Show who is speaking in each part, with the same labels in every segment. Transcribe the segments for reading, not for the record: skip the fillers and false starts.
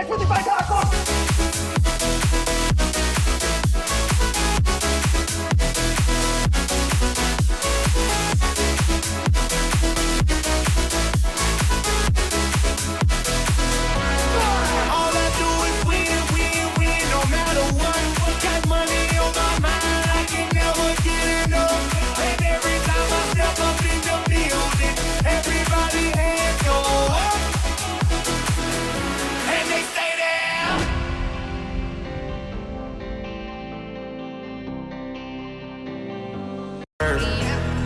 Speaker 1: Preis für die Weiterachtung!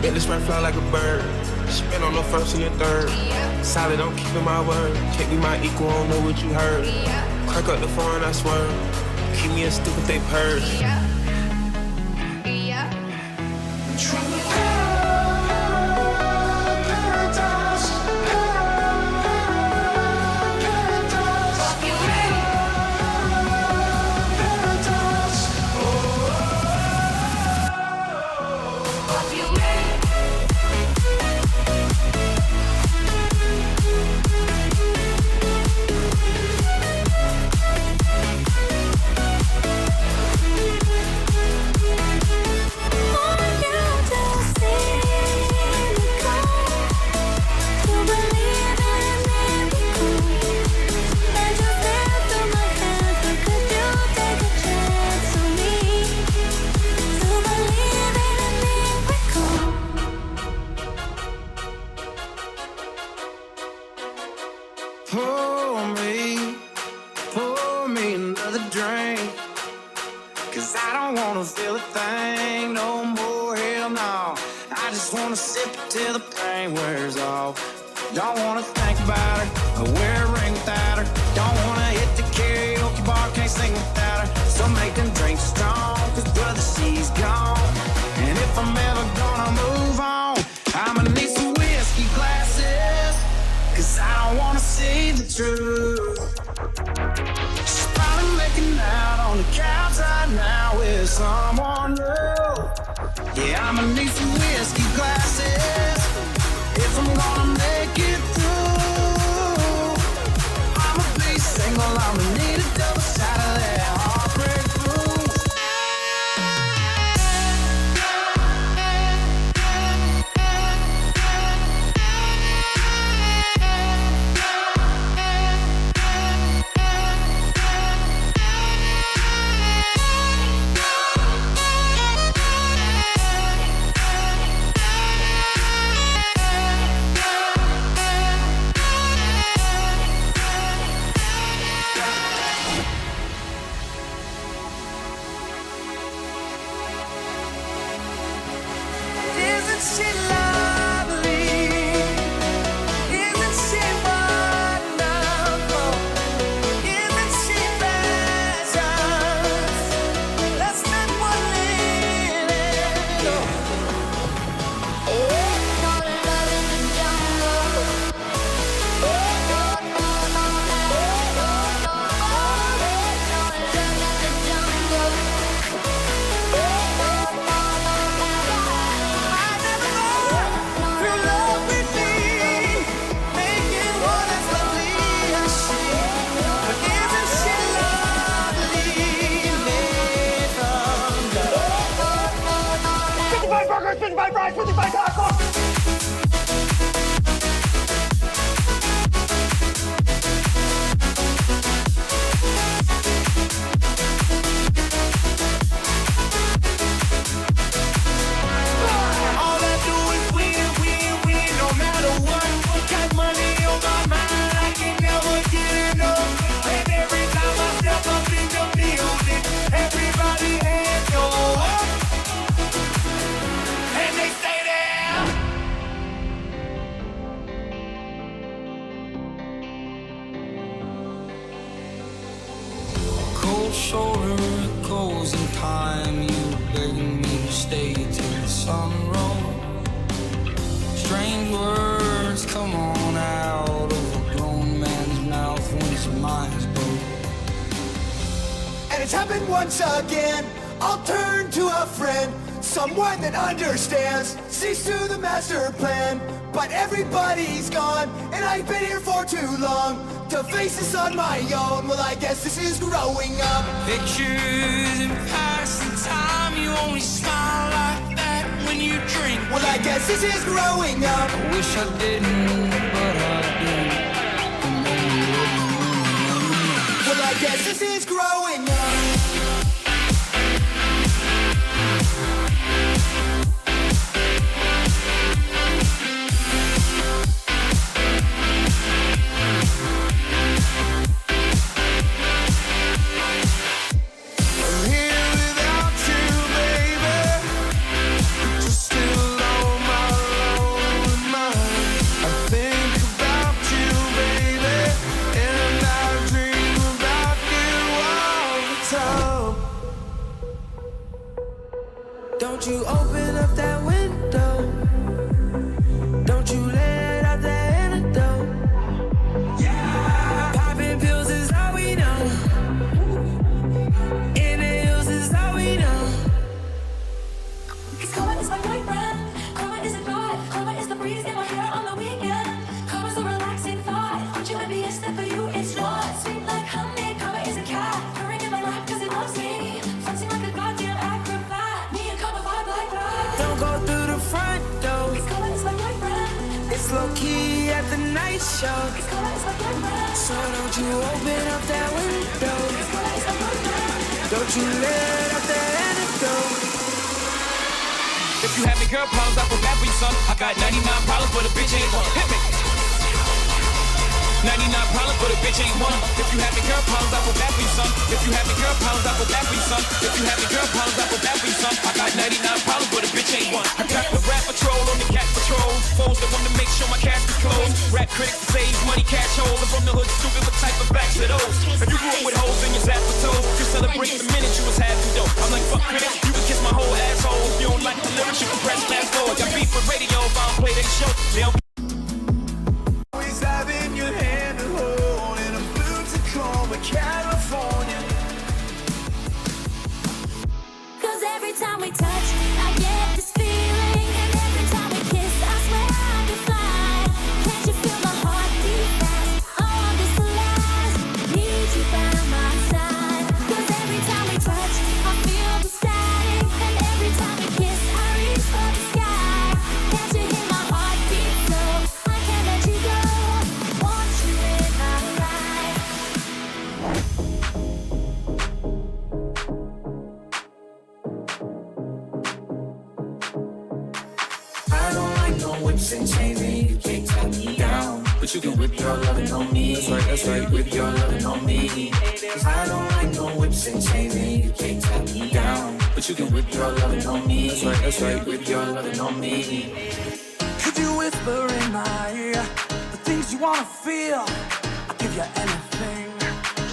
Speaker 2: Make this rap fly like a bird. Spin on the first and the third. Solid, I'm keeping my word. Can't be my equal, I don't know what you heard. Crack up the phone, I swear. Keep me a stick if they purge.
Speaker 3: Pour me another drink, 'cause I don't wanna feel a thing no more, hell no. I just wanna sip it till the pain wears off. Don't wanna think about her, or wear a ring without her. Don't wanna hit the karaoke bar, can't sing without her. So make them drinks strong, 'cause brother, she's gone. And if I'm ever gonna move on, I'm gonna need some whiskey glasses, 'cause I don't wanna see the truth. She's probably making out on the couch right now with someone new. Yeah, I'm gonna need some whiskey glasses if I'm gonna make it through. I'ma be single, I'ma need a double shot of that heartbreak blues. Isn't she lovely? Isn't she wonderful? Isn't she precious? Let's make one little.
Speaker 1: Preis für die Weiterachtung!
Speaker 3: Cold shoulder echoes in time, you begging me to stay till the sun rose. Strange words come on out of a grown man's mouth when his mind's broke.
Speaker 1: And it's happened once again. I'll turn to a friend, someone that understands, sees through the master plan. But everybody's gone, and I've been here for too long. to face this on my own. Well, I guess this is growing up.
Speaker 3: Pictures and passing time, you only smile like that when you drink.
Speaker 1: Well, I guess this is growing up.
Speaker 3: I wish I didn't, but I do.
Speaker 1: Well, I guess this is growing up.
Speaker 3: Don't you open up that window. Don't you let out the antidote. Yeah. Popping pills is all we know. In the hills is all we know.
Speaker 4: Cause karma is my boyfriend. Karma is a god. Karma is the breeze in my hair on the weekend. Karma's a relaxing thought. Aren't you envious that for you it's not? Sweet like honey. Karma is a cat. Purring in my lap cause it loves me. Flexing like a goddamn acrobat. Me and karma vibe like that.
Speaker 3: Don't go through the front door.
Speaker 4: Cause karma is my boyfriend.
Speaker 3: It's low key at the night show.
Speaker 4: Cause karma is my boyfriend.
Speaker 3: So don't you open up that window.
Speaker 4: Cause karma is my boyfriend.
Speaker 3: Don't you let out the antidote.
Speaker 5: If you having girl problems, I feel bad for you, son. I got 99 problems, but a bitch ain't one. Hit me. 99 problems, but a bitch ain't one. If you having girl problems, I feel bad for you, son. If you having girl problems, I feel bad for you, son. If you having girl problems, I feel bad for you, son. I got 99 problems, but a bitch ain't one. I got the rap patrol on the cat patrol. Foes that want to make sure my cash is closed. Rap critics that say he's money cash holes. I'm from the hood, stupid, what type of facts are those? If you grew up with hoes in your zap for toes, you celebrate the minute you was having dope. I'm like, fuck critics, you can kiss my whole asshole. If you don't like the lyrics, you can press fast forward. Got beef with radio if I don't play that show. They don't
Speaker 1: Always having your hand to hold in a blue Tacoma, California.
Speaker 4: Cause every time we touch, I get this feeling. And every time we kiss, I swear I can fly. Can't you feel my heart beat fast? I want this to last. Need you by my side. Cause every time we touch, I feel the static. And every time we kiss, I reach for the sky. Can't you hear my heart beat so? I can't let you go. Want you in my life.
Speaker 3: I don't like no whips and chains, and you can't tie me down. But you can whip your lovin' on me. That's right, whip your lovin' on me. Cause I don't like no whips and chains, and you can't tie me down. But you can whip your lovin' on me. That's right, whip your lovin' on me.
Speaker 6: Could you whisper in my ear the things you wanna feel? I'll give you anything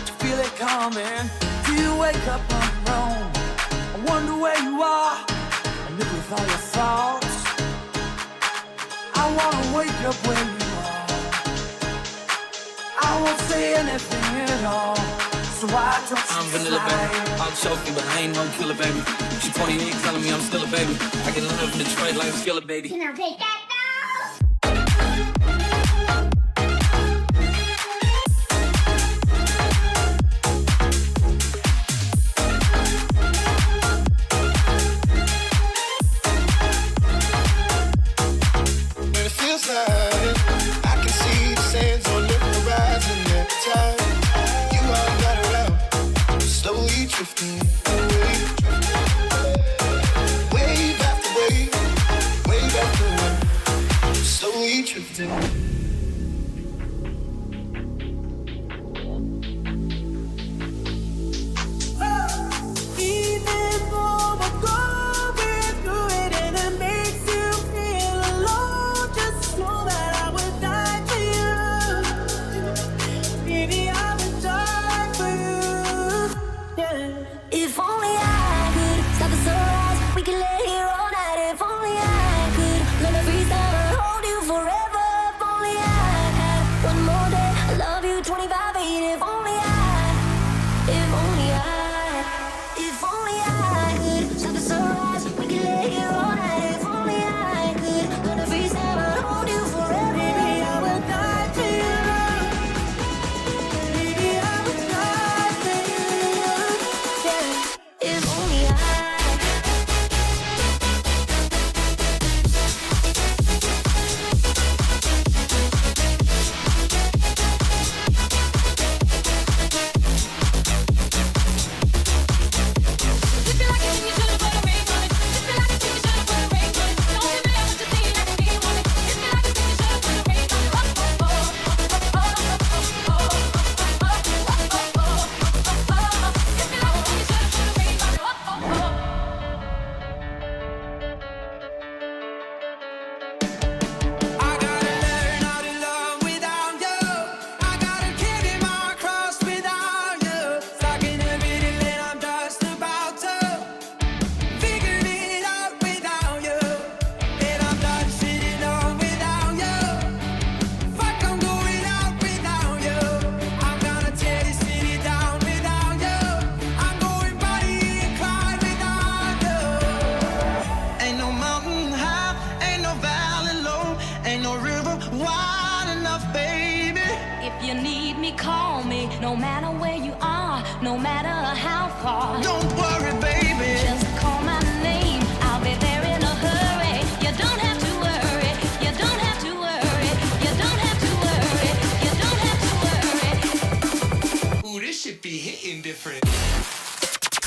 Speaker 6: to feel it coming. Do you wake up on your own? I wonder where you are and live with all your thoughts. I wanna wake up where you are. I won't say anything at all. So why don't you
Speaker 5: I'm vanilla, baby. I'll choke you, but I ain't no killer, baby. She 28 telling me I'm still a baby. I can live in Detroit like a skillet, baby.
Speaker 4: Can I take that?
Speaker 1: When it feels like I can see the sands on the horizon every time you are not around, slowly drifting away. Wave after wave, wave after wave.
Speaker 4: matter how far.
Speaker 3: Don't worry, baby.
Speaker 4: Just call my name, I'll be there in a hurry. You don't have to worry, you don't have to worry, you don't have to worry, you don't have to worry.
Speaker 5: Ooh, this shit be hitting different.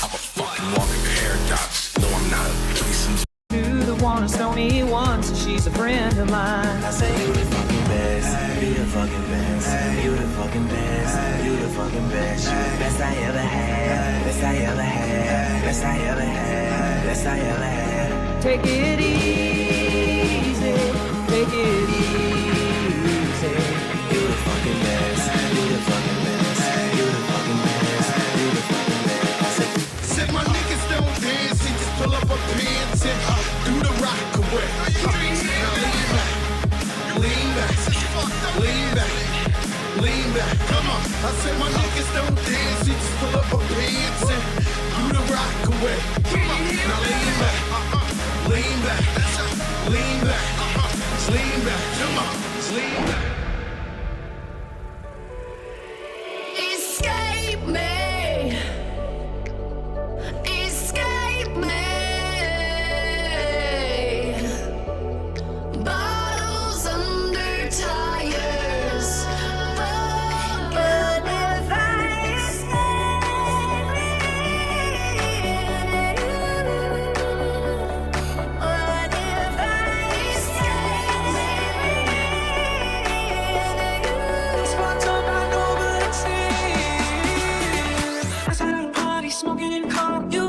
Speaker 7: I'm a fucking walking paradox. No, I'm not a threesome.
Speaker 6: You the one who's known me once, and she's a friend of mine. I say you the fucking best, you the fucking best, you the fucking best, you the fucking best, you the best I ever had, best I ever had, best I ever had, best I ever had. Take it easy, take it easy. You the fucking best, you the fucking best, you the fucking best, you the fucking best.
Speaker 1: Said my niggas don't dance, he just pull up a pants and do the rock away. Now lean back, lean back, lean back, lean back. Come on. I said my niggas don't dance, he just pull up a pants and do the rock away. Come on. Now lean back, lean back, lean back, lean back. Come on, lean back.
Speaker 4: Escape me, escape me. Bottles under tires. But if I escape what if I escape
Speaker 6: Spots on my over the trees. I sat at a party smoking in car with you.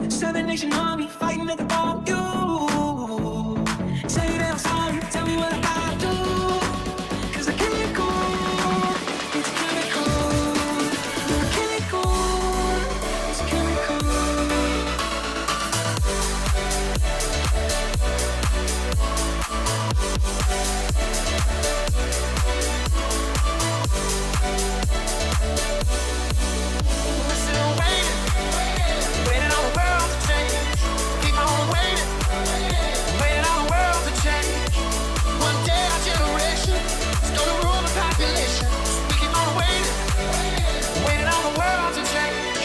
Speaker 6: 7 Nation Army fighting at the bar with you. Say that I'm sorry, tell me what I gotta do. 'Cause I can't go, it's a chemical. I can't go, it's a chemical. We're still waiting, waiting on the world to change. Keep on waiting, waiting on the world to change. One day our generation is gonna rule the population. We keep on waiting, waiting on the world to change.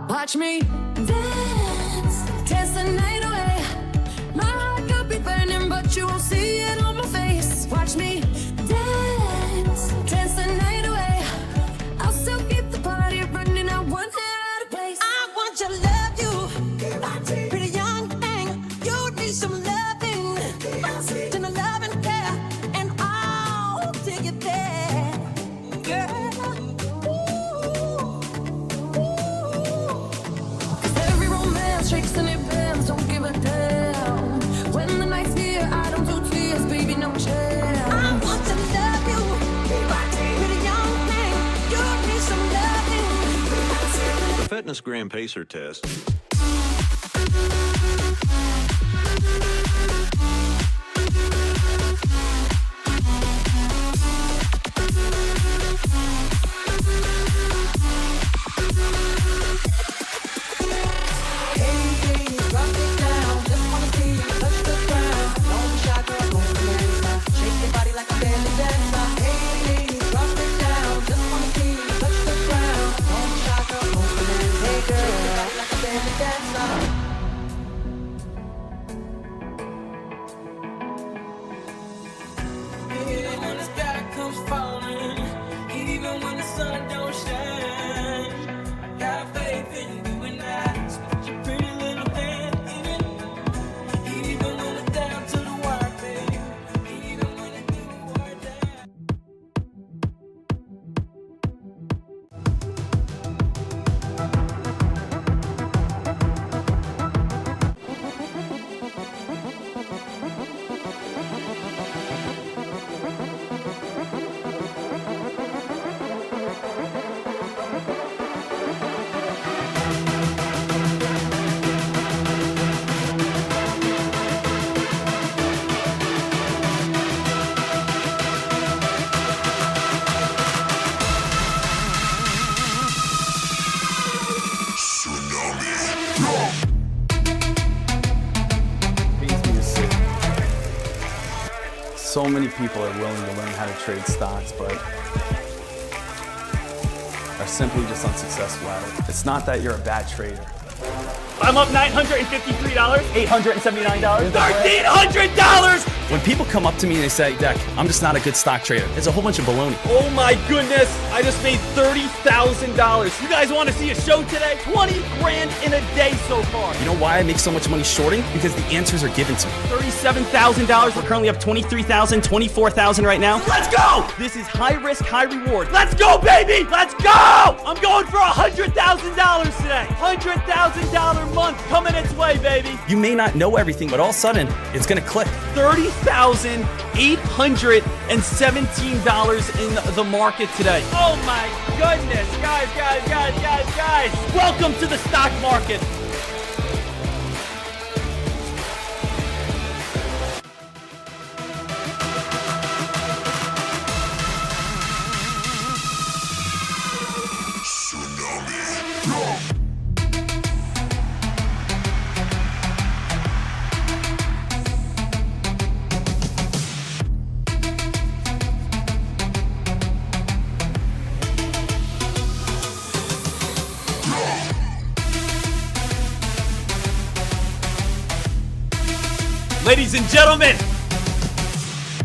Speaker 6: Watch me
Speaker 4: dance, dance the night away. My heart could be burning, but you won't see it on my face. Watch me dance, dance the night away. I'll still keep the party running. I want it out of place. I want to love you, pretty young thing. You need some loving, then a love and care, and I'll take it there, girl. Every romance shakes and it bends, don't give a damn. When the night's here, I don't do tears, baby, no chance. I want to love you, pretty young thing. You need some loving.
Speaker 8: The Fitness Gram Pacer Test. So many people are willing to learn how to trade stocks, but are simply just unsuccessful at it. It's not that you're a bad trader.
Speaker 9: I'm up $953, $879, $1,300!
Speaker 10: When people come up to me and they say, Dek, I'm just not a good stock trader, there's a whole bunch of baloney.
Speaker 9: Oh my goodness, I just made $30,000. You guys want to see a show today? 20 grand in a day so far.
Speaker 10: You know why I make so much money shorting? Because the answers are given to me.
Speaker 9: $37,000. We're currently up 23,000, 24,000 right now. Let's go! This is high risk, high reward. Let's go, baby! Let's go! I'm going for $100,000 today. $100,000 month coming its way, baby.
Speaker 10: You may not know everything, but all of a sudden, it's gonna click.
Speaker 9: $30,817 in the market today. Oh my goodness, guys. Welcome to the stock market.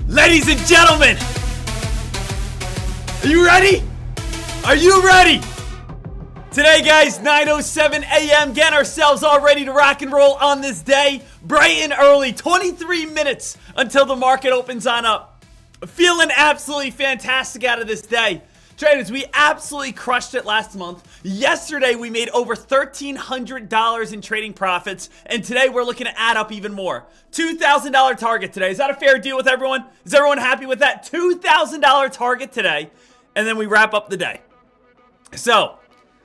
Speaker 9: Ladies and gentlemen, are you ready? Are you ready? Today, guys, 9:07 a.m. Getting ourselves all ready to rock and roll on this day, bright and early. 23 minutes until the market opens on up. Feeling absolutely fantastic out of this day. Traders, we absolutely crushed it last month. Yesterday, we made over $1,300 in trading profits, and today we're looking to add up even more. $2,000 target today. Is that a fair deal with everyone? Is everyone happy with that? $2,000 target today, and then we wrap up the day. So,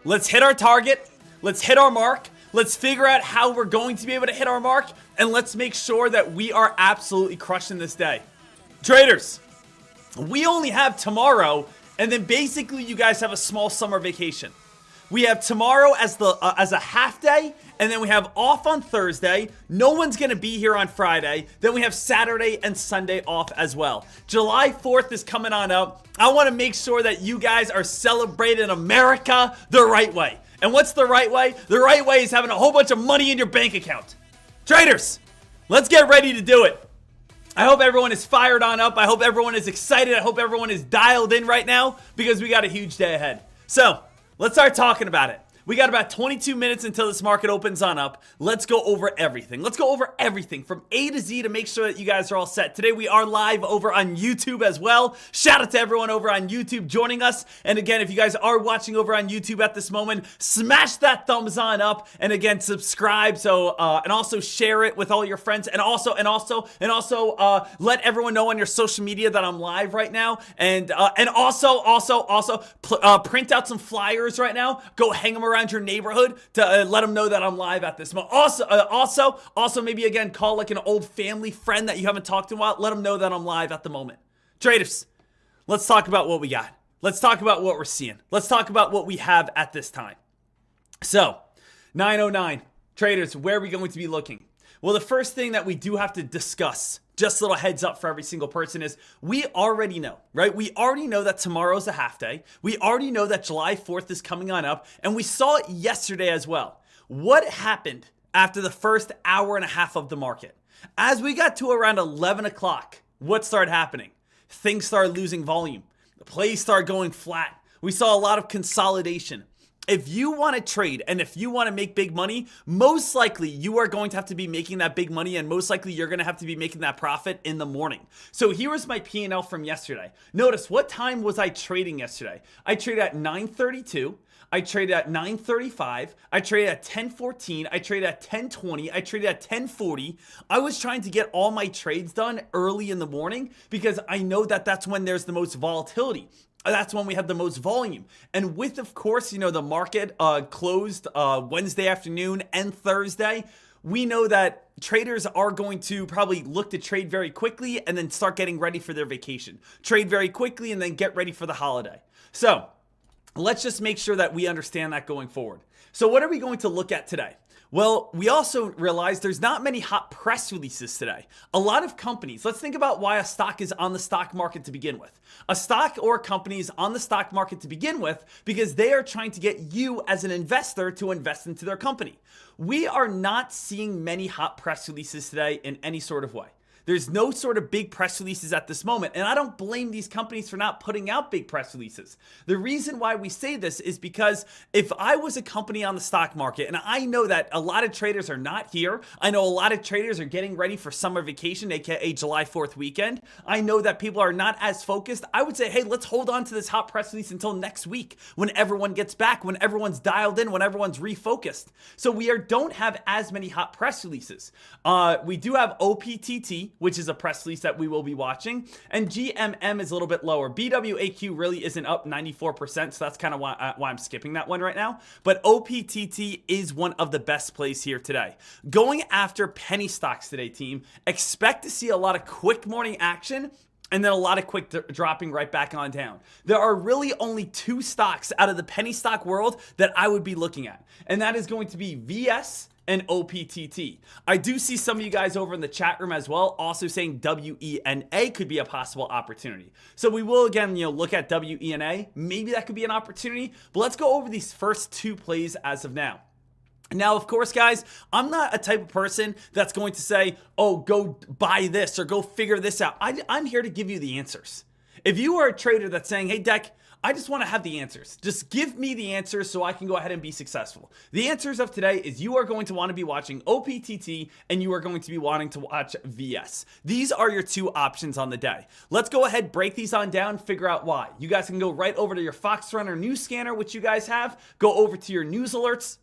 Speaker 9: let's hit our target. Let's hit our mark. Let's figure out how we're going to be able to hit our mark, and let's make sure that we are absolutely crushing this day. Traders, we only have tomorrow. And then basically you guys have a small summer vacation. We have tomorrow as a half day, and then we have off on Thursday. No one's going to be here on Friday. Then we have Saturday and Sunday off as well. July 4th is coming on up. I want to make sure that you guys are celebrating America the right way. And what's the right way? The right way is having a whole bunch of money in your bank account. Traders, let's get ready to do it. I hope everyone is fired on up. I hope everyone is excited. I hope everyone is dialed in right now because we got a huge day ahead. So let's start talking about it. We got about 22 minutes until this market opens on up. Let's go over everything. Let's go over everything from A to Z to make sure that you guys are all set. Today we are live over on YouTube as well. Shout out to everyone over on YouTube joining us. And again, if you guys are watching over on YouTube at this moment, smash that thumbs on up. And again, subscribe. So and also share it with all your friends. And also let everyone know on your social media that I'm live right now. And also print out some flyers right now. Go hang them around your neighborhood to let them know that I'm live at this moment. Also maybe again call like an old family friend that you haven't talked to in a while. Let them know that I'm live at the moment. Traders, let's talk about what we got. Let's talk about what we're seeing. Let's talk about what we have at this time. So 9:09, traders, where are we going to be looking? Well, the first thing that we do have to discuss, just a little heads up for every single person, is we already know, right? We already know that tomorrow's a half day. We already know that July 4th is coming on up, and we saw it yesterday as well. What happened after the first hour and a half of the market? As we got to around 11 o'clock, what started happening? Things started losing volume. The plays started going flat. We saw a lot of consolidation. If you want to trade and if you want to make big money, most likely you are going to have to be making that big money, and most likely you're going to have to be making that profit in the morning. So here is my P&L from yesterday. Notice, what time was I trading yesterday? I traded at 9:32. I traded at 9:35. I traded at 10:14. I traded at 10:20. I traded at 10:40. I was trying to get all my trades done early in the morning because I know that that's when there's the most volatility. That's when we have the most volume. And with, of course, the market closed Wednesday afternoon and Thursday, we know that traders are going to probably look to trade very quickly and then start getting ready for their vacation. Trade very quickly and then get ready for the holiday. So let's just make sure that we understand that going forward. So what are we going to look at today? Well, we also realize there's not many hot press releases today. A lot of companies, let's think about why a stock is on the stock market to begin with. A stock or a company is on the stock market to begin with because they are trying to get you as an investor to invest into their company. We are not seeing many hot press releases today in any sort of way. There's no sort of big press releases at this moment, and I don't blame these companies for not putting out big press releases. The reason why we say this is because if I was a company on the stock market, and I know that a lot of traders are not here, I know a lot of traders are getting ready for summer vacation, aka July 4th weekend, I know that people are not as focused, I would say, hey, let's hold on to this hot press release until next week when everyone gets back, when everyone's dialed in, when everyone's refocused. So we don't have as many hot press releases. We do have OPTT, which is a press release that we will be watching, and GMM is a little bit lower. BWAQ really isn't up 94%, so that's kind of why I'm skipping that one right now. But OPTT is one of the best plays here today. Going after penny stocks today, team, expect to see a lot of quick morning action and then a lot of quick dropping right back on down. There are really only two stocks out of the penny stock world that I would be looking at, and that is going to be VS and OPTT. I do see some of you guys over in the chat room as well also saying WENA could be a possible opportunity. So we will again, look at WENA. Maybe that could be an opportunity, but let's go over these first two plays as of now. Now, of course, guys, I'm not a type of person that's going to say, oh, go buy this or go figure this out. I'm here to give you the answers. If you are a trader that's saying, hey, Dek, I just want to have the answers. Just give me the answers so I can go ahead and be successful. The answers of today is you are going to want to be watching OPTT and you are going to be wanting to watch VS. These are your two options on the day. Let's go ahead, break these on down, figure out why. You guys can go right over to your Fox Runner news scanner, which you guys have. Go over to your news alerts,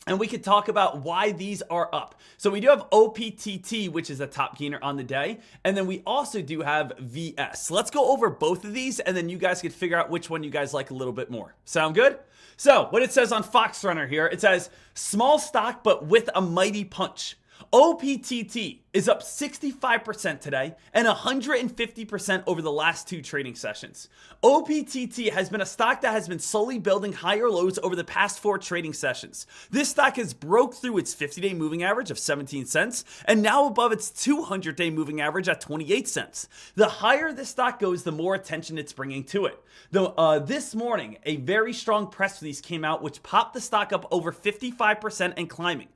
Speaker 9: and we could talk about why these are up. So we do have OPTT, which is a top gainer on the day. And then we also do have VS. Let's go over both of these, and then you guys can figure out which one you guys like a little bit more. Sound good? So what it says on Fox Runner here, it says, small stock, but with a mighty punch. OPTT is up 65% today and 150% over the last two trading sessions. OPTT has been a stock that has been slowly building higher lows over the past 4 trading sessions. This stock has broke through its 50-day moving average of 17 cents and now above its 200-day moving average at 28 cents. The higher this stock goes, the more attention it's bringing to it. This morning, a very strong press release came out which popped the stock up over 55% and climbing.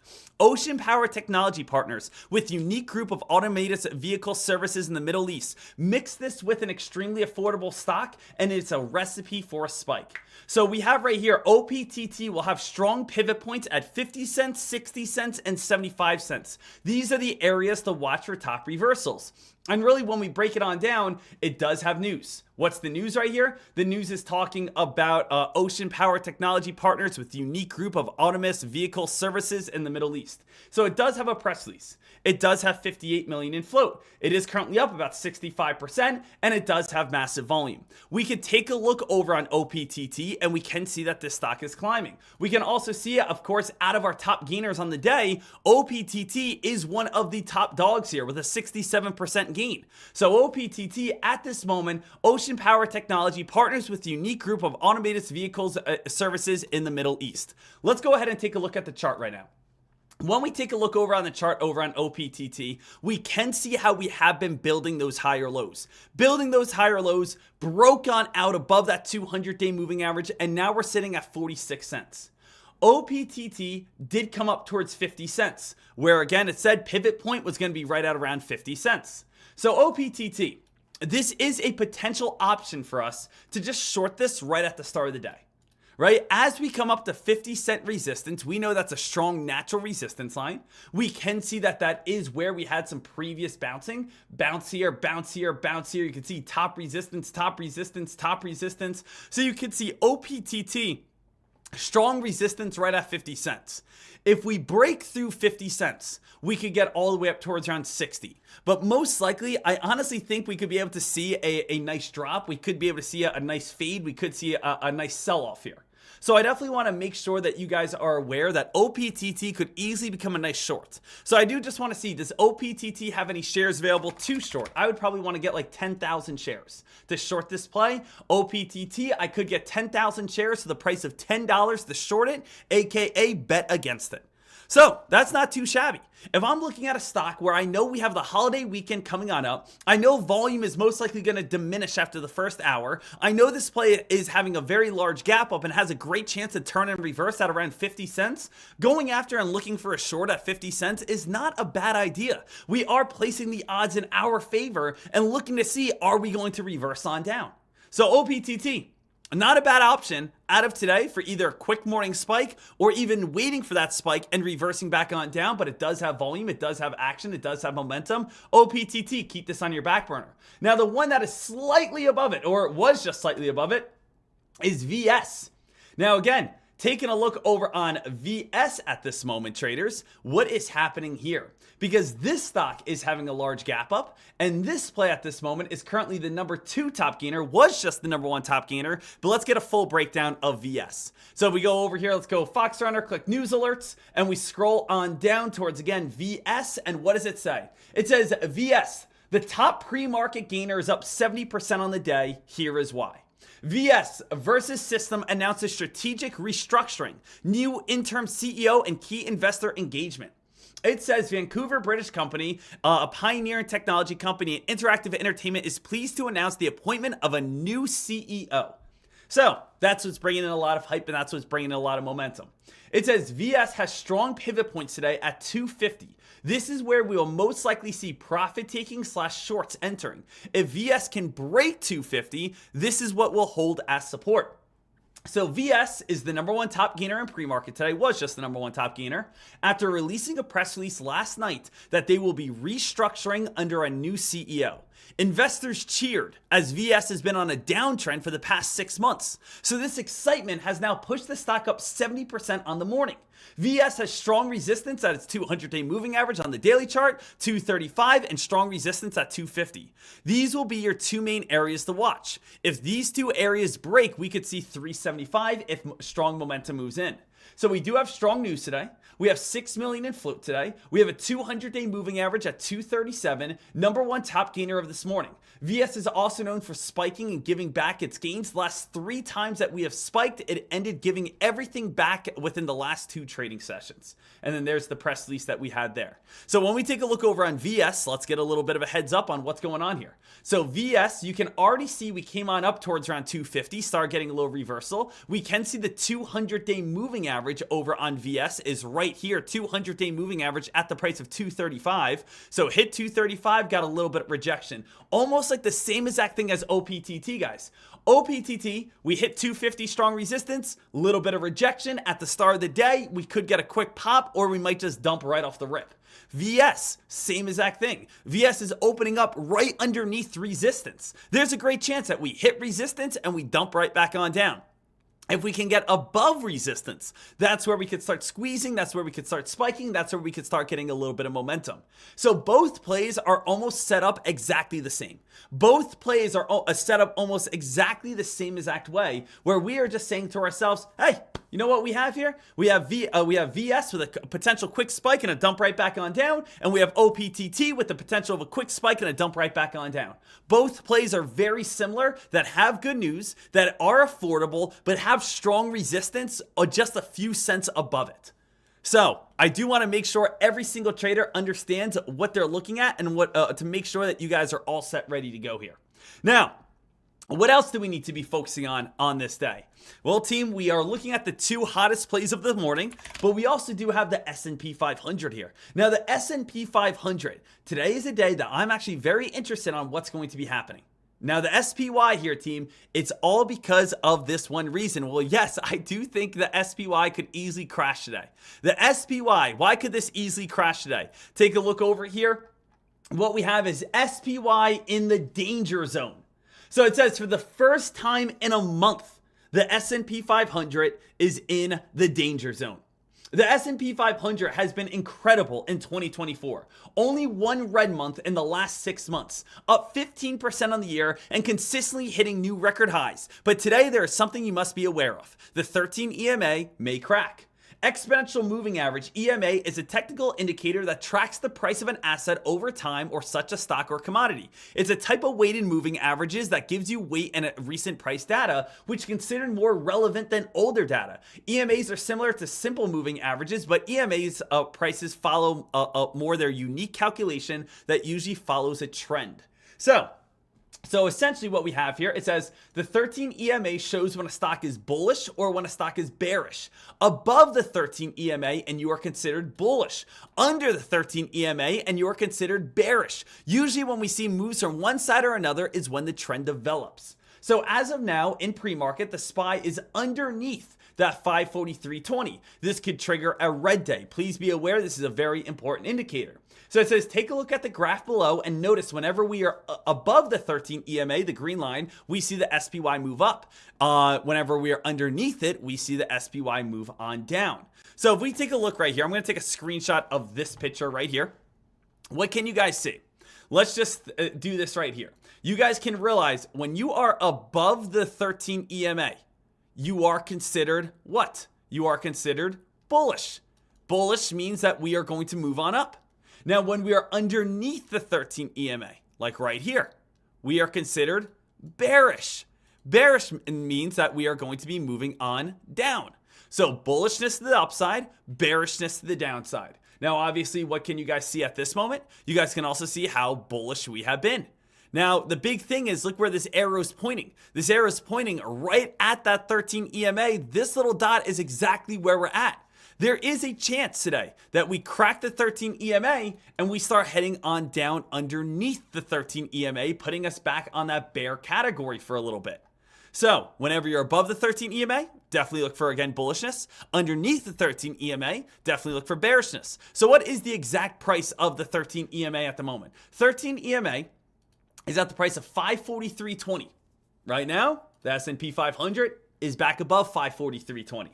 Speaker 9: Ocean Power Technology Partners with unique group of automated vehicle services in the Middle East. Mix this with an extremely affordable stock and it's a recipe for a spike. So we have right here, OPTT will have strong pivot points at 50 cents, 60 cents, and 75 cents. These are the areas to watch for top reversals. And really, when we break it on down, it does have news. What's the news right here? The news is talking about Ocean Power Technology Partners with unique group of autonomous vehicle services in the Middle East. So it does have a press release. It does have 58 million in float. It is currently up about 65%, and it does have massive volume. We could take a look over on OPTT, and we can see that this stock is climbing. We can also see, of course, out of our top gainers on the day, OPTT is one of the top dogs here with a 67% gain. So OPTT at this moment, Ocean Power Technology partners with a unique group of automated vehicles services in the Middle East. Let's go ahead and take a look at the chart right now. When we take a look over on the chart over on OPTT, we can see how we have been building those higher lows. Building those higher lows, broke on out above that 200-day moving average, and now we're sitting at 46 cents. OPTT did come up towards 50 cents, where again it said pivot point was going to be right at around 50 cents. So OPTT, this is a potential option for us to just short this right at the start of the day. Right? As we come up to 50 cent resistance, we know that's a strong natural resistance line. We can see that that is where we had some previous bouncing. Bounce here, bounce here, bounce here. You can see top resistance, top resistance, top resistance. So you can see OPTT, strong resistance right at 50 cents. If we break through 50 cents, we could get all the way up towards around 60. But most likely, I honestly think we could be able to see a nice drop. We could be able to see a nice fade. We could see a nice sell-off here. So I definitely want to make sure that you guys are aware that OPTT could easily become a nice short. So I do just want to see, does OPTT have any shares available to short? I would probably want to get like 10,000 shares to short this play. OPTT, I could get 10,000 shares to the price of $10 to short it, aka bet against it. So that's not too shabby. If I'm looking at a stock where I know we have the holiday weekend coming on up, I know volume is most likely going to diminish after the first hour, I know this play is having a very large gap up and has a great chance to turn and reverse at around 50 cents, going after and looking for a short at 50 cents is not a bad idea. We are placing the odds in our favor and looking to see, are we going to reverse on down? So OPTT, not a bad option out of today for either a quick morning spike or even waiting for that spike and reversing back on down, but it does have volume, it does have action, it does have momentum. OPTT, keep this on your back burner. Now the one that is slightly above it, or was just slightly above it, is VS. Now again, taking a look over on VS at this moment, traders, what is happening here? Because this stock is having a large gap up, and this play at this moment is currently the number 2 top gainer, was just the number 1 top gainer, but let's get a full breakdown of VS. So if we go over here, let's go Fox Runner, click news alerts, and we scroll on down towards, again, VS, and what does it say? It says VS, the top pre-market gainer is up 70% on the day, here is why. VS versus System announces strategic restructuring, new interim CEO and key investor engagement. It says Vancouver British company, a pioneer in technology company and interactive entertainment, is pleased to announce the appointment of a new CEO. So that's what's bringing in a lot of hype, and that's what's bringing in a lot of momentum. It says VS has strong pivot points today at 250. This is where we will most likely see profit taking / shorts entering. If VS can break 250, this is what will hold as support. So VS is the number 1 top gainer in pre-market today, was just the number 1 top gainer, after releasing a press release last night that they will be restructuring under a new CEO. Investors cheered as VS has been on a downtrend for the past 6 months. So this excitement has now pushed the stock up 70% on the morning. VS has strong resistance at its 200-day moving average on the daily chart, 235, and strong resistance at 250. These will be your 2 main areas to watch. If these 2 areas break, we could see 375 if strong momentum moves in. So we do have strong news today. We have 6 million in float today. We have a 200-day moving average at 237, number 1 top gainer of this morning. VS is also known for spiking and giving back its gains. The last 3 times that we have spiked, it ended giving everything back within the last 2 trading sessions. And then there's the press release that we had there. So when we take a look over on VS, let's get a little bit of a heads up on what's going on here. So VS, you can already see we came on up towards around 250, start getting a little reversal. We can see the 200-day moving average over on VS is right here, 200-day moving average at the price of 235. So hit 235, got a little bit of rejection. Almost like the same exact thing as OPTT, guys. OPTT, we hit 250 strong resistance, little bit of rejection at the start of the day. We could get a quick pop, or we might just dump right off the rip. VS, same exact thing. VS is opening up right underneath resistance. There's a great chance that we hit resistance and we dump right back on down. If we can get above resistance, that's where we could start squeezing, that's where we could start spiking, that's where we could start getting a little bit of momentum. So both plays are almost set up exactly the same. Both plays are set up almost exactly the same exact way, where we are just saying to ourselves, hey, you know what we have here? We have VS with a potential quick spike and a dump right back on down, and we have OPTT with the potential of a quick spike and a dump right back on down. Both plays are very similar, that have good news, that are affordable, but have strong resistance or just a few cents above it. So I do want to make sure every single trader understands what they're looking at and what to make sure that you guys are all set ready to go here. Now, what else do we need to be focusing on this day? Well, team, we are looking at the 2 hottest plays of the morning, but we also do have the S&P 500 here. Now, the S&P 500, today is a day that I'm actually very interested on what's going to be happening. Now, the SPY here, team, it's all because of this one reason. Well, yes, I do think the SPY could easily crash today. The SPY, why could this easily crash today? Take a look over here. What we have is SPY in the danger zone. So it says for the first time in a month, the S&P 500 is in the danger zone. The S&P 500 has been incredible in 2024. Only one red month in the last 6 months, up 15% on the year and consistently hitting new record highs. But today there is something you must be aware of. The 13 EMA may crack. Exponential moving average, EMA, is a technical indicator that tracks the price of an asset over time or such a stock or commodity. It's a type of weighted moving averages that gives you weight and recent price data, which is considered more relevant than older data. EMAs are similar to simple moving averages, but EMAs prices follow more their unique calculation that usually follows a trend. So essentially what we have here, it says the 13 EMA shows when a stock is bullish or when a stock is bearish. Above the 13 EMA and you are considered bullish. Under the 13 EMA and you are considered bearish. Usually when we see moves from one side or another is when the trend develops. So as of now in pre-market, the SPY is underneath that 543.20. This could trigger a red day. Please be aware this is a very important indicator. So it says, take a look at the graph below and notice whenever we are above the 13 EMA, the green line, we see the SPY move up. Whenever we are underneath it, we see the SPY move on down. So if we take a look right here, I'm going to take a screenshot of this picture right here. What can you guys see? Let's just do this right here. You guys can realize when you are above the 13 EMA, you are considered what? You are considered bullish. Bullish means that we are going to move on up. Now, when we are underneath the 13 EMA, like right here, we are considered bearish. Bearish means that we are going to be moving on down. So bullishness to the upside, bearishness to the downside. Now, obviously, what can you guys see at this moment? You guys can also see how bullish we have been. Now, the big thing is, look where this arrow is pointing. This arrow is pointing right at that 13 EMA. This little dot is exactly where we're at. There is a chance today that we crack the 13 EMA and we start heading on down underneath the 13 EMA, putting us back on that bear category for a little bit. So whenever you're above the 13 EMA, definitely look for, again, bullishness. Underneath the 13 EMA, definitely look for bearishness. So what is the exact price of the 13 EMA at the moment? 13 EMA is at the price of 543.20. Right now, the S&P 500 is back above 543.20.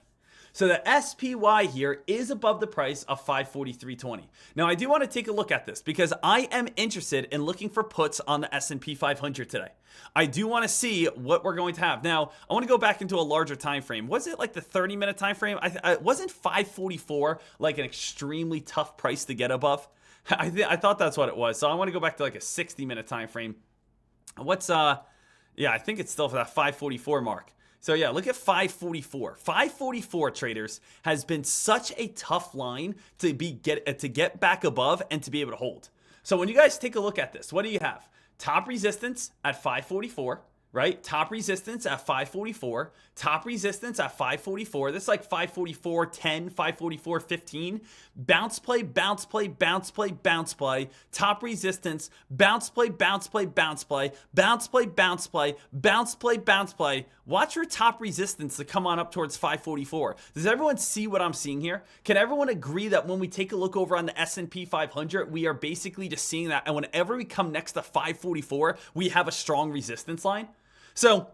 Speaker 9: So the SPY here is above the price of 543.20. Now, I do want to take a look at this because I am interested in looking for puts on the S&P 500 today. I do want to see what we're going to have. Now, I want to go back into a larger time frame. Was it like the 30-minute time frame? Wasn't 544 like an extremely tough price to get above? I thought that's what it was. So I want to go back to like a 60-minute time frame. Yeah, I think it's still for that 544 mark. So yeah, look at 544. 544, traders, has been such a tough line to get back above and to be able to hold. So when you guys take a look at this, what do you have? Top resistance at 544, right? Top resistance at 544, top resistance at 544. This is like 544.10, 544.15. Bounce play, bounce play, bounce play, bounce play. Top resistance, bounce play, bounce play, bounce play, bounce play, bounce play, bounce play, bounce play. Watch your top resistance to come on up towards 544. Does everyone see what I'm seeing here? Can everyone agree that when we take a look over on the S&P 500, we are basically just seeing that, and whenever we come next to 544, we have a strong resistance line? So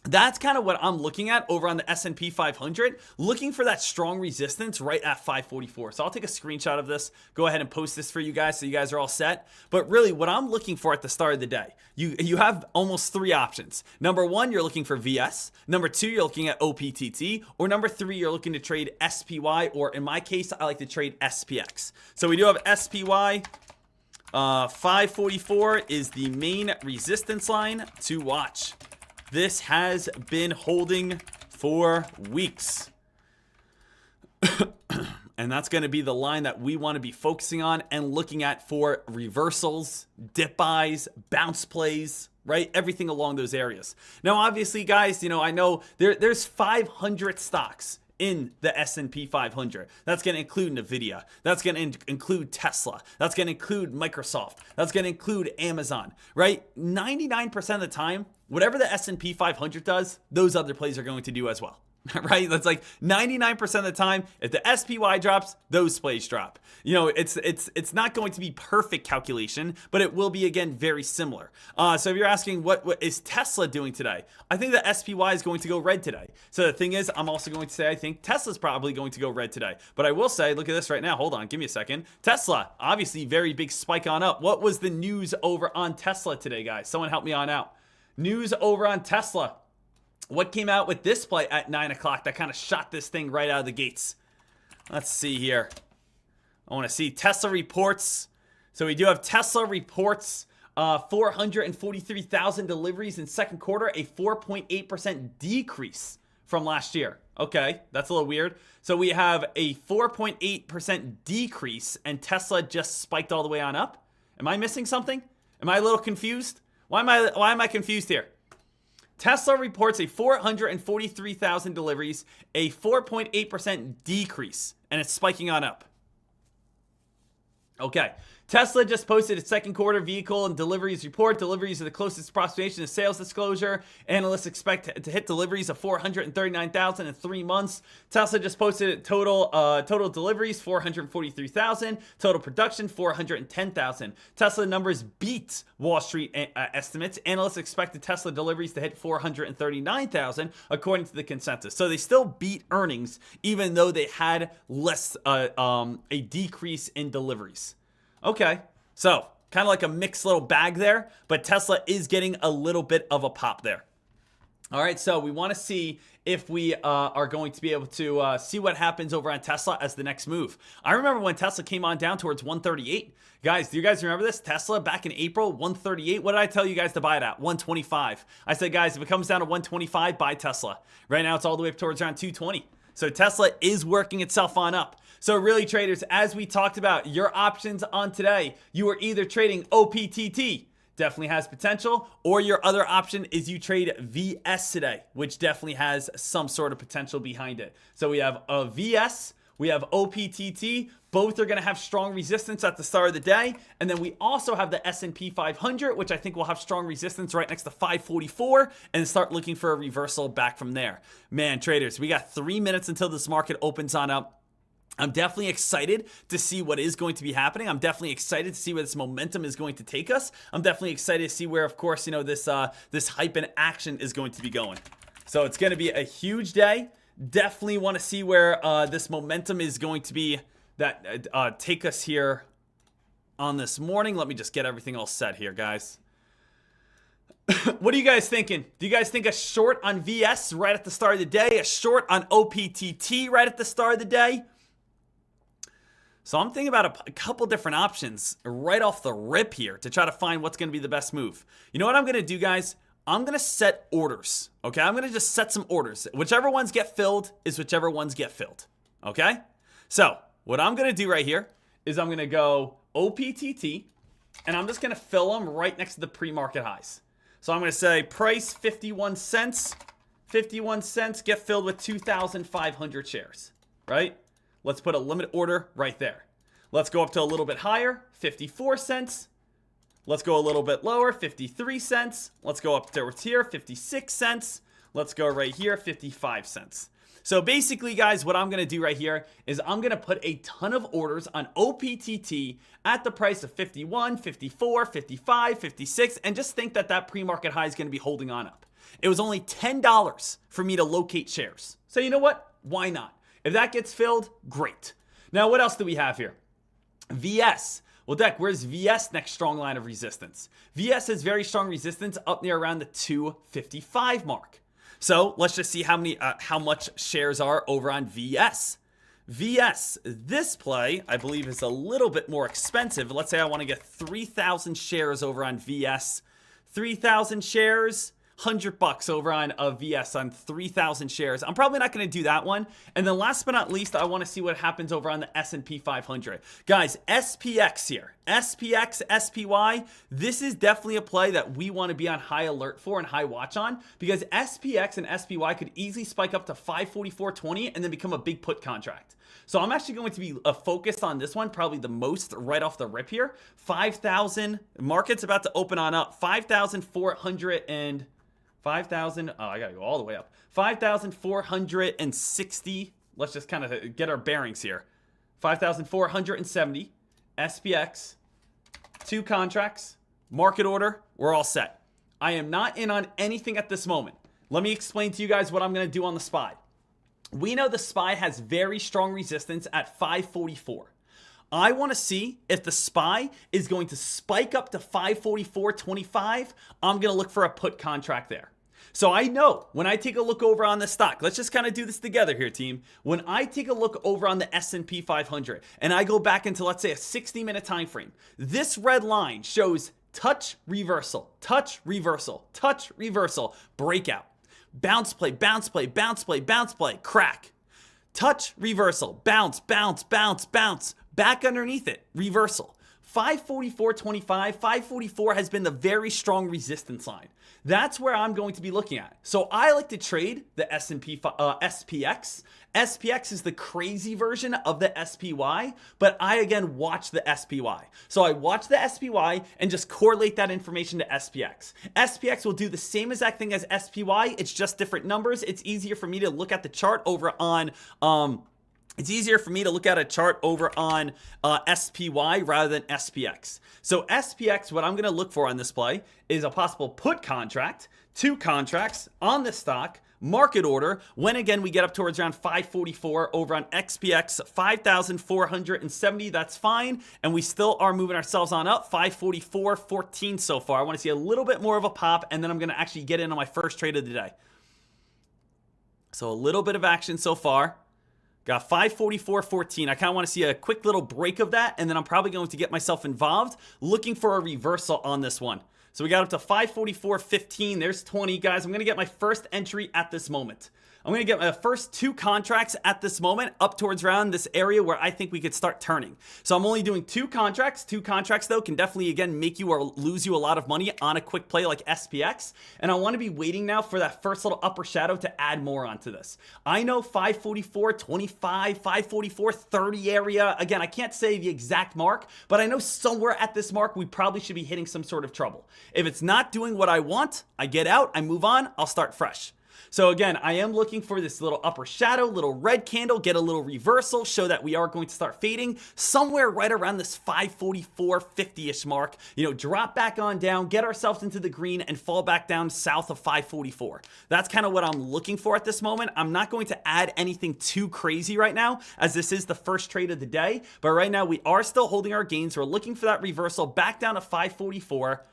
Speaker 9: that's kind of what I'm looking at over on the S&P 500, looking for that strong resistance right at 544. So I'll take a screenshot of this, go ahead and post this for you guys so you guys are all set. But really what I'm looking for at the start of the day, you have almost three options. Number one, you're looking for VS. Number two, you're looking at OPTT. Or number three, you're looking to trade SPY, or in my case, I like to trade SPX. So we do have SPY. 544 is the main resistance line to watch. This has been holding for weeks. And that's going to be the line that we want to be focusing on and looking at for reversals, dip buys, bounce plays, right? Everything along those areas. Now, obviously, guys, I know there's 500 stocks in the S&P 500. That's going to include Nvidia. That's going to include Tesla. That's going to include Microsoft. That's going to include Amazon, right? 99% of the time, whatever the S&P 500 does, those other plays are going to do as well. Right? That's like 99% of the time, if the SPY drops, those plays drop. It's not going to be perfect calculation, but it will be, again, very similar. So if you're asking what is Tesla doing today, I think the SPY is going to go red today. So the thing is, I'm also going to say I think Tesla's probably going to go red today. But I will say, look at this right now. Hold on, give me a second. Tesla, obviously very big spike on up. What was the news over on Tesla today, guys? Someone help me on out. News over on Tesla. What came out with this play at 9 o'clock that kind of shot this thing right out of the gates? Let's see here. I want to see Tesla reports. So we do have Tesla reports 443,000 deliveries in second quarter, a 4.8% decrease from last year. Okay, that's a little weird. So we have a 4.8% decrease and Tesla just spiked all the way on up. Am I missing something? Am I a little confused? Why am I confused here? Tesla reports a 443,000 deliveries, a 4.8% decrease, and it's spiking on up. Okay. Tesla just posted its second quarter vehicle and deliveries report. Deliveries are the closest approximation to sales disclosure. Analysts expect to hit deliveries of 439,000 in 3 months. Tesla just posted total deliveries 443,000, total production 410,000. Tesla numbers beat Wall Street estimates. Analysts expected Tesla deliveries to hit 439,000 according to the consensus. So they still beat earnings even though they had less a decrease in deliveries. Okay, so kind of like a mixed little bag there, but Tesla is getting a little bit of a pop there. All right, so we want to see if we are going to be able to see what happens over on Tesla as the next move. I remember when Tesla came on down towards 138. Guys, do you guys remember this? Tesla back in April, 138. What did I tell you guys to buy it at? 125. I said, guys, if it comes down to 125, buy Tesla. Right now, it's all the way up towards around 220. So Tesla is working itself on up. So really, traders, as we talked about, your options on today, you are either trading OPTT, definitely has potential, or your other option is you trade VS today, which definitely has some sort of potential behind it. So we have a VS, we have OPTT, both are going to have strong resistance at the start of the day, and then we also have the S&P 500, which I think will have strong resistance right next to 544, and start looking for a reversal back from there. Man, traders, we got 3 minutes until this market opens on up. I'm definitely excited to see what is going to be happening. I'm definitely excited to see where this momentum is going to take us. I'm definitely excited to see where, of course, you know, this hype and action is going to be going. So it's going to be a huge day. Definitely want to see where this momentum is going to be that take us here on this morning. Let me just get everything all set here, guys. What are you guys thinking? Do you guys think a short on VS right at the start of the day? A short on OPTT right at the start of the day? So I'm thinking about a couple different options right off the rip here to try to find what's going to be the best move. You know what I'm going to do, guys? I'm going to set orders, okay? I'm going to just set some orders. Whichever ones get filled is whichever ones get filled, okay? So what I'm going to do right here is I'm going to go OPTT, and I'm just going to fill them right next to the pre-market highs. So I'm going to say price 51 cents. 51 cents, get filled with 2,500 shares, right? Let's put a limit order right there. Let's go up to a little bit higher, 54 cents. Let's go a little bit lower, 53 cents. Let's go up towards here, 56 cents. Let's go right here, 55 cents. So basically, guys, what I'm going to do right here is I'm going to put a ton of orders on OPTT at the price of 51, 54, 55, 56, and just think that that pre-market high is going to be holding on up. It was only $10 for me to locate shares. So you know what? Why not? If that gets filled, great. Now, what else do we have here? VS. Well, Dek, where's VS next strong line of resistance? VS has very strong resistance up near around the 255 mark. So let's just see how much shares are over on VS. VS, this play, I believe, is a little bit more expensive. Let's say I want to get 3,000 shares over on VS. 3,000 shares. $100 over on a VS on 3,000 shares. I'm probably not going to do that one. And then last but not least, I want to see what happens over on the S&P 500. Guys, SPX here. SPX, SPY, this is definitely a play that we want to be on high alert for and high watch on because SPX and SPY could easily spike up to 544.20 and then become a big put contract. So I'm actually going to be focused on this one, probably the most right off the rip here. 5,000, market's about to open on up. 5,400 and... 5,000, oh, I gotta go all the way up. 5,460, let's just kind of get our bearings here. 5,470, SPX, 2 contracts, market order, we're all set. I am not in on anything at this moment. Let me explain to you guys what I'm gonna do on the SPY. We know the SPY has very strong resistance at 544. I want to see if the SPY is going to spike up to 544.25. I'm going to look for a put contract there. So I know when I take a look over on the stock, let's just kind of do this together here, team. When I take a look over on the S&P 500 and I go back into, let's say, a 60-minute time frame, this red line shows touch, reversal, touch, reversal, touch, reversal, breakout, bounce play, bounce play, bounce play, bounce play, crack, touch, reversal, bounce, bounce, bounce, bounce, back underneath it, reversal. 544.25, 544 has been the very strong resistance line. That's where I'm going to be looking at. So I like to trade the S&P SPX. SPX is the crazy version of the SPY, but I again watch the SPY. So I watch the SPY and just correlate that information to SPX. SPX will do the same exact thing as SPY. It's just different numbers. It's easier for me to look at the chart over on It's easier for me to look at a chart over on SPY rather than SPX. So SPX, what I'm going to look for on this play is a possible put contract, 2 contracts on the stock, market order, when again we get up towards around 544 over on XPX, 5,470, that's fine. And we still are moving ourselves on up, 544.14 so far. I want to see a little bit more of a pop, and then I'm going to actually get in on my first trade of the day. So a little bit of action so far. Got 544.14. I kind of want to see a quick little break of that, and then I'm probably going to get myself involved looking for a reversal on this one. So we got up to 544.15. There's 20, guys. I'm going to get my first entry at this moment. I'm going to get my first 2 contracts at this moment up towards around this area where I think we could start turning. So I'm only doing 2 contracts. 2 contracts, though, can definitely, again, make you or lose you a lot of money on a quick play like SPX. And I want to be waiting now for that first little upper shadow to add more onto this. I know 544.25, 544.30 area. Again, I can't say the exact mark, but I know somewhere at this mark we probably should be hitting some sort of trouble. If it's not doing what I want, I get out, I move on, I'll start fresh. So again, I am looking for this little upper shadow, little red candle, get a little reversal, show that we are going to start fading somewhere right around this 544.50-ish mark. You know, drop back on down, get ourselves into the green, and fall back down south of 544. That's kind of what I'm looking for at this moment. I'm not going to add anything too crazy right now, as this is the first trade of the day. But right now, we are still holding our gains. We're looking for that reversal back down to 544.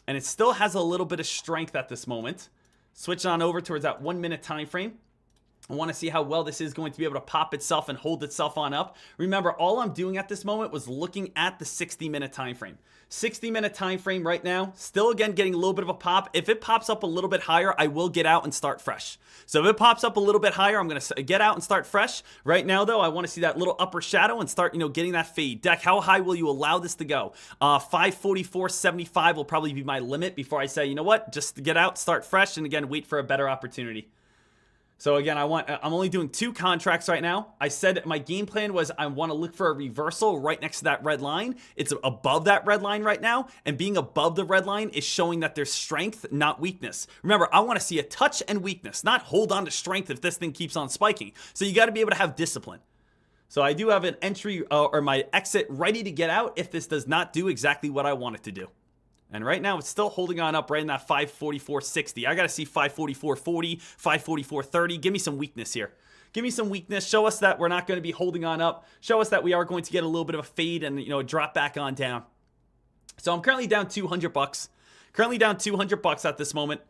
Speaker 9: And it still has a little bit of strength at this moment. Switch on over towards that 1 minute time frame. I want to see how well this is going to be able to pop itself and hold itself on up. Remember, all I'm doing at this moment was looking at the 60-minute time frame. 60-minute time frame right now, still again getting a little bit of a pop. If it pops up a little bit higher, I will get out and start fresh. So if it pops up a little bit higher, I'm going to get out and start fresh. Right now, though, I want to see that little upper shadow and start, getting that fade. Deck, how high will you allow this to go? 544.75 will probably be my limit before I say, you know what, just get out, start fresh, and again, wait for a better opportunity. So again, I'm only doing 2 contracts right now. I said my game plan was I want to look for a reversal right next to that red line. It's above that red line right now, and being above the red line is showing that there's strength, not weakness. Remember, I want to see a touch and weakness, not hold on to strength if this thing keeps on spiking. So you got to be able to have discipline. So I do have an entry or my exit ready to get out if this does not do exactly what I want it to do. And right now, it's still holding on up right in that 544.60. I got to see 544.40, 544.30. Give me some weakness here. Give me some weakness. Show us that we're not going to be holding on up. Show us that we are going to get a little bit of a fade and, drop back on down. So I'm currently down $200. Currently down $200 at this moment.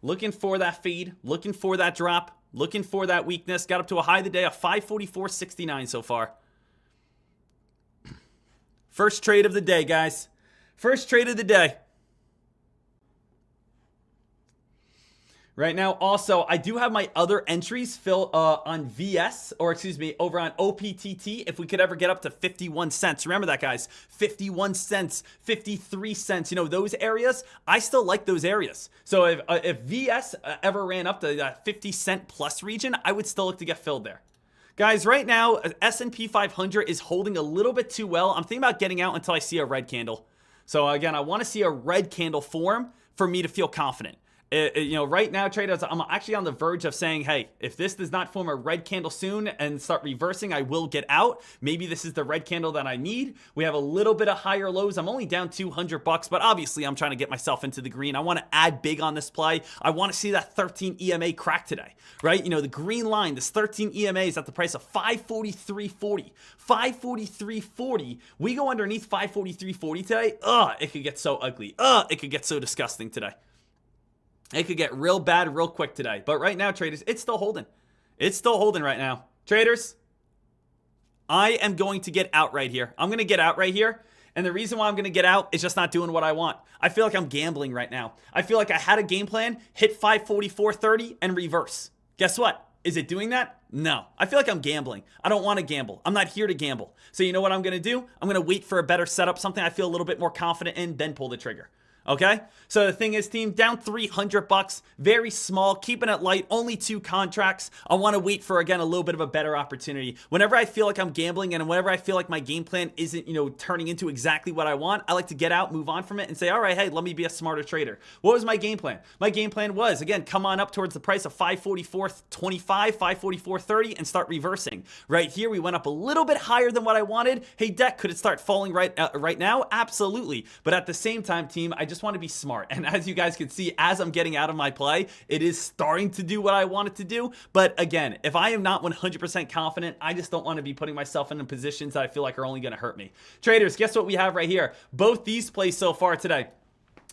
Speaker 9: Looking for that fade. Looking for that drop. Looking for that weakness. Got up to a high of the day of 544.69 so far. First trade of the day, guys. First trade of the day. Right now, also, I do have my other entries on VS, or excuse me, over on OPTT, if we could ever get up to 51 cents. Remember that, guys. 51 cents, 53 cents, those areas, I still like those areas. So if VS ever ran up to that 50 cent plus region, I would still look to get filled there. Guys, right now, S&P 500 is holding a little bit too well. I'm thinking about getting out until I see a red candle. So again, I want to see a red candle form for me to feel confident. Right now, traders, I'm actually on the verge of saying, hey, if this does not form a red candle soon and start reversing, I will get out. Maybe this is the red candle that I need. We have a little bit of higher lows. I'm only down $200, but obviously I'm trying to get myself into the green. I want to add big on this play. I want to see that 13 EMA crack today, right? The green line, this 13 EMA is at the price of 543.40. 543.40. We go underneath 543.40 today. It could get so ugly. It could get so disgusting today. It could get real bad real quick today. But right now, traders, it's still holding. It's still holding right now. Traders, I am going to get out right here. I'm going to get out right here. And the reason why I'm going to get out is just not doing what I want. I feel like I'm gambling right now. I feel like I had a game plan, hit 544.30 and reverse. Guess what? Is it doing that? No. I feel like I'm gambling. I don't want to gamble. I'm not here to gamble. So you know what I'm going to do? I'm going to wait for a better setup, something I feel a little bit more confident in, then pull the trigger. Okay, so the thing is, team, down $300, very small, keeping it light, only 2 contracts. I want to wait for, again, a little bit of a better opportunity. Whenever I feel like I'm gambling and whenever I feel like my game plan isn't, turning into exactly what I want, I like to get out, move on from it, and say, all right, hey, let me be a smarter trader. What was my game plan? My game plan was, again, come on up towards the price of 544.25, 544.30, and start reversing. Right here, we went up a little bit higher than what I wanted. Hey, Dek, could it start falling right now? Absolutely. But at the same time, team, I just want to be smart. And as you guys can see, as I'm getting out of my play, it is starting to do what I want it to do. But again, if I am not 100% confident, I just don't want to be putting myself in positions that I feel like are only going to hurt me. Traders, guess what we have right here? Both these plays so far today.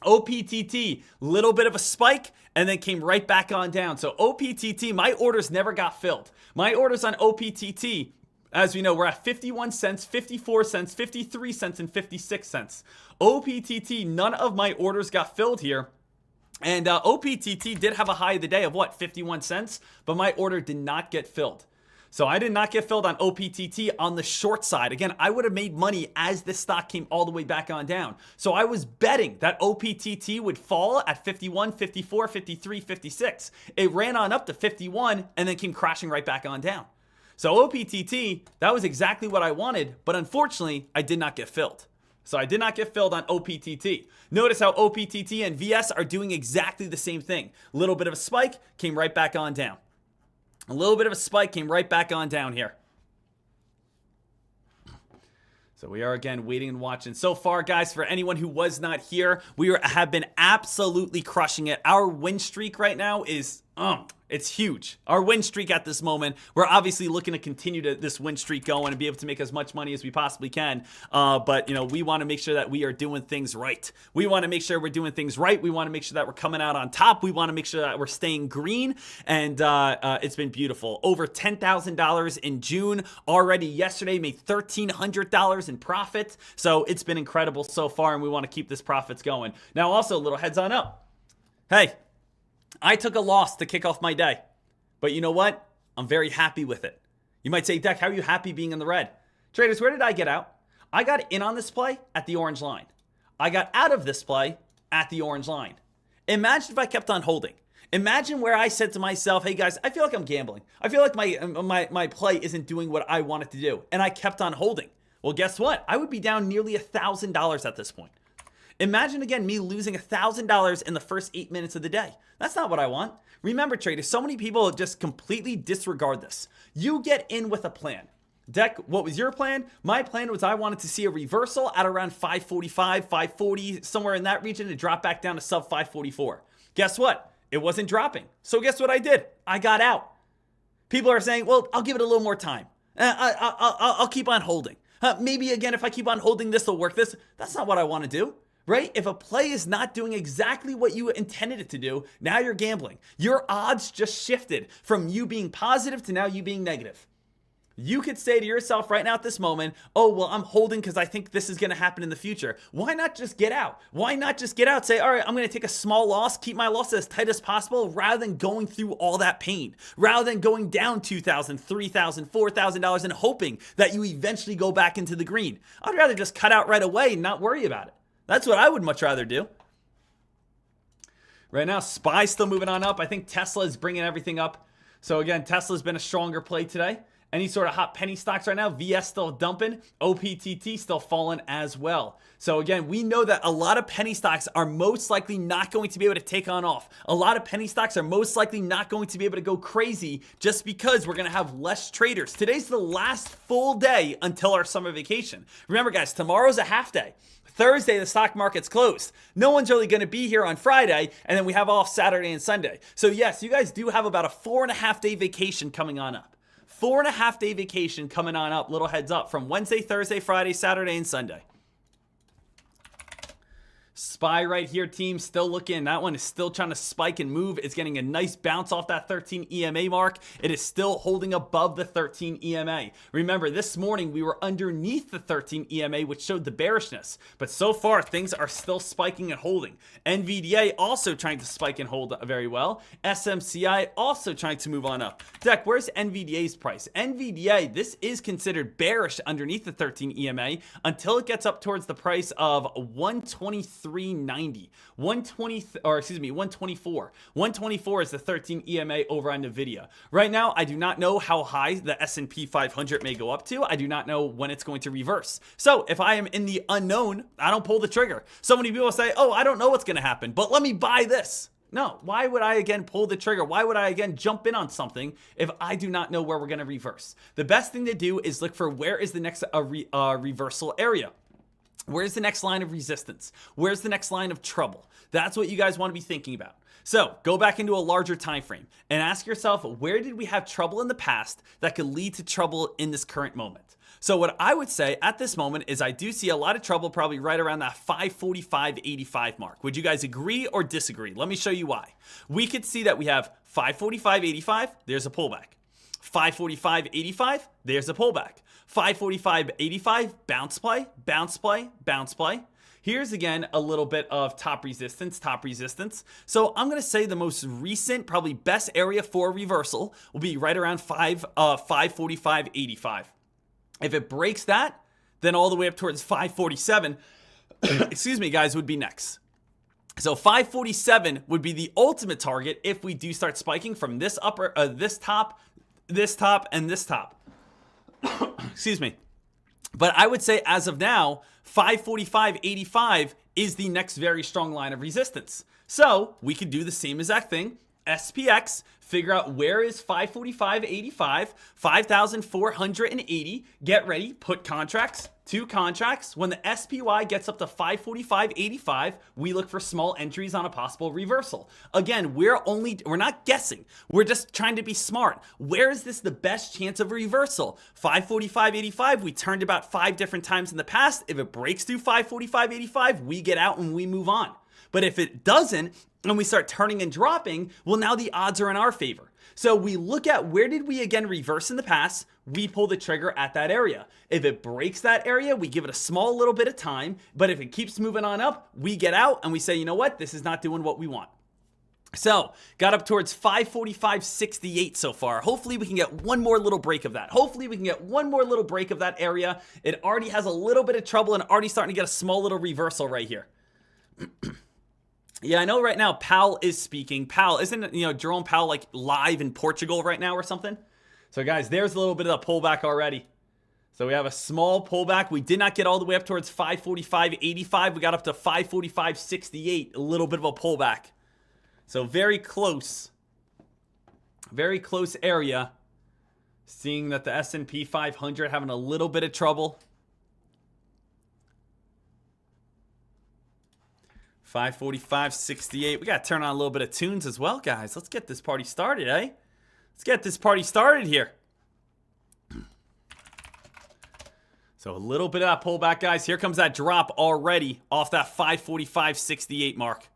Speaker 9: OPTT, little bit of a spike, and then came right back on down. So OPTT, my orders never got filled. My orders on OPTT, as we know, we're at 51 cents, 54 cents, 53 cents, and 56 cents. OPTT, none of my orders got filled here. And OPTT did have a high of the day of what, 51 cents? But my order did not get filled. So I did not get filled on OPTT on the short side. Again, I would have made money as this stock came all the way back on down. So I was betting that OPTT would fall at 51, 54, 53, 56. It ran on up to 51 and then came crashing right back on down. So OPTT, that was exactly what I wanted, but unfortunately, I did not get filled. So I did not get filled on OPTT. Notice how OPTT and VS are doing exactly the same thing. A little bit of a spike, came right back on down. A little bit of a spike, came right back on down here. So we are, again, waiting and watching. So far, guys, for anyone who was not here, we have been absolutely crushing it. Our win streak right now is... it's huge. Our win streak at this moment, we're obviously looking to continue this win streak going and be able to make as much money as we possibly can. But, we want to make sure that we are doing things right. We want to make sure we're doing things right. We want to make sure that we're coming out on top. We want to make sure that we're staying green. And it's been beautiful. Over $10,000 in June. Already yesterday, made $1,300 in profit. So it's been incredible so far, and we want to keep this profits going. Now, also, a little heads on up. Hey, I took a loss to kick off my day. But you know what? I'm very happy with it. You might say, Dek, how are you happy being in the red? Traders, where did I get out? I got in on this play at the orange line. I got out of this play at the orange line. Imagine if I kept on holding. Imagine where I said to myself, hey guys, I feel like I'm gambling. I feel like my play isn't doing what I want it to do. And I kept on holding. Well, guess what? I would be down nearly $1,000 at this point. Imagine, again, me losing $1,000 in the first 8 minutes of the day. That's not what I want. Remember, traders, so many people just completely disregard this. You get in with a plan. Dek, what was your plan? My plan was I wanted to see a reversal at around 545, 540, somewhere in that region, to drop back down to sub 544. Guess what? It wasn't dropping. So guess what I did? I got out. People are saying, well, I'll give it a little more time. I'll keep on holding. Maybe, again, if I keep on holding, this will work. That's not what I want to do. Right? If a play is not doing exactly what you intended it to do, now you're gambling. Your odds just shifted from you being positive to now you being negative. You could say to yourself right now at this moment, oh, well, I'm holding because I think this is going to happen in the future. Why not just get out? Why not just get out? Say, all right, I'm going to take a small loss, keep my loss as tight as possible, rather than going through all that pain, rather than going down $2,000, $3,000, $4,000 and hoping that you eventually go back into the green. I'd rather just cut out right away and not worry about it. That's what I would much rather do. Right now, SPY's still moving on up. I think Tesla is bringing everything up. So again, Tesla's been a stronger play today. Any sort of hot penny stocks right now, VS still dumping, OPTT still falling as well. So again, we know that a lot of penny stocks are most likely not going to be able to take on off. A lot of penny stocks are most likely not going to be able to go crazy just because we're going to have less traders. Today's the last full day until our summer vacation. Remember guys, tomorrow's a half day. Thursday, the stock market's closed. No one's really going to be here on Friday, and then we have off Saturday and Sunday. So yes, you guys do have about a 4.5 day vacation coming on up. 4.5 day vacation coming on up, little heads up, from Wednesday, Thursday, Friday, Saturday, and Sunday. SPY right here, team, still looking. That one is still trying to spike and move. It's getting a nice bounce off that 13 EMA mark. It is still holding above the 13 EMA. Remember, this morning we were underneath the 13 EMA, which showed the bearishness. But so far, things are still spiking and holding. NVDA also trying to spike and hold very well. SMCI also trying to move on up. Dek, where's NVDA's price? NVDA, this is considered bearish underneath the 13 EMA until it gets up towards the price of 123.90. 124. 124 is the 13 EMA over on Nvidia. Right now, I do not know how high the S&P 500 may go up to. I do not know when it's going to reverse. So if I am in the unknown, I don't pull the trigger. So many people say, oh, I don't know what's going to happen, but let me buy this. No, why would I again pull the trigger? Why would I again jump in on something if I do not know where we're going to reverse? The best thing to do is look for where is the next reversal area. Where's the next line of resistance? Where's the next line of trouble? That's what you guys want to be thinking about. So go back into a larger time frame and ask yourself, where did we have trouble in the past that could lead to trouble in this current moment? So what I would say at this moment is I do see a lot of trouble probably right around that 545.85 mark. Would you guys agree or disagree? Let me show you why. We could see that we have 545.85, there's a pullback. 545.85, there's a pullback. 545.85, bounce play, bounce play, bounce play. Here's again a little bit of top resistance, top resistance. So I'm going to say the most recent, probably best area for reversal will be right around 545.85. If it breaks that, then all the way up towards 547, excuse me, guys, would be next. So 547 would be the ultimate target if we do start spiking from this upper, this top, and this top. Excuse me. But I would say as of now, 545.85 is the next very strong line of resistance. So we could do the same exact thing. SPX, figure out where is 545.85, 5,480. Get ready, put contracts, 2 contracts. When the SPY gets up to 545.85, we look for small entries on a possible reversal. Again, we're not guessing. We're just trying to be smart. Where is this the best chance of a reversal? 545.85, we turned about 5 different times in the past. If it breaks through 545.85, we get out and we move on. But if it doesn't, and we start turning and dropping, well, now the odds are in our favor. So we look at where did we again reverse in the past, we pull the trigger at that area. If it breaks that area, we give it a small little bit of time, but if it keeps moving on up, we get out and we say, you know what, this is not doing what we want. So got up towards 545.68 so far. Hopefully we can get one more little break of that. Hopefully we can get one more little break of that area. It already has a little bit of trouble and already starting to get a small little reversal right here. Yeah, I know right now Powell is speaking. Powell, isn't, Jerome Powell like live in Portugal right now or something? So guys, there's a little bit of a pullback already. So we have a small pullback. We did not get all the way up towards 545.85. We got up to 545.68, a little bit of a pullback. So very close area. Seeing that the S&P 500 having a little bit of trouble. 545.68. We got to turn on a little bit of tunes as well, guys. Let's get this party started, eh? Let's get this party started here. So a little bit of that pullback, guys. Here comes that drop already off that 545.68 mark.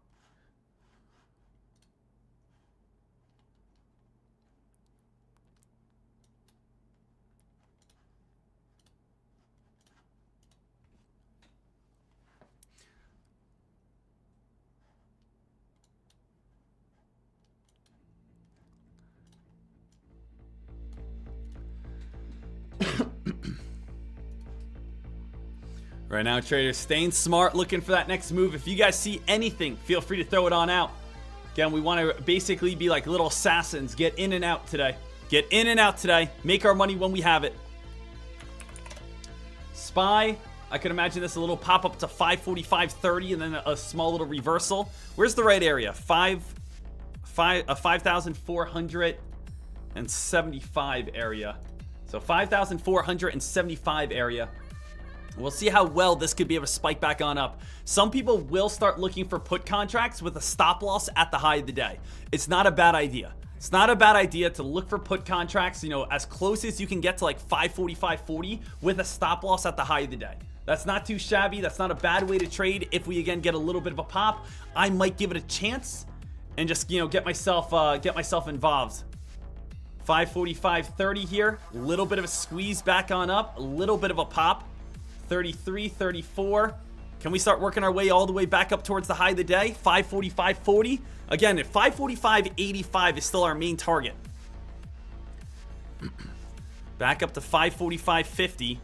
Speaker 9: Right now, traders, staying smart, looking for that next move. If you guys see anything, feel free to throw it on out. Again, we want to basically be like little assassins. Get in and out today. Get in and out today. Make our money when we have it. SPY, I could imagine this a little pop up to 545.30 and then a small little reversal. Where's the right area? 5,475 area. So 5,475 area. We'll see how well this could be able to spike back on up. Some people will start looking for put contracts with a stop loss at the high of the day. It's not a bad idea. It's not a bad idea to look for put contracts, as close as you can get to like 545.40 with a stop loss at the high of the day. That's not too shabby. That's not a bad way to trade. If we again get a little bit of a pop, I might give it a chance and just, you know, get myself involved. 545.30 here. A little bit of a squeeze back on up. A little bit of a pop. 33, 34. Can we start working our way all the way back up towards the high of the day? 545.40. Again, at 545.85 is still our main target. Back up to 545.50.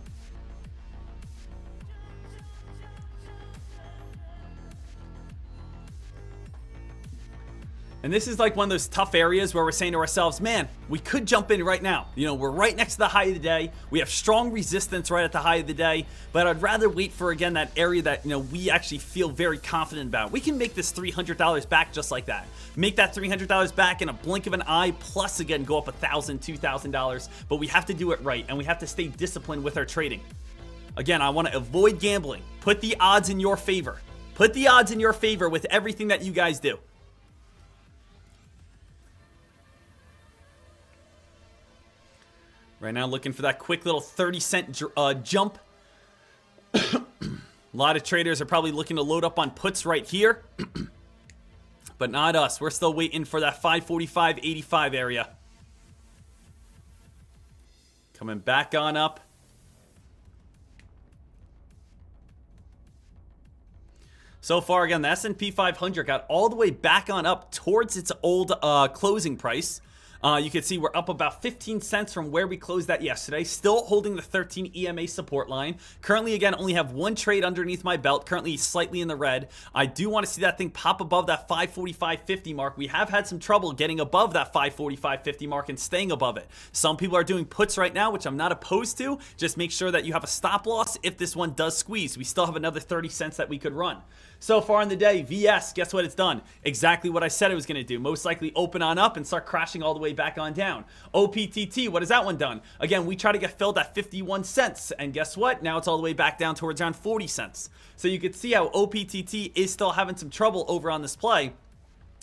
Speaker 9: And this is like one of those tough areas where we're saying to ourselves, man, we could jump in right now. You know, we're right next to the high of the day. We have strong resistance right at the high of the day. But I'd rather wait for, again, that area that, you know, we actually feel very confident about. We can make this $300 back just like that. Make that $300 back in a blink of an eye, plus, again, go up $1,000, $2,000. But we have to do it right, and we have to stay disciplined with our trading. Again, I want to avoid gambling. Put the odds in your favor. Put the odds in your favor with everything that you guys do. Right now, looking for that quick little 30-cent jump. A lot of traders are probably looking to load up on puts right here. But not us. We're still waiting for that 545.85 area. Coming back on up. So far, again, the S&P 500 got all the way back on up towards its old closing price. You can see we're up about 15 cents from where we closed that yesterday. Still holding the 13 EMA support line. Currently, again, only have one trade underneath my belt. Currently slightly in the red. I do want to see that thing pop above that 545.50 mark. We have had some trouble getting above that 545.50 mark and staying above it. Some people are doing puts right now, which I'm not opposed to. Just make sure that you have a stop loss if this one does squeeze. We still have another 30 cents that we could run. So far in the day, VS, guess what it's done? Exactly what I said it was going to do. Most likely open on up and start crashing all the way back on down. OPTT, what has that one done? Again, we try to get filled at 51 cents. And guess what? Now it's all the way back down towards around 40 cents. So you can see how OPTT is still having some trouble over on this play,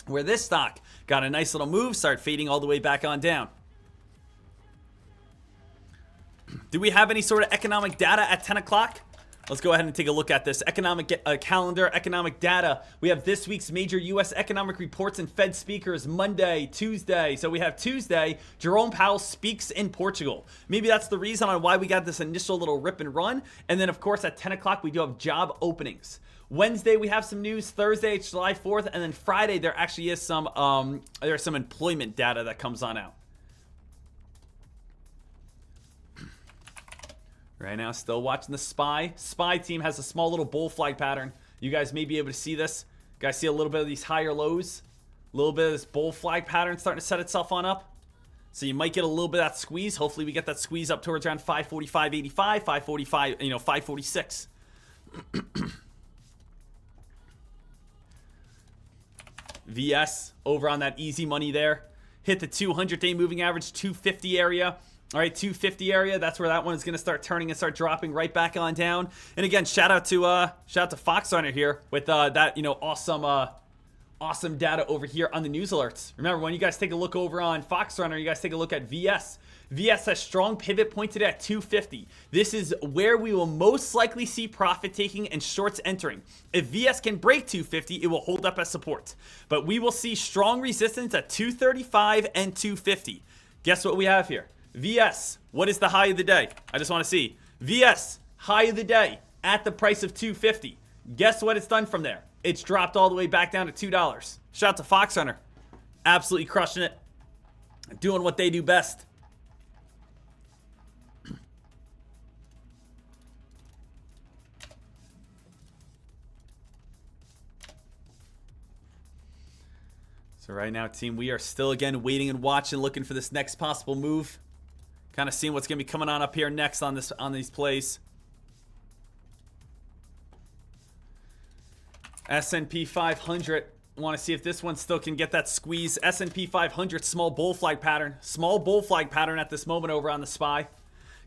Speaker 9: where this stock got a nice little move, start fading all the way back on down. Do we have any sort of economic data at 10 o'clock? Let's go ahead and take a look at this economic calendar, economic data. We have this week's major U.S. economic reports and Fed speakers Monday, Tuesday. So we have Tuesday, Jerome Powell speaks in Portugal. Maybe that's the reason on why we got this initial little rip and run. And then, of course, at 10 o'clock, we do have job openings. Wednesday, we have some news. Thursday, it's July 4th. And then Friday, there actually is some, there's some employment data that comes on out. Right now, still watching the SPY. SPY team has a small little bull flag pattern. You guys may be able to see this. You guys see a little bit of these higher lows. A little bit of this bull flag pattern starting to set itself on up. So you might get a little bit of that squeeze. Hopefully we get that squeeze up towards around 545.85, 545, 546. VS over on that easy money there. Hit the 200-day moving average 250 area. All right, 250 area. That's where that one is going to start turning and start dropping right back on down. And again, shout out to Fox Runner here with that awesome data over here on the news alerts. Remember, when you guys take a look over on Fox Runner, you guys take a look at VS. VS has strong pivot point today at 250. This is where we will most likely see profit taking and shorts entering. If VS can break 250, it will hold up as support. But we will see strong resistance at 235 and 250. Guess what we have here? VS, what is the high of the day? I just want to see. VS, high of the day at the price of 250. Guess what it's done from there? It's dropped all the way back down to $2. Shout out to Fox Hunter. Absolutely crushing it. Doing what they do best. So right now, team, we are still again waiting and watching, looking for this next possible move. Kind of seeing what's going to be coming on up here next on these plays. S&P 500. Want to see if this one still can get that squeeze. S&P 500 small bull flag pattern. Small bull flag pattern at this moment over on the SPY.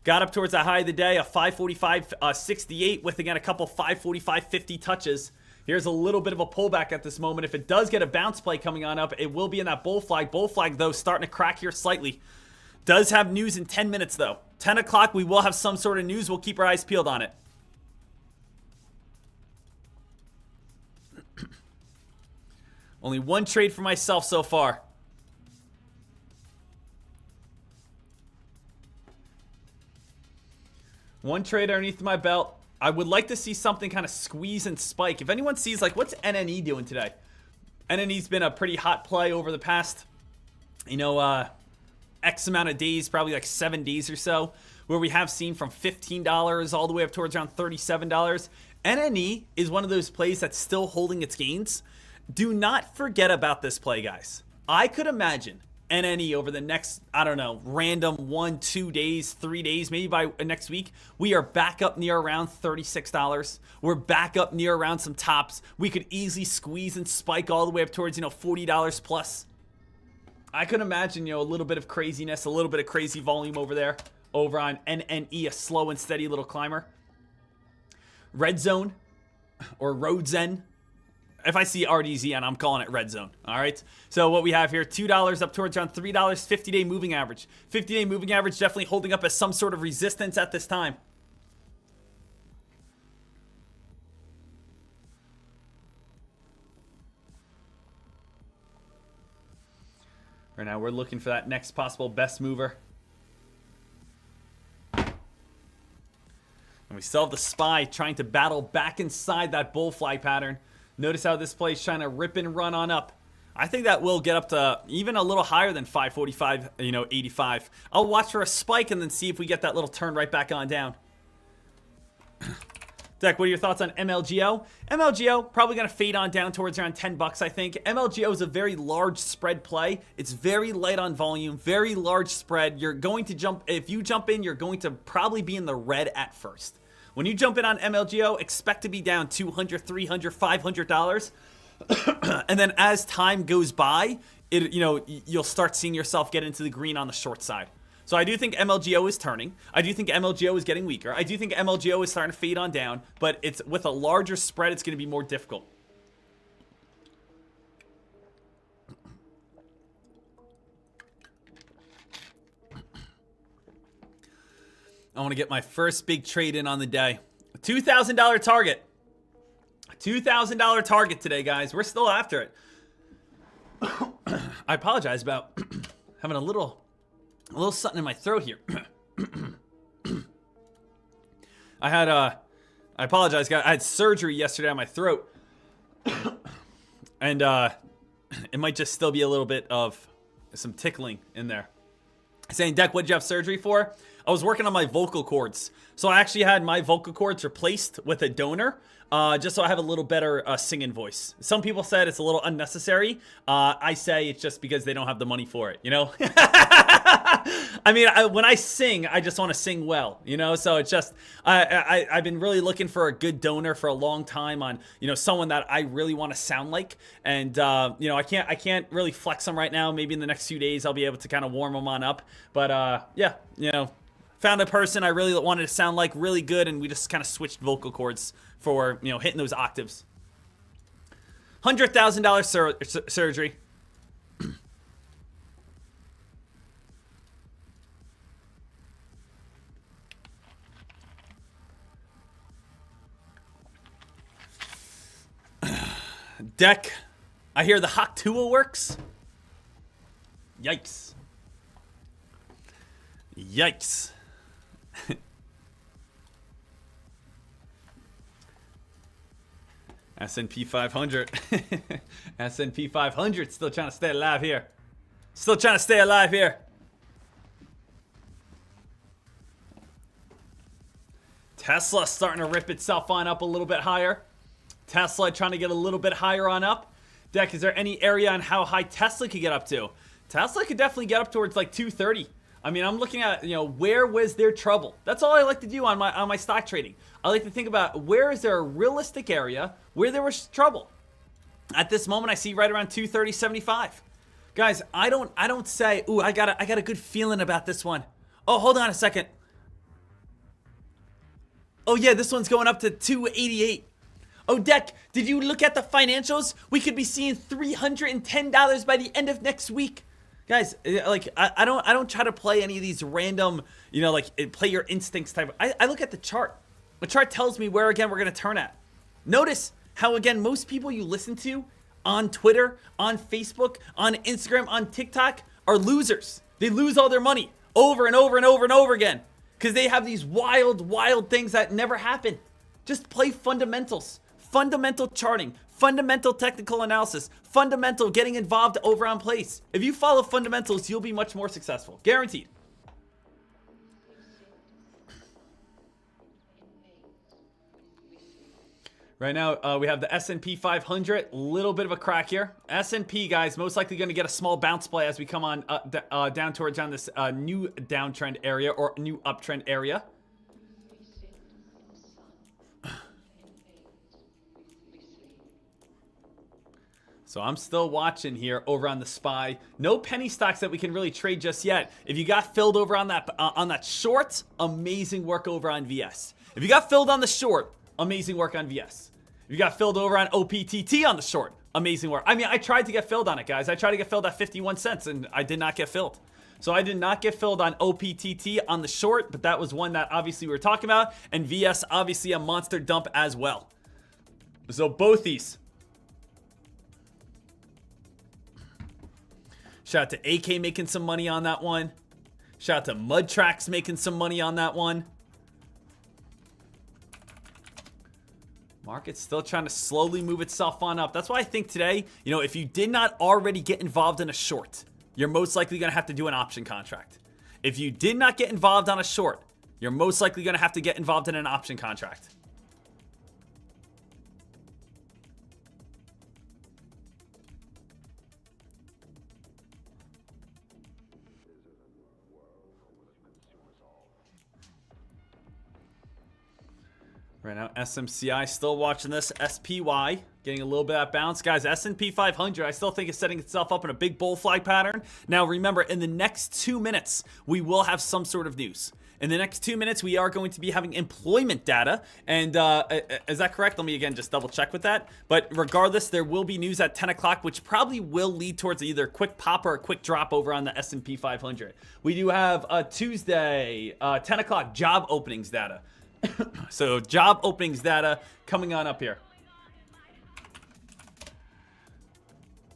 Speaker 9: Got up towards the high of the day, a 545.68 with again a couple 545.50 touches. Here's a little bit of a pullback at this moment. If it does get a bounce play coming on up, it will be in that bull flag. Bull flag though starting to crack here slightly. Does have news in 10 minutes, though. 10 o'clock, we will have some sort of news. We'll keep our eyes peeled on it. Only one trade for myself so far. One trade underneath my belt. I would like to see something kind of squeeze and spike. If anyone sees, like, what's NNE doing today? NNE's been a pretty hot play over the past, you know, X amount of days, probably like 7 days or so, where we have seen from $15 all the way up towards around $37. NNE is one of those plays that's still holding its gains. Do not forget about this play, guys. I could imagine NNE over the next, I don't know, random 1, 2 days, 3 days, maybe by next week, we are back up near around $36. We're back up near around some tops. We could easily squeeze and spike all the way up towards, you know, $40 plus. I could imagine, you know, a little bit of craziness, a little bit of crazy volume over there, over on NNE, a slow and steady little climber. Red zone or road zen. If I see RDZN, I'm calling it red zone. All right. So what we have here, $2 up towards around $3, 50-day moving average. 50-day moving average definitely holding up as some sort of resistance at this time. Right now, we're looking for that next possible best mover. And we still have the SPY trying to battle back inside that bull flag pattern. Notice how this play is trying to rip and run on up. I think that will get up to even a little higher than 545, you know, 85. I'll watch for a spike and then see if we get that little turn right back on down. Dek, what are your thoughts on MLGO? MLGO probably going to fade on down towards around 10 bucks, I think. MLGO is a very large spread play. It's very light on volume, very large spread. You're going to jump, if you jump in, you're going to probably be in the red at first. When you jump in on MLGO, expect to be down $200, $300, $500. And then as time goes by, you'll start seeing yourself get into the green on the short side. So I do think MLGO is turning. I do think MLGO is getting weaker. I do think MLGO is starting to fade on down, but it's with a larger spread, it's going to be more difficult. I want to get my first big trade in on the day. A $2,000 target. A $2,000 target today, guys. We're still after it. I apologize about having a little something in my throat here. I apologize, guys. I had surgery yesterday on my throat. And it might just still be a little bit of some tickling in there. Saying, Dek, what did you have surgery for? I was working on my vocal cords. So I actually had my vocal cords replaced with a donor, just so I have a little better singing voice. Some people said it's a little unnecessary. I say it's just because they don't have the money for it, you know? I mean, when I sing, I just want to sing well, you know? So it's just, I've been really looking for a good donor for a long time on, you know, someone that I really want to sound like. And, you know, I can't really flex them right now. Maybe in the next few days, I'll be able to kind of warm them on up. But, yeah, you know, found a person I really wanted to sound like really good, and we just kind of switched vocal cords for, you know, hitting those octaves. $100,000 surgery. Dek, I hear the Haktua works. Yikes. Yikes. S&P 500. S&P 500 still trying to stay alive here. Still trying to stay alive here. Tesla starting to rip itself on up a little bit higher. Tesla trying to get a little bit higher on up. Dek, is there any area on how high Tesla could get up to? Tesla could definitely get up towards like 230. I mean, I'm looking at, you know, where was there trouble? That's all I like to do on my stock trading. I like to think about where is there a realistic area where there was trouble. At this moment, I see right around 230.75. Guys, I don't say, ooh, I got a good feeling about this one. Oh, hold on a second. Oh yeah, this one's going up to 288. Oh, Dek, did you look at the financials? We could be seeing $310 by the end of next week. Guys, like, I don't try to play any of these random, you know, like, play your instincts type. I look at the chart. The chart tells me where, again, we're going to turn at. Notice how, again, most people you listen to on Twitter, on Facebook, on Instagram, on TikTok are losers. They lose all their money over and over and over and over again because they have these wild, wild things that never happen. Just play fundamentals, fundamental charting, fundamental technical analysis, fundamental getting involved over on plays. If you follow fundamentals, you'll be much more successful. Guaranteed. Right now, we have the S&P 500. Little bit of a crack here. S&P, guys, most likely going to get a small bounce play as we come on down towards this new downtrend area or new uptrend area. So I'm still watching here over on the SPY. No penny stocks that we can really trade just yet. If you got filled over on that short, amazing work over on VS. If you got filled on the short, amazing work on VS. If you got filled over on OPTT on the short, amazing work. I mean, I tried to get filled on it, guys. I tried to get filled at 51 cents, and I did not get filled. So I did not get filled on OPTT on the short, but that was one that obviously we were talking about. And VS, obviously a monster dump as well. So both these. Shout out to AK making some money on that one. Shout out to Mud Tracks making some money on that one. Market's still trying to slowly move itself on up. That's why I think today, you know, if you did not already get involved in a short, you're most likely going to have to do an option contract. If you did not get involved on a short, you're most likely going to have to get involved in an option contract. Right now, SMCI still watching this. SPY getting a little bit of that bounce. Guys, S&P 500, I still think is setting itself up in a big bull flag pattern. Now, remember, in the next 2 minutes, we will have some sort of news. In the next 2 minutes, we are going to be having employment data. And is that correct? Let me again just double check with that. But regardless, there will be news at 10 o'clock, which probably will lead towards either a quick pop or a quick drop over on the S&P 500. We do have Tuesday, 10 o'clock job openings data. So job openings data coming on up here.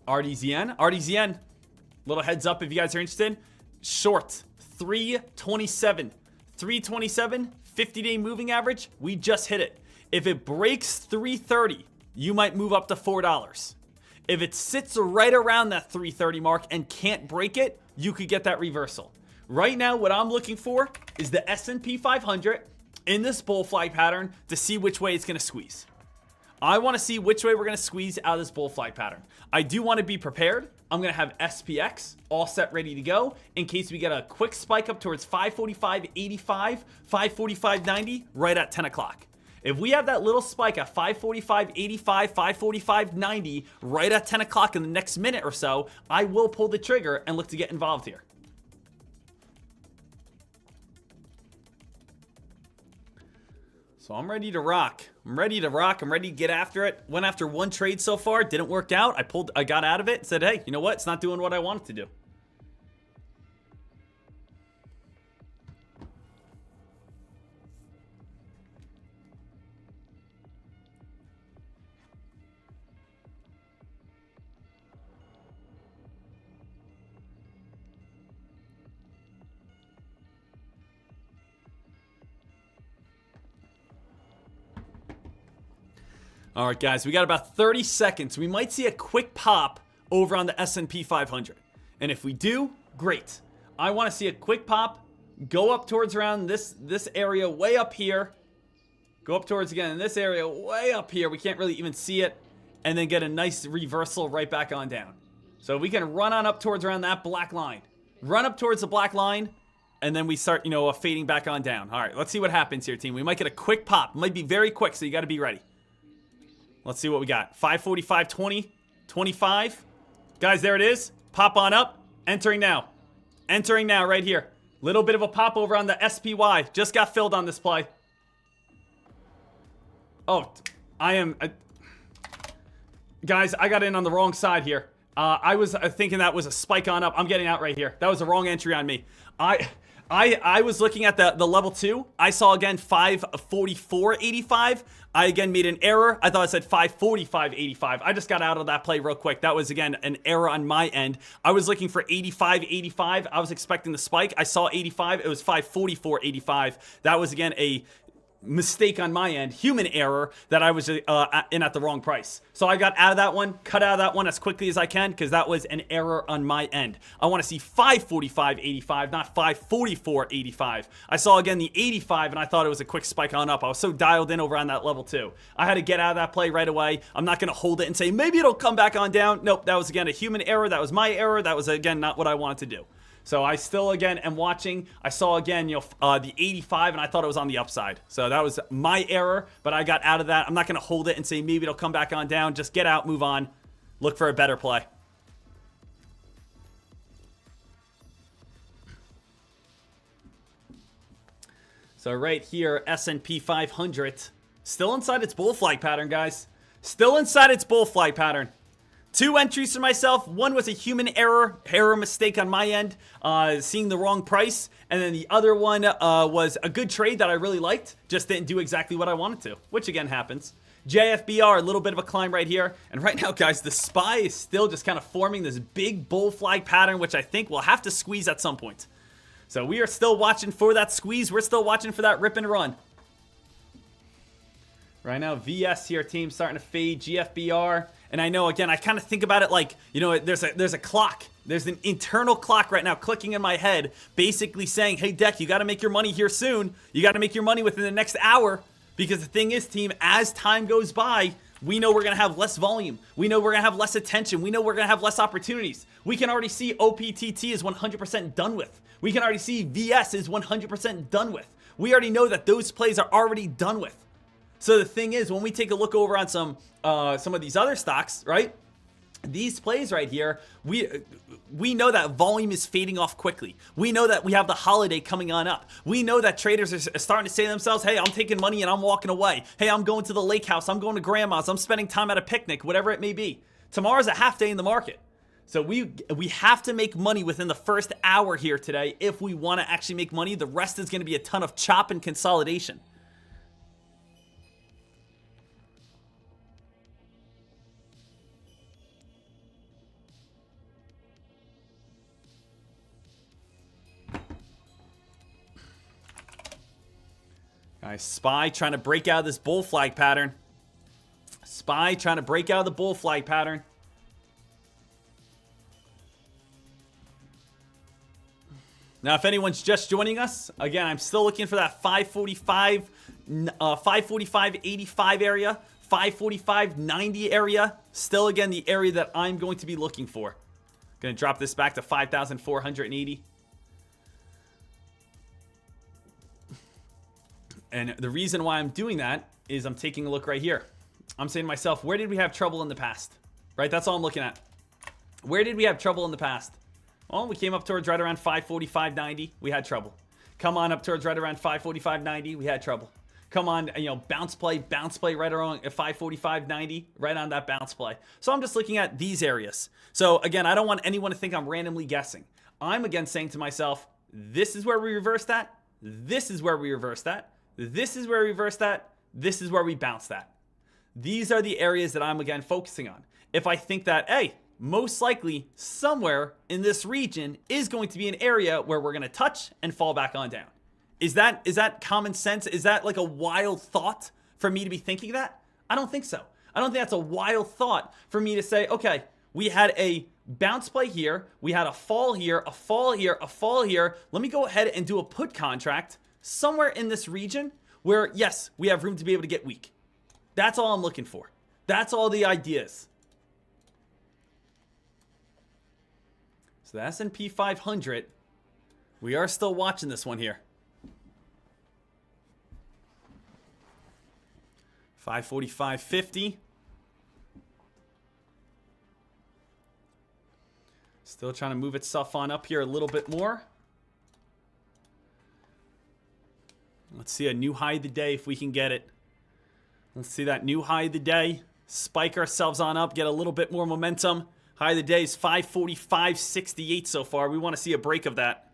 Speaker 9: RDZN, little heads up if you guys are interested. Short 327, 50-day moving average. We just hit it. If it breaks 330, you might move up to $4. If it sits right around that 330 mark and can't break it, you could get that reversal. Right now, what I'm looking for is the S&P 500 in this bull flag pattern to see which way it's going to squeeze. I want to see which way we're going to squeeze out of this bull flag pattern. I do want to be prepared. I'm going to have SPX all set, ready to go in case we get a quick spike up towards 545.85, 545.90 right at 10 o'clock. If we have that little spike at 545.85, 545.90 right at 10 o'clock in the next minute or so, I will pull the trigger and look to get involved here. So I'm ready to rock. I'm ready to get after it. Went after one trade so far. Didn't work out. I got out of it. Said, hey, you know what? It's not doing what I want it to do. All right, guys, we got about 30 seconds. We might see a quick pop over on the S&P 500. And if we do, great. I want to see a quick pop, go up towards around this area way up here. Go up towards, again, in this area way up here. We can't really even see it. And then get a nice reversal right back on down. So we can run on up towards around that black line. Run up towards the black line. And then we start, fading back on down. All right, let's see what happens here, team. We might get a quick pop. It might be very quick, so you got to be ready. Let's see what we got. 545, 20, 25. Guys, there it is. Pop on up. Entering now. Entering now right here. Little bit of a pop over on the SPY. Just got filled on this play. Oh, guys, I got in on the wrong side here. I was thinking that was a spike on up. I'm getting out right here. That was the wrong entry on me. I was looking at the level 2. I saw again 544.85. I again made an error. I thought I said 545.85. I just got out of that play real quick. That was again an error on my end. I was looking for 85.85. I was expecting the spike. I saw 85. It was 544.85. That was again a mistake on my end, human error, that I was in at the wrong price. So I got out of that one, cut out of that one as quickly as I can, because that was an error on my end. I want to see 545.85, not 544.85. I saw again the 85 and I thought it was a quick spike on up. I was so dialed in over on that level 2. I had to get out of that play right away. I'm not going to hold it and say maybe it'll come back on down. Nope, that was again a human error. That was my error. That was again not what I wanted to do. So I still, again, am watching. I saw, again, the 85, and I thought it was on the upside. So that was my error, but I got out of that. I'm not going to hold it and say maybe it'll come back on down. Just get out, move on, look for a better play. So right here, S&P 500, still inside its bull flag pattern, guys. Still inside its bull flag pattern. 2 entries for myself. One was a human error mistake on my end, seeing the wrong price. And then the other one was a good trade that I really liked, just didn't do exactly what I wanted to, which again happens. JFBR, a little bit of a climb right here. And right now, guys, the SPY is still just kind of forming this big bull flag pattern, which I think will have to squeeze at some point. So we are still watching for that squeeze. We're still watching for that rip and run. Right now, VS here, team starting to fade. GFBR. And I know, again, I kind of think about it like, you know, there's a clock. There's an internal clock right now clicking in my head, basically saying, hey, Dek, you got to make your money here soon. You got to make your money within the next hour. Because the thing is, team, as time goes by, we know we're going to have less volume. We know we're going to have less attention. We know we're going to have less opportunities. We can already see OPTT is 100% done with. We can already see VS is 100% done with. We already know that those plays are already done with. So the thing is, when we take a look over on some of these other stocks, right? These plays right here, we know that volume is fading off quickly. We know that we have the holiday coming on up. We know that traders are starting to say to themselves, hey, I'm taking money and I'm walking away. Hey, I'm going to the lake house. I'm going to grandma's. I'm spending time at a picnic, whatever it may be. Tomorrow's a half day in the market. So we have to make money within the first hour here today if we want to actually make money. The rest is going to be a ton of chop and consolidation. Guys, SPY trying to break out of this bull flag pattern. SPY trying to break out of the bull flag pattern. Now, if anyone's just joining us, again, I'm still looking for that 545.85 area, 545.90 area. Still, again, the area that I'm going to be looking for. Going to drop this back to 5,480. And the reason why I'm doing that is I'm taking a look right here. I'm saying to myself, where did we have trouble in the past? Right? That's all I'm looking at. Where did we have trouble in the past? Well, we came up towards right around 545.90. We had trouble. Come on up towards right around 545.90. We had trouble. Come on, you know, bounce play right around 545.90, right on that bounce play. So I'm just looking at these areas. So again, I don't want anyone to think I'm randomly guessing. I'm again saying to myself, this is where we reverse that. This is where we reverse that. This is where we reverse that. This is where we bounce that. These are the areas that I'm, again, focusing on. If I think that, hey, most likely somewhere in this region is going to be an area where we're going to touch and fall back on down. Is that common sense? Is that like a wild thought for me to be thinking that? I don't think so. I don't think that's a wild thought for me to say, okay, we had a bounce play here. We had a fall here, a fall here, a fall here. Let me go ahead and do a put contract somewhere in this region where, yes, we have room to be able to get weak. That's all I'm looking for. That's all the ideas. So the S&P 500, we are still watching this one here. 545.50. Still trying to move itself on up here a little bit more. Let's see a new high of the day if we can get it. Let's see that new high of the day. Spike ourselves on up, get a little bit more momentum. High of the day is 545.68 so far. We want to see a break of that.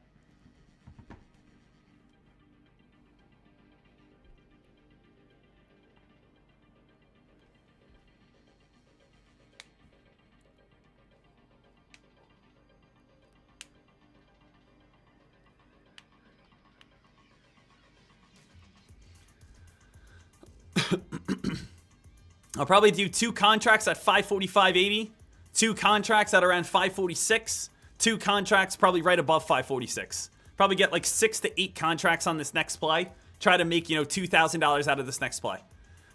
Speaker 9: I'll probably do 2 contracts at 545.80, 2 contracts at around 546, 2 contracts probably right above 546. Probably get like 6 to 8 contracts on this next play. Try to make, $2,000 out of this next play.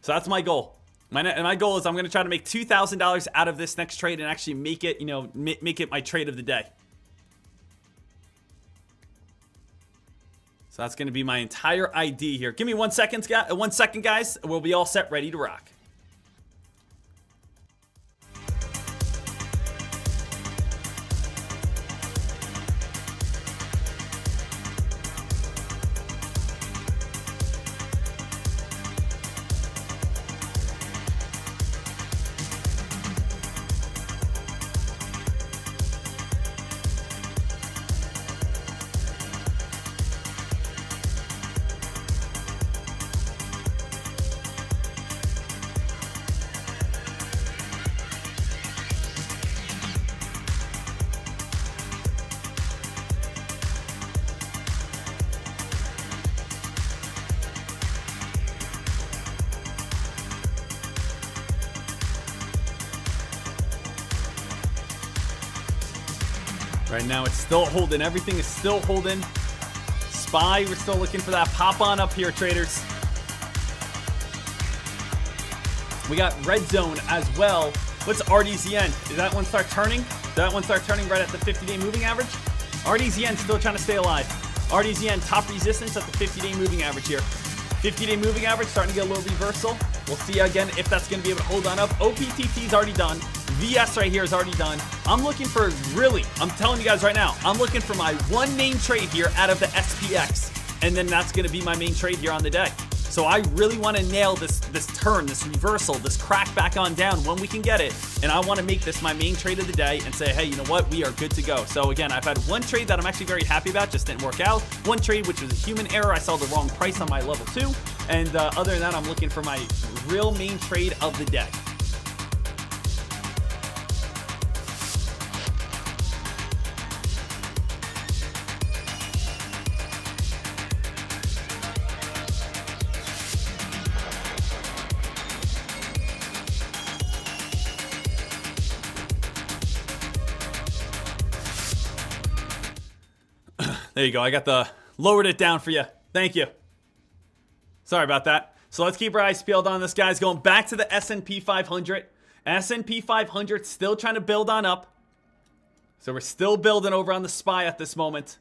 Speaker 9: So that's my goal. My goal is I'm going to try to make $2,000 out of this next trade and actually make it, make it my trade of the day. So that's going to be my entire ID here. Give me 1 second, guys. We'll be all set, ready to rock. Right now it's still holding. Everything is still holding. SPY, we're still looking for that pop on up here, traders. We got red zone as well. What's RDZN? Did that one start turning? Did that one start turning right at the 50-day moving average? RDZN still trying to stay alive. RDZN top resistance at the 50-day moving average here. 50-day moving average starting to get a little reversal. We'll see again if that's going to be able to hold on up. OPTT is already done. VS right here is already done. I'm looking for I'm telling you guys right now, I'm looking for my one main trade here out of the SPX. And then that's going to be my main trade here on the day. So I really want to nail this turn, this reversal, this crack back on down when we can get it. And I want to make this my main trade of the day and say, hey, you know what? We are good to go. So again, I've had one trade that I'm actually very happy about, just didn't work out. One trade, which was a human error. I saw the wrong price on my level 2. And other than that, I'm looking for my real main trade of the day. There you go. I got lowered it down for you. Thank you. Sorry about that. So let's keep our eyes peeled on this, guys. Going back to the S&P 500. S&P 500 still trying to build on up. So we're still building over on the SPY at this moment.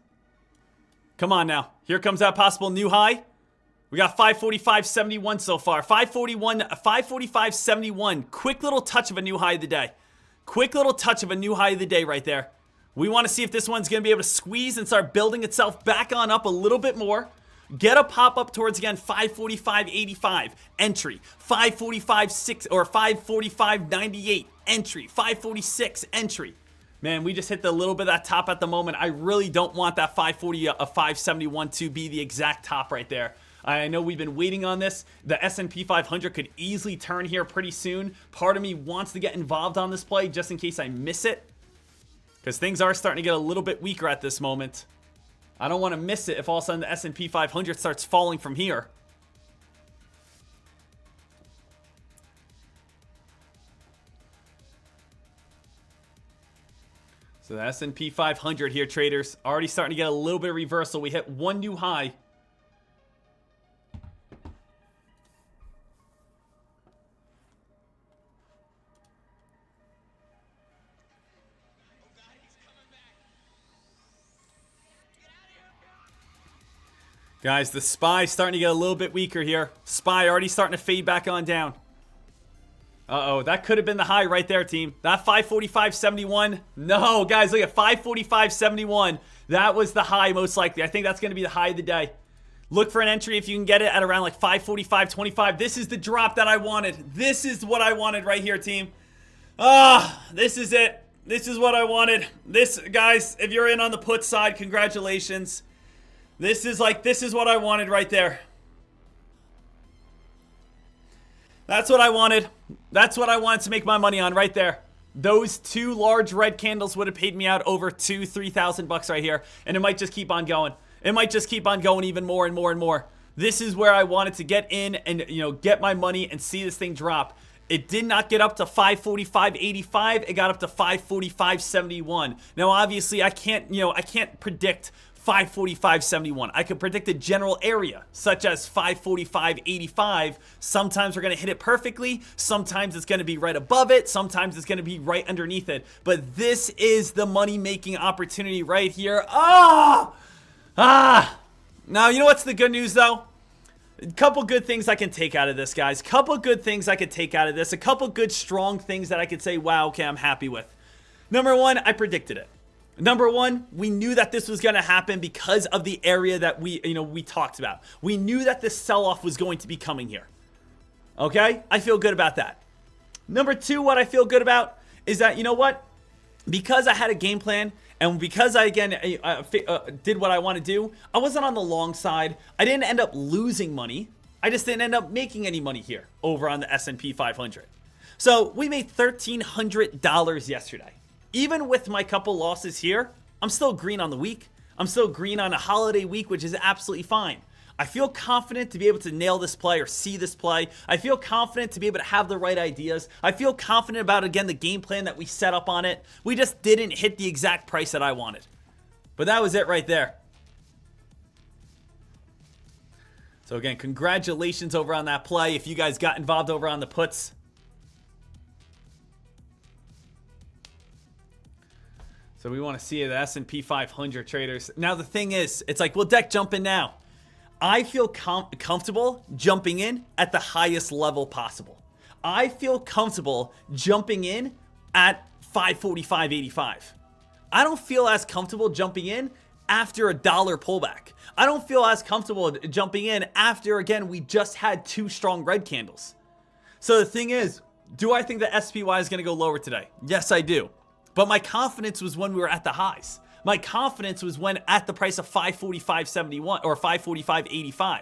Speaker 9: Come on now. Here comes that possible new high. We got 545.71 so far. 545.71. Quick little touch of a new high of the day. Quick little touch of a new high of the day right there. We want to see if this one's going to be able to squeeze and start building itself back on up a little bit more. Get a pop up towards, again, 545.85. Entry. 545.6 or 545.98. Entry. 546. Entry. Man, we just hit the little bit of that top at the moment. I really don't want that 571 to be the exact top right there. I know we've been waiting on this. The S&P 500 could easily turn here pretty soon. Part of me wants to get involved on this play just in case I miss it, because things are starting to get a little bit weaker at this moment. I don't want to miss it if all of a sudden the S&P 500 starts falling from here. So the S&P 500 here, traders, already starting to get a little bit of reversal. We hit one new high. Guys, the SPY starting to get a little bit weaker here. SPY already starting to fade back on down. Uh-oh, that could have been the high right there, team. That 545.71. No, guys, look at 545.71. That was the high most likely. I think that's going to be the high of the day. Look for an entry if you can get it at around like 545.25. This is the drop that I wanted. This is what I wanted right here, team. This is it. This is what I wanted. This, guys, if you're in on the put side, congratulations. This is what I wanted right there. That's what I wanted. That's what I wanted to make my money on right there. Those two large red candles would have paid me out over $3,000 right here. And it might just keep on going. It might just keep on going even more and more and more. This is where I wanted to get in and, get my money and see this thing drop. It did not get up to 545.85. It got up to 545.71. Now, obviously, I can't predict 545.71. I could predict a general area, such as 545.85. Sometimes we're going to hit it perfectly. Sometimes it's going to be right above it. Sometimes it's going to be right underneath it. But this is the money-making opportunity right here. Now, you know what's the good news, though? A couple good things I can take out of this, guys. Couple good things I could take out of this. A couple good, strong things that I could say, wow, okay, I'm happy with. Number one, I predicted it. Number one, we knew that this was going to happen because of the area that we talked about. We knew that this sell-off was going to be coming here. Okay? I feel good about that. Number two, what I feel good about is that, you know what? Because I had a game plan, and because I, again, did what I want to do, I wasn't on the long side. I didn't end up losing money. I just didn't end up making any money here over on the S&P 500. So we made $1,300 yesterday. Even with my couple losses here, I'm still green on the week. I'm still green on a holiday week, which is absolutely fine. I feel confident to be able to nail this play or see this play. I feel confident to be able to have the right ideas. I feel confident about, again, the game plan that we set up on it. We just didn't hit the exact price that I wanted. But that was it right there. So again, congratulations over on that play. If you guys got involved over on the puts. So we want to see the S&P 500 traders. Now the thing is, it's like, well, Dek, jump in now. I feel comfortable jumping in at the highest level possible. I feel comfortable jumping in at 545.85. I don't feel as comfortable jumping in after a dollar pullback. I don't feel as comfortable jumping in after, again, we just had two strong red candles. So the thing is, do I think the SPY is going to go lower today? Yes, I do. But my confidence was when we were at the highs. My confidence was when at the price of 545.71 or 545.85.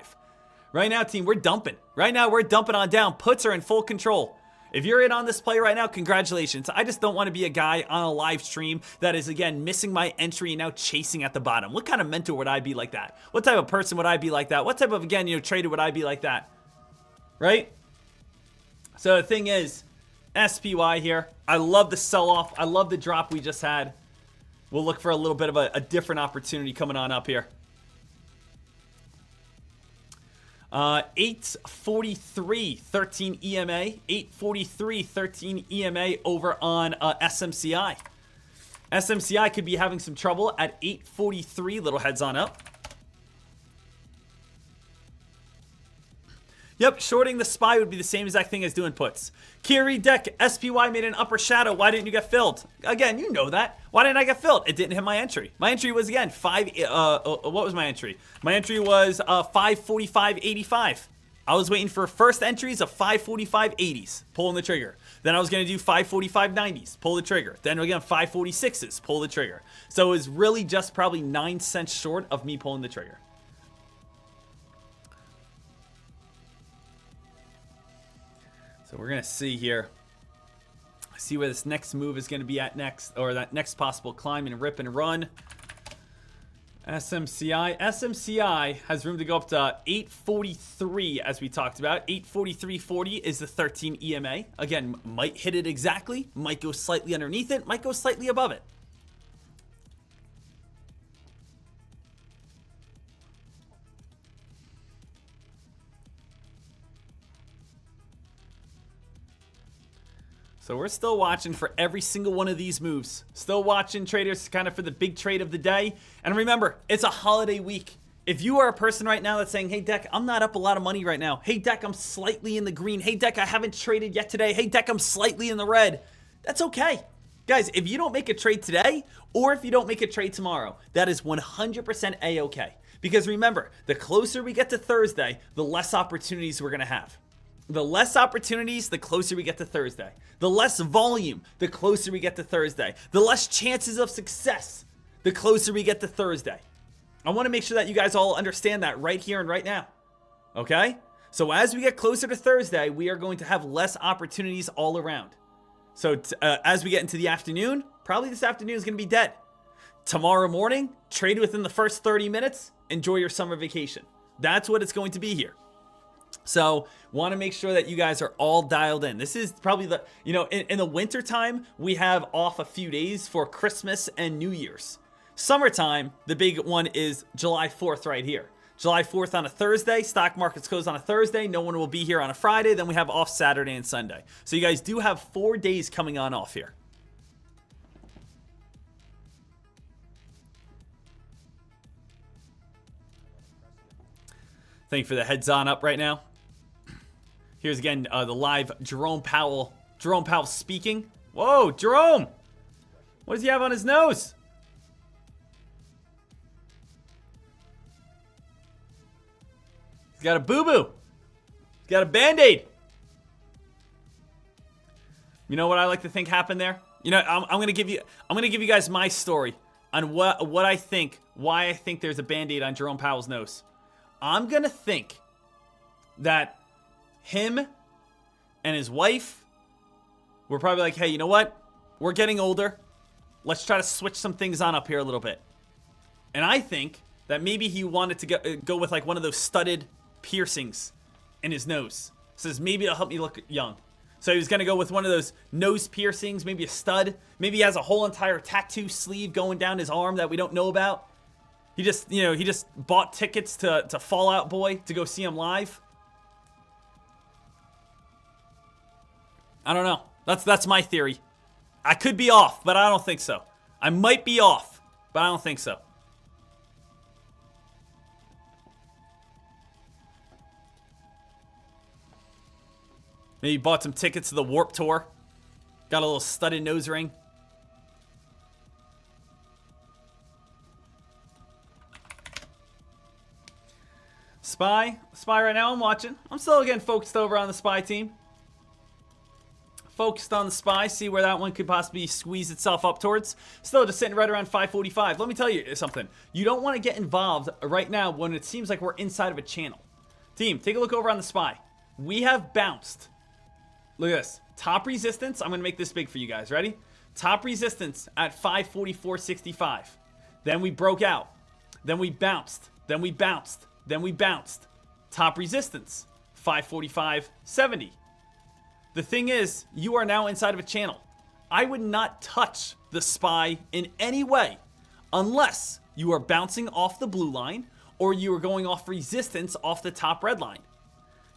Speaker 9: Right now, team, we're dumping. Right now, we're dumping on down. Puts are in full control. If you're in on this play right now, congratulations. I just don't want to be a guy on a live stream that is, again, missing my entry and now chasing at the bottom. What kind of mentor would I be like that? What type of person would I be like that? What type of, again, trader would I be like that? Right? So the thing is, SPY here. I love the sell-off. I love the drop we just had. We'll look for a little bit of a different opportunity coming on up here. 843, 13 EMA. 843, 13 EMA over on SMCI. SMCI could be having some trouble at 843. Little heads on up. Yep, shorting the SPY would be the same exact thing as doing puts. Kiri Dek, SPY made an upper shadow. Why didn't you get filled? Again, you know that. Why didn't I get filled? It didn't hit my entry. My entry was, again, what was my entry? My entry was 545.85. I was waiting for first entries of 545.80s, pulling the trigger. Then I was going to do 545.90s, pull the trigger. Then again, 546s, pull the trigger. So it was really just probably 9 cents short of me pulling the trigger. So we're going to see here. See where this next move is going to be at next. Or that next possible climb and rip and run. SMCI. SMCI has room to go up to 843 as we talked about. 843.40 is the 13 EMA. Again, might hit it exactly. Might go slightly underneath it. Might go slightly above it. So we're still watching for every single one of these moves. Still watching traders kind of for the big trade of the day. And remember, it's a holiday week. If you are a person right now that's saying, hey, Dek, I'm not up a lot of money right now. Hey, Dek, I'm slightly in the green. Hey, Dek, I haven't traded yet today. Hey, Dek, I'm slightly in the red. That's okay. Guys, if you don't make a trade today or if you don't make a trade tomorrow, that is 100% A-okay. Because remember, the closer we get to Thursday, the less opportunities we're going to have. The less opportunities, the closer we get to Thursday. The less volume, the closer we get to Thursday. The less chances of success, the closer we get to Thursday. I want to make sure that you guys all understand that right here and right now. Okay? So as we get closer to Thursday, we are going to have less opportunities all around. So as we get into the afternoon, probably this afternoon is going to be dead. Tomorrow morning, trade within the first 30 minutes. Enjoy your summer vacation. That's what it's going to be here. So want to make sure that you guys are all dialed in. This is probably the, in the winter time, we have off a few days for Christmas and New Year's. Summertime, the big one is July 4th right here. July 4th on a Thursday. Stock markets close on a Thursday. No one will be here on a Friday. Then we have off Saturday and Sunday. So you guys do have 4 days coming on off here. Thank you for the heads on up right now. Here's again the live Jerome Powell. Jerome Powell speaking. Whoa, Jerome! What does he have on his nose? He's got a boo-boo. He's got a Band-Aid. You know what I like to think happened there? I'm gonna give you guys my story on what I think, why I think there's a Band-Aid on Jerome Powell's nose. I'm gonna think that him and his wife were probably like, hey, you know what? We're getting older. Let's try to switch some things on up here a little bit. And I think that maybe he wanted to go with like one of those studded piercings in his nose. Says maybe it'll help me look young. So he was going to go with one of those nose piercings, maybe a stud. Maybe he has a whole entire tattoo sleeve going down his arm that we don't know about. He just, he just bought tickets to Fall Out Boy to go see him live. I don't know. That's my theory. I could be off, but I don't think so. I might be off, but I don't think so. Maybe bought some tickets to the Warped Tour. Got a little studded nose ring. Spy right now I'm watching. I'm still again focused over on the Spy team. Focused on the Spy, see where that one could possibly squeeze itself up towards. Still just sitting right around 545. Let me tell you something. You don't want to get involved right now when it seems like we're inside of a channel. Team, take a look over on the Spy. We have bounced. Look at this. Top resistance. I'm going to make this big for you guys. Ready? Top resistance at 544.65. Then we broke out. Then we bounced. Then we bounced. Then we bounced. Top resistance, 545.70. The thing is, you are now inside of a channel. I would not touch the Spy in any way unless you are bouncing off the blue line or you are going off resistance off the top red line.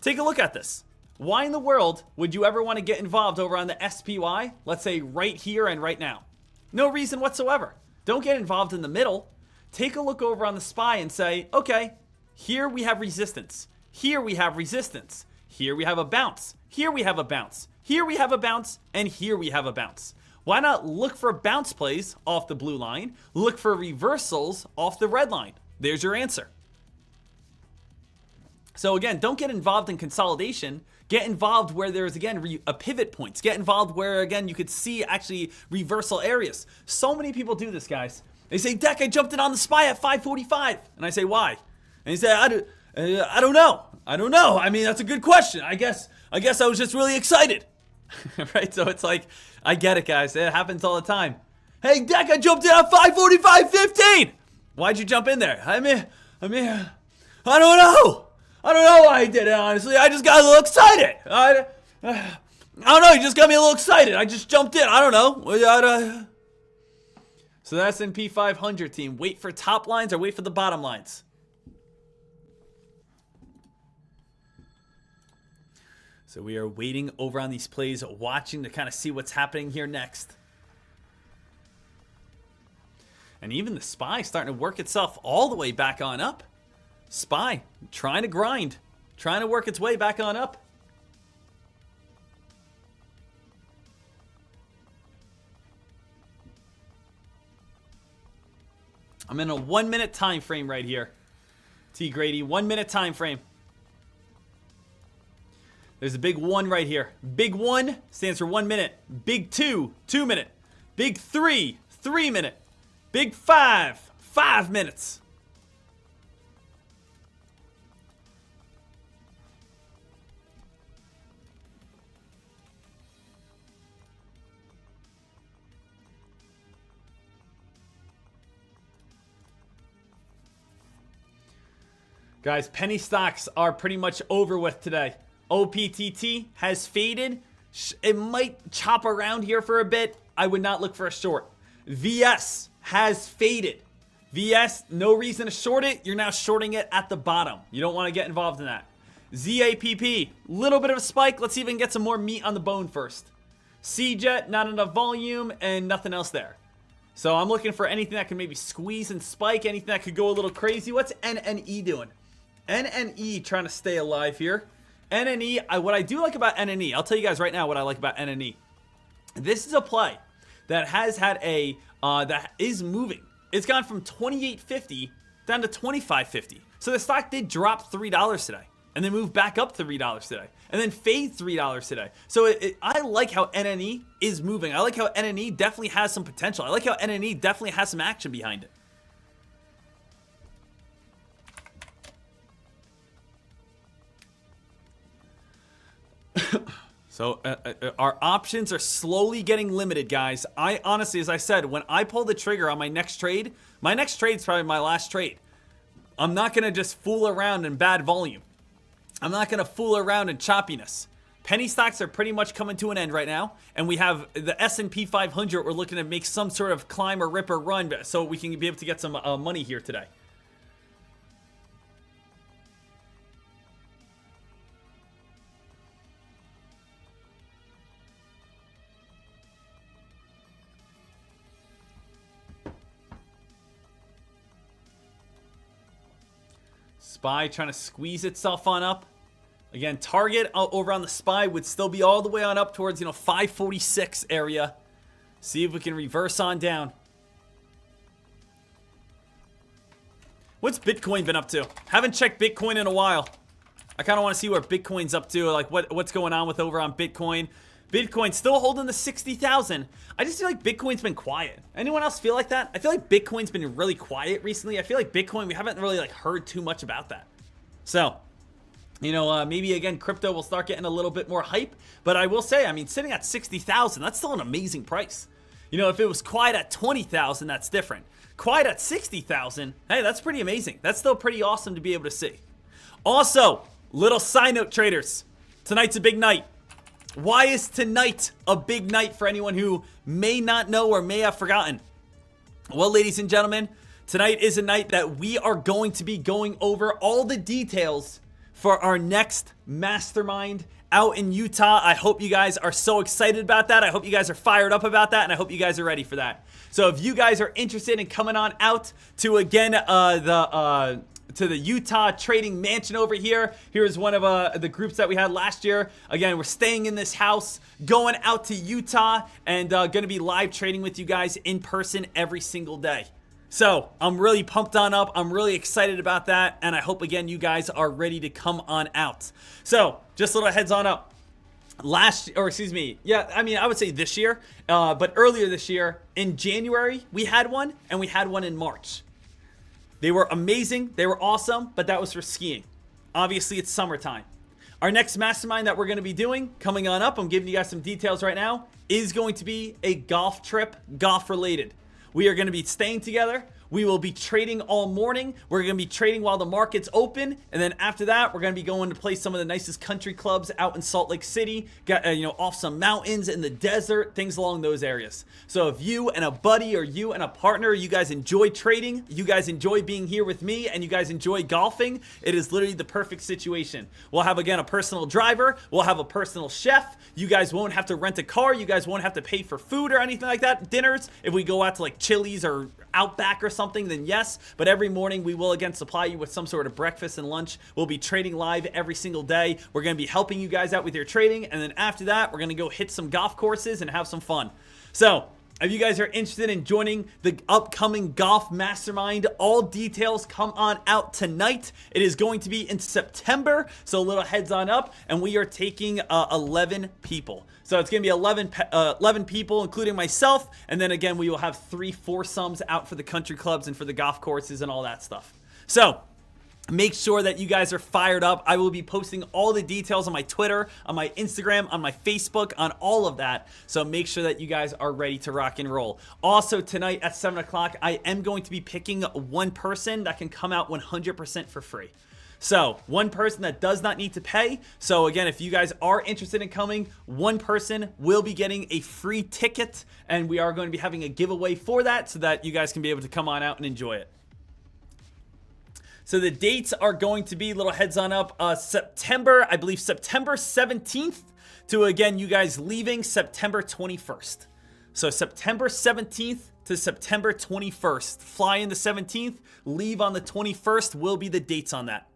Speaker 9: Take a look at this. Why in the world would you ever want to get involved over on the SPY? Let's say right here and right now. No reason whatsoever. Don't get involved in the middle. Take a look over on the Spy and say, okay, here we have resistance. Here we have resistance. Here we have a bounce. Here we have a bounce. Here we have a bounce. And here we have a bounce. Why not look for bounce plays off the blue line? Look for reversals off the red line. There's your answer. So again, don't get involved in consolidation. Get involved where there's, again, a pivot points. Get involved where, again, you could see actually reversal areas. So many people do this, guys. They say, Dek, I jumped in on the Spy at 545. And I say, why? And he said, I don't know. I don't know. I mean, that's a good question. I guess I was just really excited. Right? So it's like, I get it, guys. It happens all the time. Hey, Dek, I jumped in at 545.15. Why'd you jump in there? I mean, I don't know. I don't know why I did it, honestly. I just got a little excited. I don't know. You just got me a little excited. I just jumped in. I don't know. So the S&P 500 team. Wait for top lines or wait for the bottom lines? So we are waiting over on these plays, watching to kind of see what's happening here next. And even the Spy starting to work itself all the way back on up. Spy trying to grind, trying to work its way back on up. I'm in a 1 minute time frame right here. T Grady, 1 minute time frame. There's a big 1 right here. Big 1 stands for 1 minute. Big 2, 2 minute. Big 3, 3 minute. Big 5, 5 minutes. Guys, penny stocks are pretty much over with today. OPTT has faded. It might chop around here for a bit. I would not look for a short. VS has faded. VS, no reason to short it. You're now shorting it at the bottom. You don't want to get involved in that. ZAPP, little bit of a spike. Let's see if we can get some more meat on the bone first. CJET, not enough volume and nothing else there. So I'm looking for anything that can maybe squeeze and spike, anything that could go a little crazy. What's NNE doing? NNE trying to stay alive here. NNE, what I do like about NNE, I'll tell you guys right now what I like about NNE. This is a play that has had a, that is moving. It's gone from $28.50 down to $25.50. So the stock did drop $3 today and then move back up $3 today and then fade $3 today. So I like how NNE is moving. I like how NNE definitely has some potential. I like how NNE definitely has some action behind it. So our options are slowly getting limited, guys. I honestly, as I said, when I pull the trigger on my next trade is probably my last trade. I'm not going to just fool around in bad volume. I'm not going to fool around in choppiness. Penny stocks are pretty much coming to an end right now. And we have the S&P 500. We're looking to make some sort of climb or rip or run so we can be able to get some money here today. SPY trying to squeeze itself on up. Again, target over on the SPY would still be all the way on up towards, 546 area. See if we can reverse on down. What's Bitcoin been up to? Haven't checked Bitcoin in a while. I kind of want to see what Bitcoin's up to, like what's going on with over on Bitcoin. Bitcoin still holding the 60,000. I just feel like Bitcoin's been quiet. Anyone else feel like that? I feel like Bitcoin's been really quiet recently. I feel like Bitcoin, we haven't really heard too much about that. So, maybe again, crypto will start getting a little bit more hype. But I will say, sitting at 60,000, that's still an amazing price. If it was quiet at 20,000, that's different. Quiet at 60,000, hey, that's pretty amazing. That's still pretty awesome to be able to see. Also, little side note, traders. Tonight's a big night. Why is tonight a big night for anyone who may not know or may have forgotten? Well, ladies and gentlemen, tonight is a night that we are going to be going over all the details for our next mastermind out in Utah. I hope you guys are so excited about that. I hope you guys are fired up about that, and I hope you guys are ready for that. So if you guys are interested in coming on out to, again, to the Utah Trading Mansion over here. Here's one of the groups that we had last year. Again, we're staying in this house, going out to Utah, and going to be live trading with you guys in person every single day. So I'm really pumped on up. I'm really excited about that, and I hope, again, you guys are ready to come on out. So just a little heads on up. I would say this year, but earlier this year, in January, we had one, and we had one in March. They were amazing. They were awesome, but that was for skiing. Obviously, it's summertime. Our next mastermind that we're going to be doing, coming on up, I'm giving you guys some details right now, is going to be a golf trip, golf related. We are going to be staying together. We will be trading all morning. We're going to be trading while the market's open. And then after that, we're going to be going to play some of the nicest country clubs out in Salt Lake City, off some mountains in the desert, things along those areas. So if you and a buddy or you and a partner, you guys enjoy trading, you guys enjoy being here with me, and you guys enjoy golfing, it is literally the perfect situation. We'll have, again, a personal driver. We'll have a personal chef. You guys won't have to rent a car. You guys won't have to pay for food or anything like that. Dinners, if we go out to like Chili's or Outback or something, then yes. But every morning we will again supply you with some sort of breakfast and lunch. We'll be trading live every single day. We're going to be helping you guys out with your trading, and then after that we're going to go hit some golf courses and have some fun. So if you guys are interested in joining the upcoming golf mastermind, all details come on out tonight. It is going to be in September, so a little heads on up, and we are taking 11 people. So it's going to be 11 people, including myself, and then again, we will have 3 foursomes out for the country clubs and for the golf courses and all that stuff. So make sure that you guys are fired up. I will be posting all the details on my Twitter, on my Instagram, on my Facebook, on all of that. So make sure that you guys are ready to rock and roll. Also, tonight at 7 o'clock, I am going to be picking one person that can come out 100% for free. So, one person that does not need to pay. So, again, if you guys are interested in coming, one person will be getting a free ticket. And we are going to be having a giveaway for that so that you guys can be able to come on out and enjoy it. So, the dates are going to be, little heads on up, September 17th to, again, you guys leaving September 21st. So, September 17th to September 21st. Fly in the 17th, leave on the 21st will be the dates on that.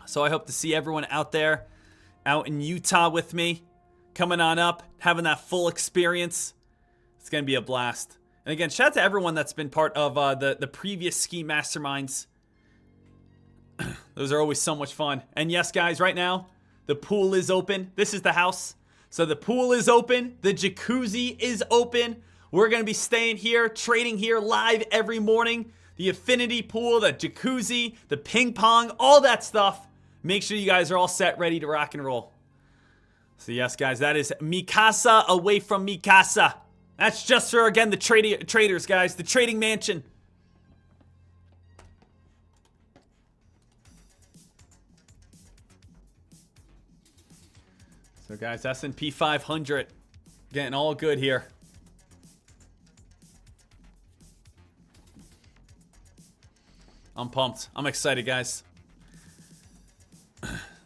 Speaker 9: So I hope to see everyone out there, out in Utah with me, coming on up, having that full experience. It's going to be a blast. And again, shout out to everyone that's been part of the previous ski masterminds. Those are always so much fun. And yes, guys, right now, the pool is open. This is the house. So the pool is open. The jacuzzi is open. We're going to be staying here, trading here live every morning. The affinity pool, the jacuzzi, the ping pong, all that stuff. Make sure you guys are all set, ready to rock and roll. So yes, guys, that is Mikasa away from Mikasa. That's just for, again, the traders, guys. The trading mansion. So, guys, S&P 500 getting all good here. I'm pumped. I'm excited, guys.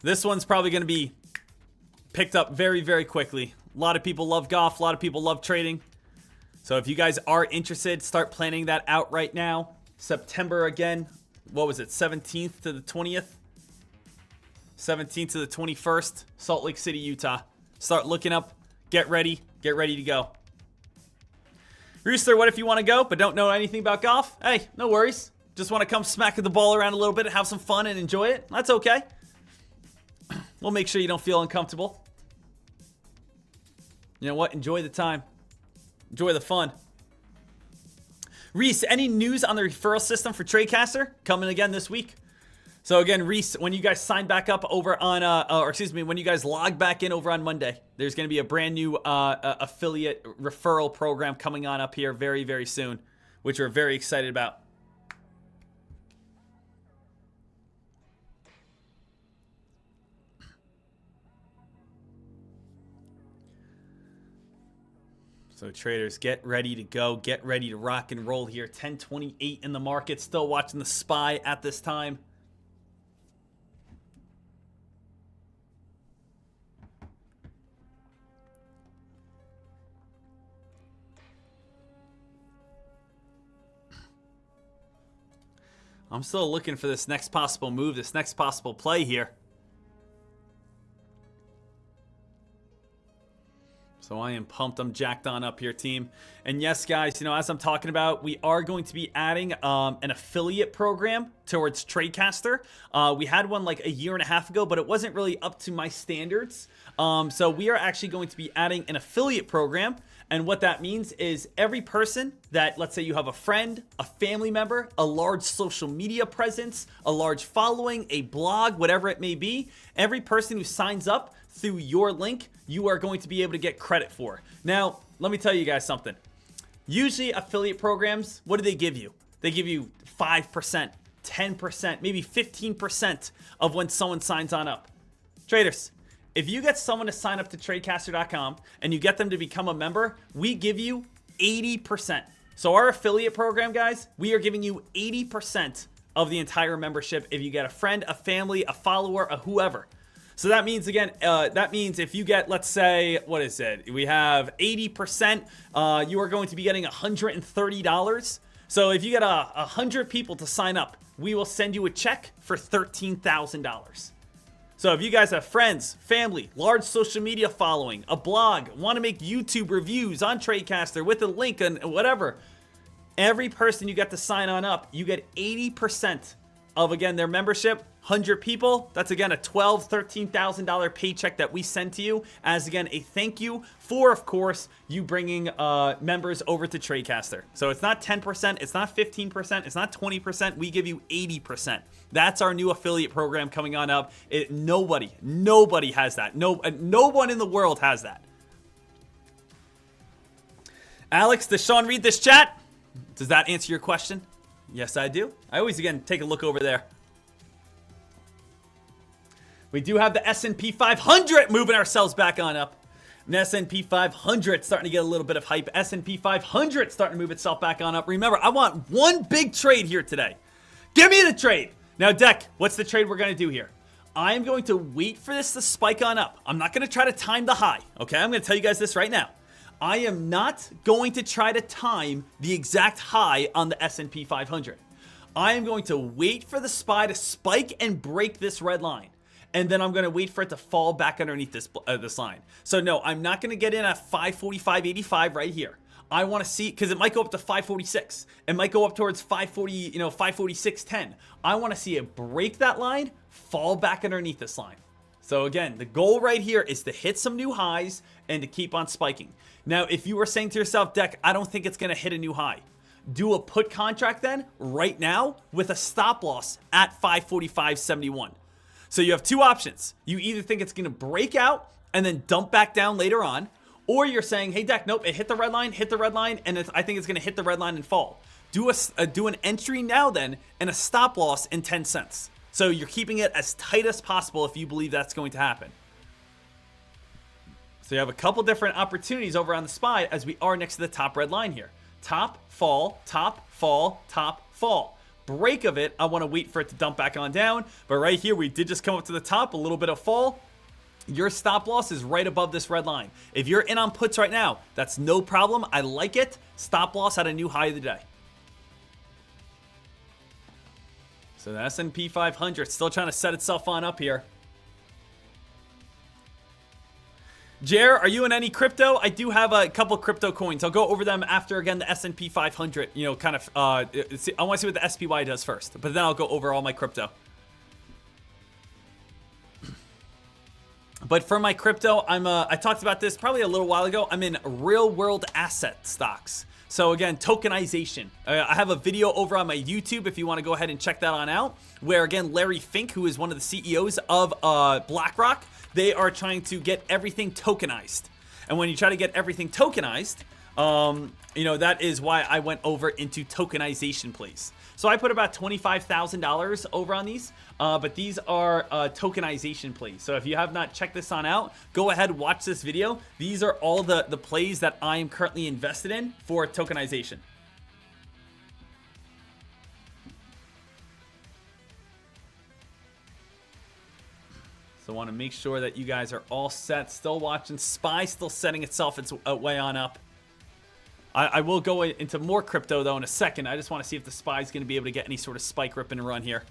Speaker 9: This one's probably going to be picked up very, very quickly. A lot of people love golf. A lot of people love trading. So if you guys are interested, start planning that out right now. September again. What was it? 17th to the 20th? 17th to the 21st, Salt Lake City, Utah. Start looking up. Get ready. Get ready to go. Rooster, what if you want to go but don't know anything about golf? Hey, no worries. Just want to come smacking the ball around a little bit and have some fun and enjoy it. That's okay. We'll make sure you don't feel uncomfortable. You know what? Enjoy the time. Enjoy the fun. Reese, any news on the referral system for TradeCaster? Coming again this week. So again, Reese, when you guys sign back up over on, when you guys log back in over on Monday, there's going to be a brand new affiliate referral program coming on up here very, very soon, which we're very excited about. So traders, get ready to go. Get ready to rock and roll here. 1028 in the market. Still watching the SPY at this time. I'm still looking for this next possible move, this next possible play here. So I am pumped. I'm jacked on up here, team. And yes, guys, you know, as I'm talking about, we are going to be adding an affiliate program towards TradeCaster. We had one like a year and a half ago, but it wasn't really up to my standards. So we are actually going to be adding an affiliate program. And what that means is every person that, let's say you have a friend, a family member, a large social media presence, a large following, a blog, whatever it may be, every person who signs up through your link, you are going to be able to get credit for. Now, let me tell you guys something. Usually affiliate programs, what do they give you? They give you 5%, 10%, maybe 15% of when someone signs on up. Traders, if you get someone to sign up to TradeCaster.com and you get them to become a member, we give you 80%. So our affiliate program, guys, we are giving you 80% of the entire membership if you get a friend, a family, a follower, a whoever. So that means, again, that means if you get, let's say, what is it? We have 80%, you are going to be getting $130. So if you get 100 people to sign up, we will send you a check for $13,000. So if you guys have friends, family, large social media following, a blog, want to make YouTube reviews on TradeCaster with a link and whatever, every person you get to sign on up, you get 80% of, again, their membership. 100 people, that's again a $12,000-$13,000 paycheck that we send to you as, again, a thank you for, of course, you bringing members over to TradeCaster. So it's not 10%, it's not 15%, it's not 20%, we give you 80%. That's our new affiliate program coming on up. Nobody has that. No one in the world has that. Alex, does Sean read this chat? Does that answer your question? Yes, I do. I always, again, take a look over there. We do have the S&P 500 moving ourselves back on up. And S&P 500 starting to get a little bit of hype. S&P 500 starting to move itself back on up. Remember, I want one big trade here today. Give me the trade. Now, Dek, what's the trade we're going to do here? I am going to wait for this to spike on up. I'm not going to try to time the high, okay? I'm going to tell you guys this right now. I am not going to try to time the exact high on the S&P 500. I am going to wait for the SPY to spike and break this red line. And then I'm going to wait for it to fall back underneath this line. So no, I'm not going to get in at 545.85 right here. I want to see, because it might go up to 546. It might go up towards 540, 546.10. I want to see it break that line, fall back underneath this line. So again, the goal right here is to hit some new highs and to keep on spiking. Now, if you were saying to yourself, Dek, I don't think it's going to hit a new high. Do a put contract then, right now, with a stop loss at 545.71. So you have two options. You either think it's going to break out and then dump back down later on, or you're saying, hey, Dek, nope, it hit the red line, and I think it's going to hit the red line and fall. Do an entry now then and a stop loss in 10 cents. So you're keeping it as tight as possible if you believe that's going to happen. So you have a couple different opportunities over on the SPY as we are next to the top red line here. Top, fall, top, fall, top, fall. Break of it, I want to wait for it to dump back on down. But right here, we did just come up to the top, a little bit of fall. Your stop loss is right above this red line. If you're in on puts right now, that's no problem. I like it. Stop loss at a new high of the day. So the S&P 500 still trying to set itself on up here. Jer, are you in any crypto? I do have a couple crypto coins. I'll go over them after, again, the S&P 500. I want to see what the SPY does first. But then I'll go over all my crypto. But for my crypto, I talked about this probably a little while ago. I'm in real world asset stocks. So again, tokenization. I have a video over on my YouTube if you want to go ahead and check that on out. Where again, Larry Fink, who is one of the CEOs of BlackRock, they are trying to get everything tokenized. And when you try to get everything tokenized, that is why I went over into tokenization plays. So I put about $25,000 over on these, but these are tokenization plays. So if you have not checked this on out, go ahead, watch this video. These are all the plays that I am currently invested in for tokenization. So I want to make sure that you guys are all set. Still watching. SPY still setting itself its way on up. I will go into more crypto, though, in a second. I just want to see if the SPY is going to be able to get any sort of spike, rip, and run here.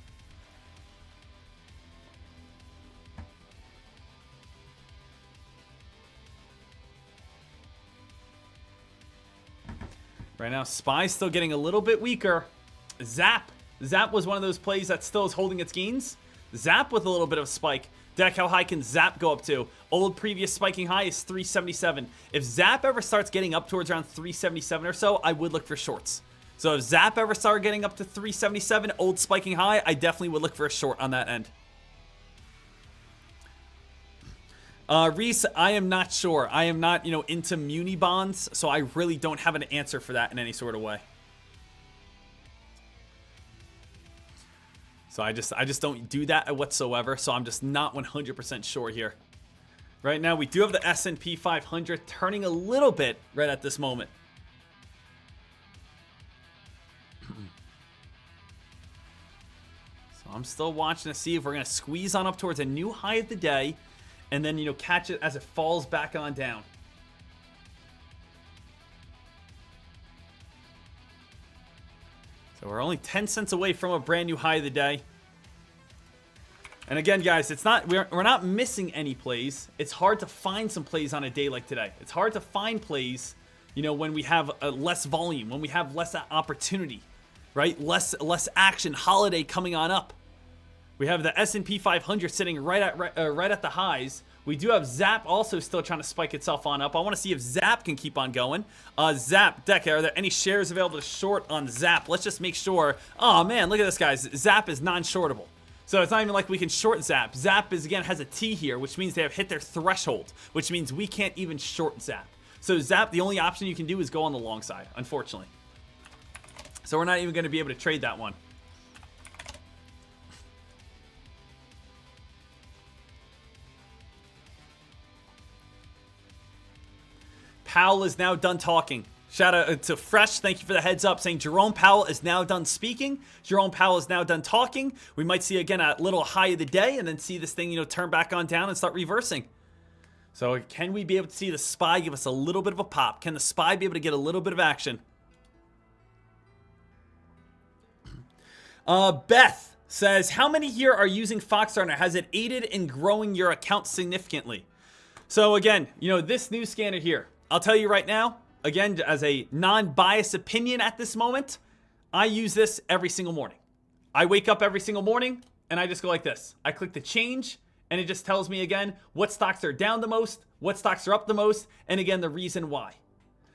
Speaker 9: Right now, SPY still getting a little bit weaker. Zap. Zap was one of those plays that still is holding its gains. Zap with a little bit of a spike. Dek, how high can Zap go up to? Old previous spiking high is 377. If Zap ever starts getting up towards around 377 or so, I would look for shorts. So if Zap ever started getting up to 377, old spiking high, I definitely would look for a short on that end. Reese, I am not sure. I am not, into muni bonds, so I really don't have an answer for that in any sort of way. So I just don't do that whatsoever. So I'm just not 100% sure here. Right now, we do have the S&P 500 turning a little bit right at this moment. So I'm still watching to see if we're going to squeeze on up towards a new high of the day. And then, catch it as it falls back on down. So we're only 10 cents away from a brand new high of the day. And again, guys, we're not missing any plays. It's hard to find some plays on a day like today. It's hard to find plays, when we have less volume, when we have less opportunity, right? Less action, holiday coming on up. We have the S&P 500 sitting right at the highs. We do have Zap also still trying to spike itself on up. I want to see if Zap can keep on going. Zap, Dek, are there any shares available to short on Zap? Let's just make sure. Oh, man, look at this, guys. Zap is non-shortable. So it's not even like we can short Zap. Zap has a T here, which means they have hit their threshold, which means we can't even short Zap. So Zap, the only option you can do is go on the long side, unfortunately. So we're not even going to be able to trade that one. Powell is now done talking. Shout out to Fresh. Thank you for the heads up saying Jerome Powell is now done speaking. Jerome Powell is now done talking. We might see again a little high of the day and then see this thing, turn back on down and start reversing. So can we be able to see the SPY give us a little bit of a pop? Can the SPY be able to get a little bit of action? Beth says, how many here are using Foxrunner? Has it aided in growing your account significantly? So again, this new scanner here, I'll tell you right now, again, as a non-biased opinion at this moment, I use this every single morning. I wake up every single morning and I just go like this. I click the change and it just tells me again what stocks are down the most, what stocks are up the most, and again, the reason why.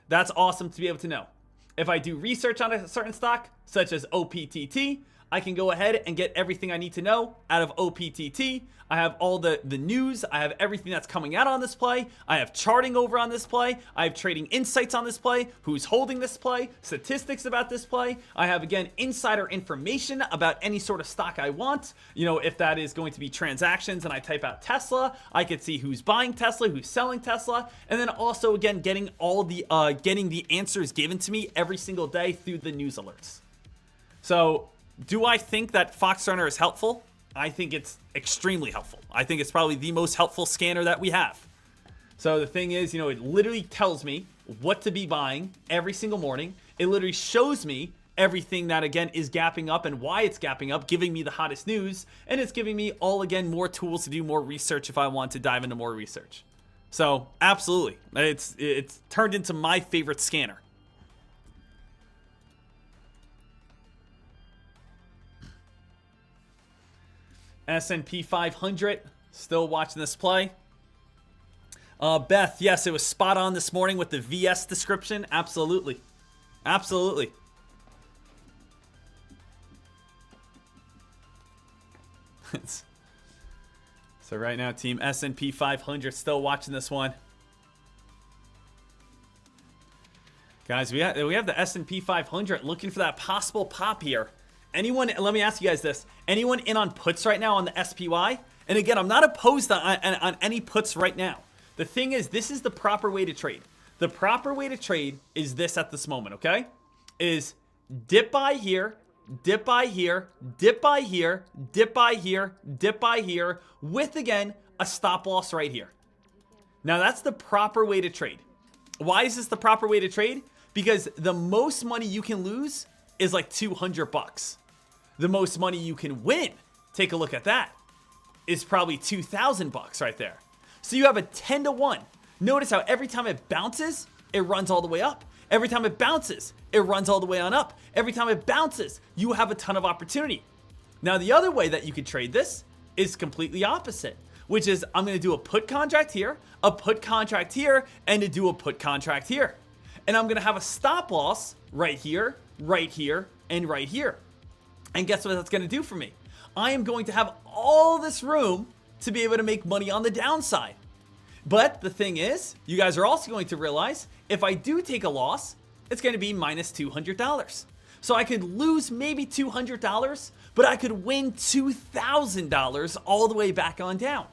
Speaker 9: That's awesome to be able to know. If I do research on a certain stock, such as OPTT, I can go ahead and get everything I need to know out of OPTT. I have all the news. I have everything that's coming out on this play. I have charting over on this play. I have trading insights on this play. Who's holding this play? Statistics about this play. I have, again, insider information about any sort of stock I want. If that is going to be transactions and I type out Tesla, I could see who's buying Tesla, who's selling Tesla. And then also, again, getting the answers given to me every single day through the news alerts. So, do I think that Foxrunner is helpful? I think it's extremely helpful. I think it's probably the most helpful scanner that we have. So the thing is, it literally tells me what to be buying every single morning. It literally shows me everything that, again, is gapping up and why it's gapping up, giving me the hottest news. And it's giving me more tools to do more research if I want to dive into more research. So absolutely, it's turned into my favorite scanner. S&P 500, still watching this play. Beth, yes, it was spot on this morning with the VS description. Absolutely. Absolutely. So right now, team S&P 500 still watching this one. Guys, we have the S&P 500 looking for that possible pop here. Anyone, let me ask you guys this. Anyone in on puts right now on the SPY? And again, I'm not opposed on any puts right now. The thing is, this is the proper way to trade. The proper way to trade is this at this moment, okay? Is dip buy here, dip buy here, dip buy here, dip buy here, dip buy here, with, again, a stop loss right here. Now, that's the proper way to trade. Why is this the proper way to trade? Because the most money you can lose is like $200. The most money you can win, take a look at that, is probably $2,000 right there. So you have a 10 to 1. Notice how every time it bounces, it runs all the way up. Every time it bounces, it runs all the way on up. Every time it bounces, you have a ton of opportunity. Now, the other way that you could trade this is completely opposite, which is I'm going to do a put contract here, a put contract here, and to do a put contract here. And I'm going to have a stop loss right here, right here, and right here. And guess what that's going to do for me? I am going to have all this room to be able to make money on the downside. But the thing is, you guys are also going to realize if I do take a loss, it's going to be minus $200. So I could lose maybe $200, but I could win $2,000 all the way back on down.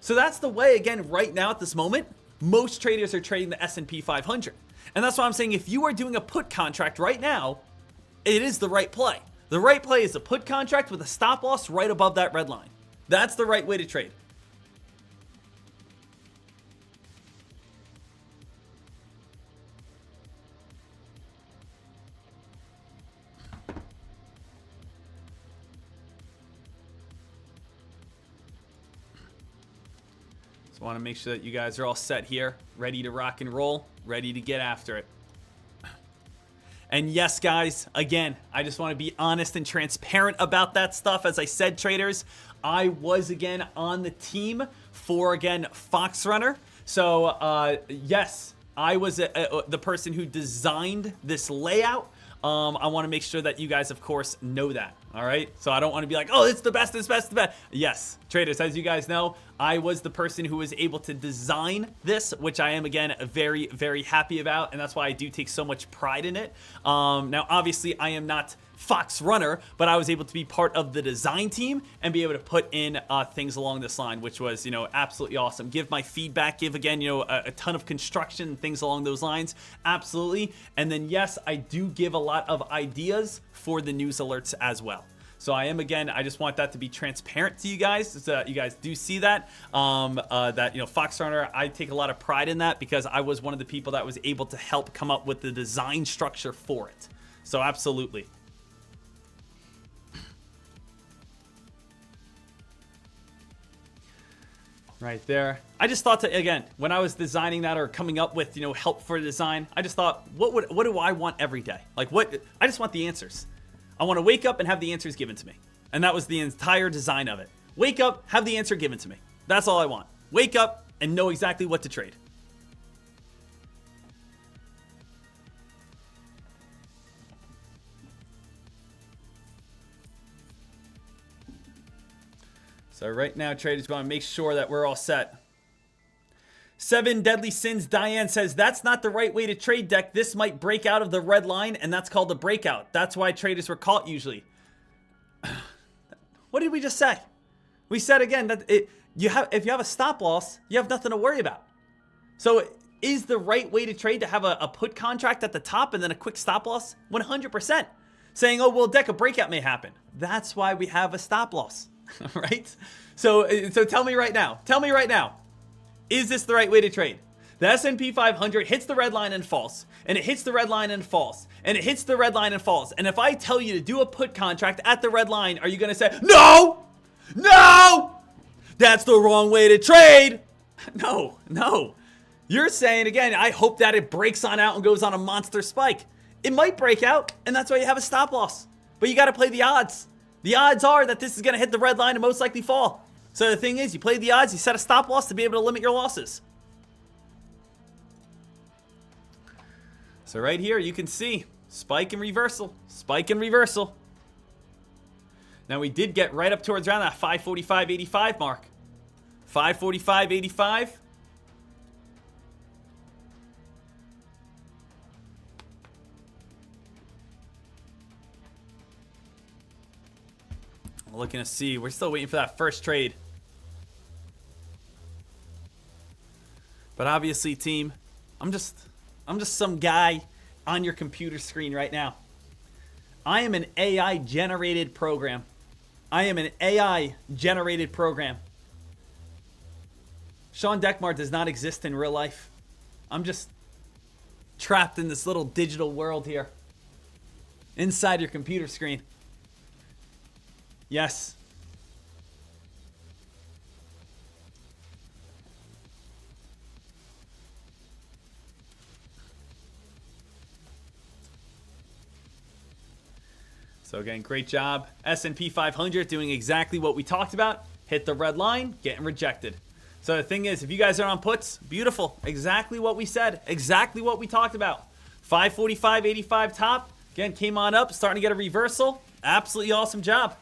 Speaker 9: So that's the way, again, right now at this moment, most traders are trading the S&P 500. And that's why I'm saying if you are doing a put contract right now, it is the right play. The right play is a put contract with a stop loss right above that red line. That's the right way to trade. Just want to make sure that you guys are all set here, ready to rock and roll, ready to get after it. And yes, guys, again, I just want to be honest and transparent about that stuff. As I said, traders, I was, again, on the team for, again, Foxrunner. So, yes, I was the person who designed this layout. I want to make sure that you guys, of course, know that. All right, so I don't want to be like, oh, it's the best, it's best, the best. Yes, traders, as you guys know, I was the person who was able to design this, which I am, again, very, very happy about, and that's why I do take so much pride in it. Now, obviously, I am not Fox Runner, but I was able to be part of the design team and be able to put in things along this line, which was, absolutely awesome. Give my feedback, give, again, a ton of construction and things along those lines. Absolutely. And then, yes, I do give a lot of ideas for the news alerts as well. So I am, again, I just want that to be transparent to you guys, so that you guys do see that, Fox Runner, I take a lot of pride in that because I was one of the people that was able to help come up with the design structure for it. So absolutely. Right there. I just thought again, when I was designing that or coming up with, help for design, I just thought, what do I want every day? Like I just want the answers. I want to wake up and have the answers given to me. And that was the entire design of it. Wake up, have the answer given to me. That's all I want. Wake up and know exactly what to trade. So right now, traders want to make sure that we're all set. 7 Deadly Sins Diane says, that's not the right way to trade, Deck. This might break out of the red line, and that's called a breakout. That's why traders were caught usually. What did we just say? We said again that if you have a stop loss, you have nothing to worry about. So is the right way to trade to have a put contract at the top and then a quick stop loss? 100%. Saying, oh, well, Deck, a breakout may happen. That's why we have a stop loss, right? So tell me right now. Tell me right now. Is this the right way to trade? The S&P 500 hits the red line and falls, and it hits the red line and falls, and it hits the red line and falls. And if I tell you to do a put contract at the red line, are you going to say, no, that's the wrong way to trade? No. You're saying, again, I hope that it breaks on out and goes on a monster spike. It might break out, and that's why you have a stop loss. But you got to play the odds. The odds are that this is going to hit the red line and most likely fall. So the thing is, you play the odds, you set a stop loss to be able to limit your losses. So right here, you can see spike and reversal, spike and reversal. Now we did get right up towards around that 545.85 mark. 545.85. Looking to see, we're still waiting for that first trade. But obviously, team, I'm just some guy on your computer screen right now. I am an AI generated program. Sean Dekmar does not exist in real life. I'm just trapped in this little digital world here. Inside your computer screen. Yes. So again, great job. S&P 500 doing exactly what we talked about. Hit the red line, getting rejected. So the thing is, if you guys are on puts, beautiful. Exactly what we said. Exactly what we talked about. 545.85 top. Again, came on up, starting to get a reversal. Absolutely awesome job.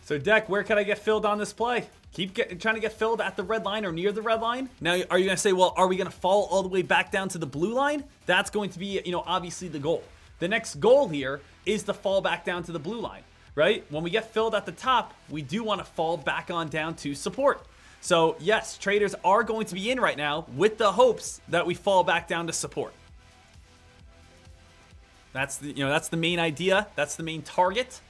Speaker 9: So, Deck, where can I get filled on this play? Keep trying to get filled at the red line or near the red line. Now, are you going to say, well, are we going to fall all the way back down to the blue line? That's going to be, obviously the goal. The next goal here is to fall back down to the blue line, right? When we get filled at the top, we do want to fall back on down to support. So, yes, traders are going to be in right now with the hopes that we fall back down to support. That's the main idea. That's the main target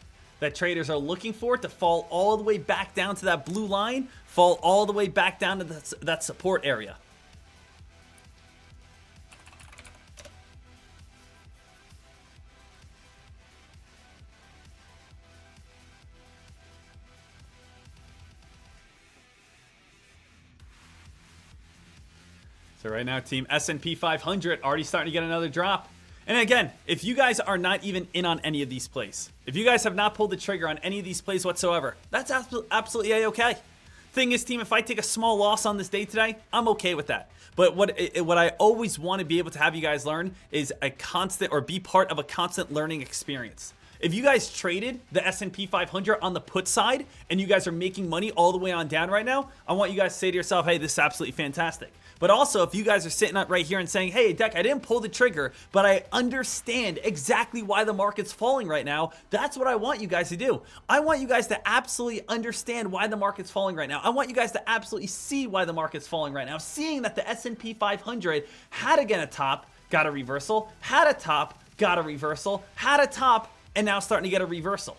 Speaker 9: that traders are looking for, to fall all the way back down to that blue line, fall all the way back down to that support area. So right now, team S&P 500 already starting to get another drop. And again, if you guys are not even in on any of these plays, if you guys have not pulled the trigger on any of these plays whatsoever, that's absolutely A-okay. Thing is, team, if I take a small loss on this day today, I'm okay with that. But what I always want to be able to have you guys learn is a constant, or be part of a constant learning experience. If you guys traded the S&P 500 on the put side and you guys are making money all the way on down right now, I want you guys to say to yourself, hey, this is absolutely fantastic. But also, if you guys are sitting up right here and saying, hey, Dek, I didn't pull the trigger, but I understand exactly why the market's falling right now, that's what I want you guys to do. I want you guys to absolutely understand why the market's falling right now. I want you guys to absolutely see why the market's falling right now. Seeing that the S&P 500 had again a top, got a reversal, had a top, got a reversal, had a top, and now starting to get a reversal.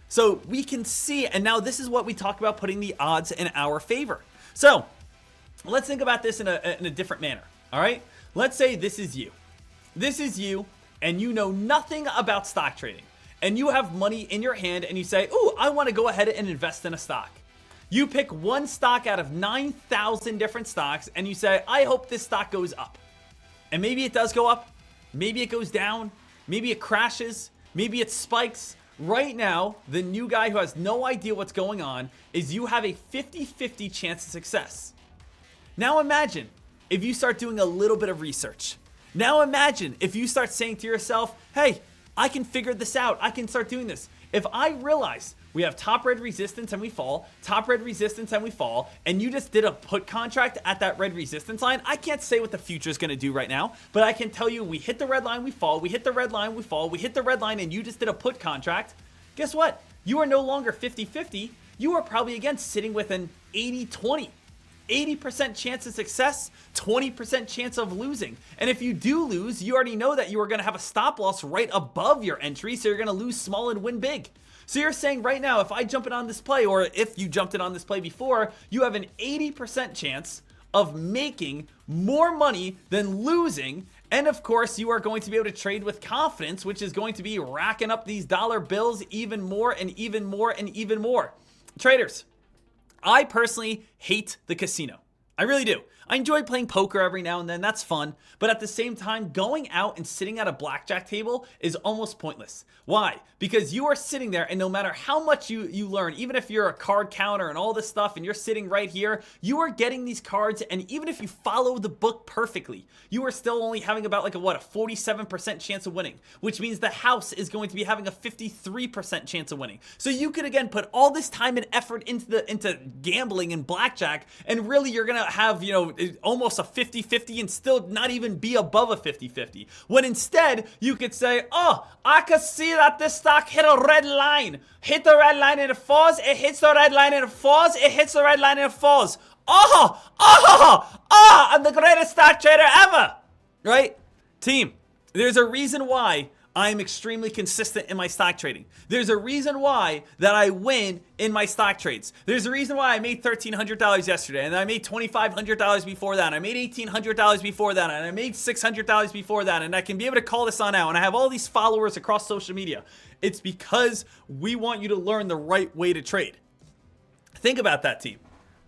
Speaker 9: So we can see, and now this is what we talk about, putting the odds in our favor. So let's think about this in a different manner, all right? Let's say this is you. This is you, and you know nothing about stock trading. And you have money in your hand, and you say, ooh, I want to go ahead and invest in a stock. You pick one stock out of 9,000 different stocks, and you say, I hope this stock goes up. And maybe it does go up. Maybe it goes down. Maybe it crashes. Maybe it spikes. Right now, the new guy who has no idea what's going on is you have a 50-50 chance of success. Now imagine if you start doing a little bit of research. Now imagine if you start saying to yourself, hey, I can figure this out. I can start doing this. If I realize we have top red resistance and we fall, top red resistance and we fall, and you just did a put contract at that red resistance line, I can't say what the future is going to do right now, but I can tell you we hit the red line, we fall, we hit the red line, we fall, we hit the red line, and you just did a put contract. Guess what? You are no longer 50-50. You are probably, again, sitting with an 80-20. 80% chance of success, 20% chance of losing. And if you do lose, you already know that you are going to have a stop loss right above your entry, so you're going to lose small and win big. So you're saying right now, if I jump in on this play, or if you jumped in on this play before, you have an 80% chance of making more money than losing. And of course, you are going to be able to trade with confidence, which is going to be racking up these dollar bills even more and even more and even more. Traders, I personally hate the casino. I really do. I enjoy playing poker every now and then. That's fun. But at the same time, going out and sitting at a blackjack table is almost pointless. Why? Because you are sitting there, and no matter how much you learn, even if you're a card counter and all this stuff, and you're sitting right here, you are getting these cards, and even if you follow the book perfectly, you are still only having about like a 47% chance of winning, which means the house is going to be having a 53% chance of winning. So you could, again, put all this time and effort into gambling and blackjack, and really you're going to have, almost a 50-50 and still not even be above a 50-50. When instead, you could say, oh, I could see that this stock hit a red line. Hit the red line and it falls. It hits the red line and it falls. It hits the red line and it falls. I'm the greatest stock trader ever. Right? Team, there's a reason why I am extremely consistent in my stock trading. There's a reason why that I win in my stock trades. There's a reason why I made $1,300 yesterday, and I made $2,500 before that, and I made $1,800 before that, and I made $600 before that, and I can be able to call this on out, and I have all these followers across social media. It's because we want you to learn the right way to trade. Think about that, team.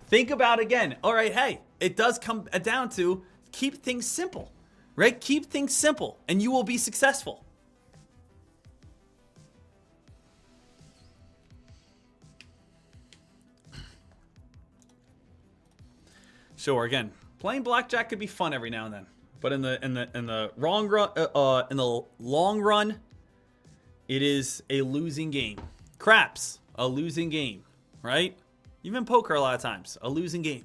Speaker 9: Think about, again, all right, hey, it does come down to keep things simple, right? Keep things simple, and you will be successful. Sure, again, playing blackjack could be fun every now and then, but in the long run, it is a losing game. Craps, a losing game, right? Even poker, a lot of times, a losing game.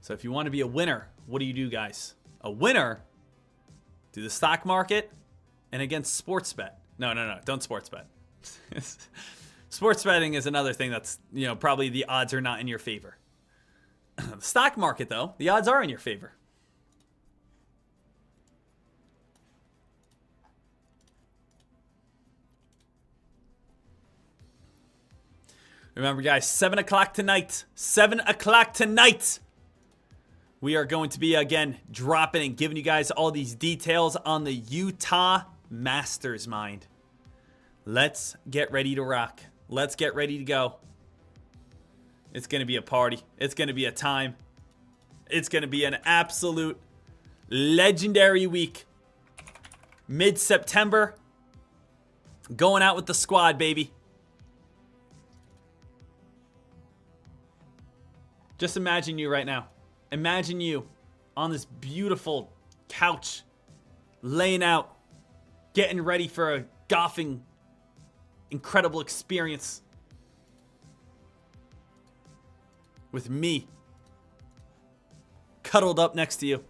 Speaker 9: So if you want to be a winner, what do, guys? A winner, do the stock market, and against sports bet. No, don't sports bet. Sports betting is another thing that's, probably the odds are not in your favor. The stock market, though, the odds are in your favor. Remember, guys, 7 o'clock tonight. 7 o'clock tonight. We are going to be, again, dropping and giving you guys all these details on the Utah Mastermind. Let's get ready to rock. Let's get ready to go. It's going to be a party. It's going to be a time. It's going to be an absolute legendary week. Mid-September. Going out with the squad, baby. Just imagine you right now. Imagine you on this beautiful couch, laying out, getting ready for a golfing incredible experience with me cuddled up next to you.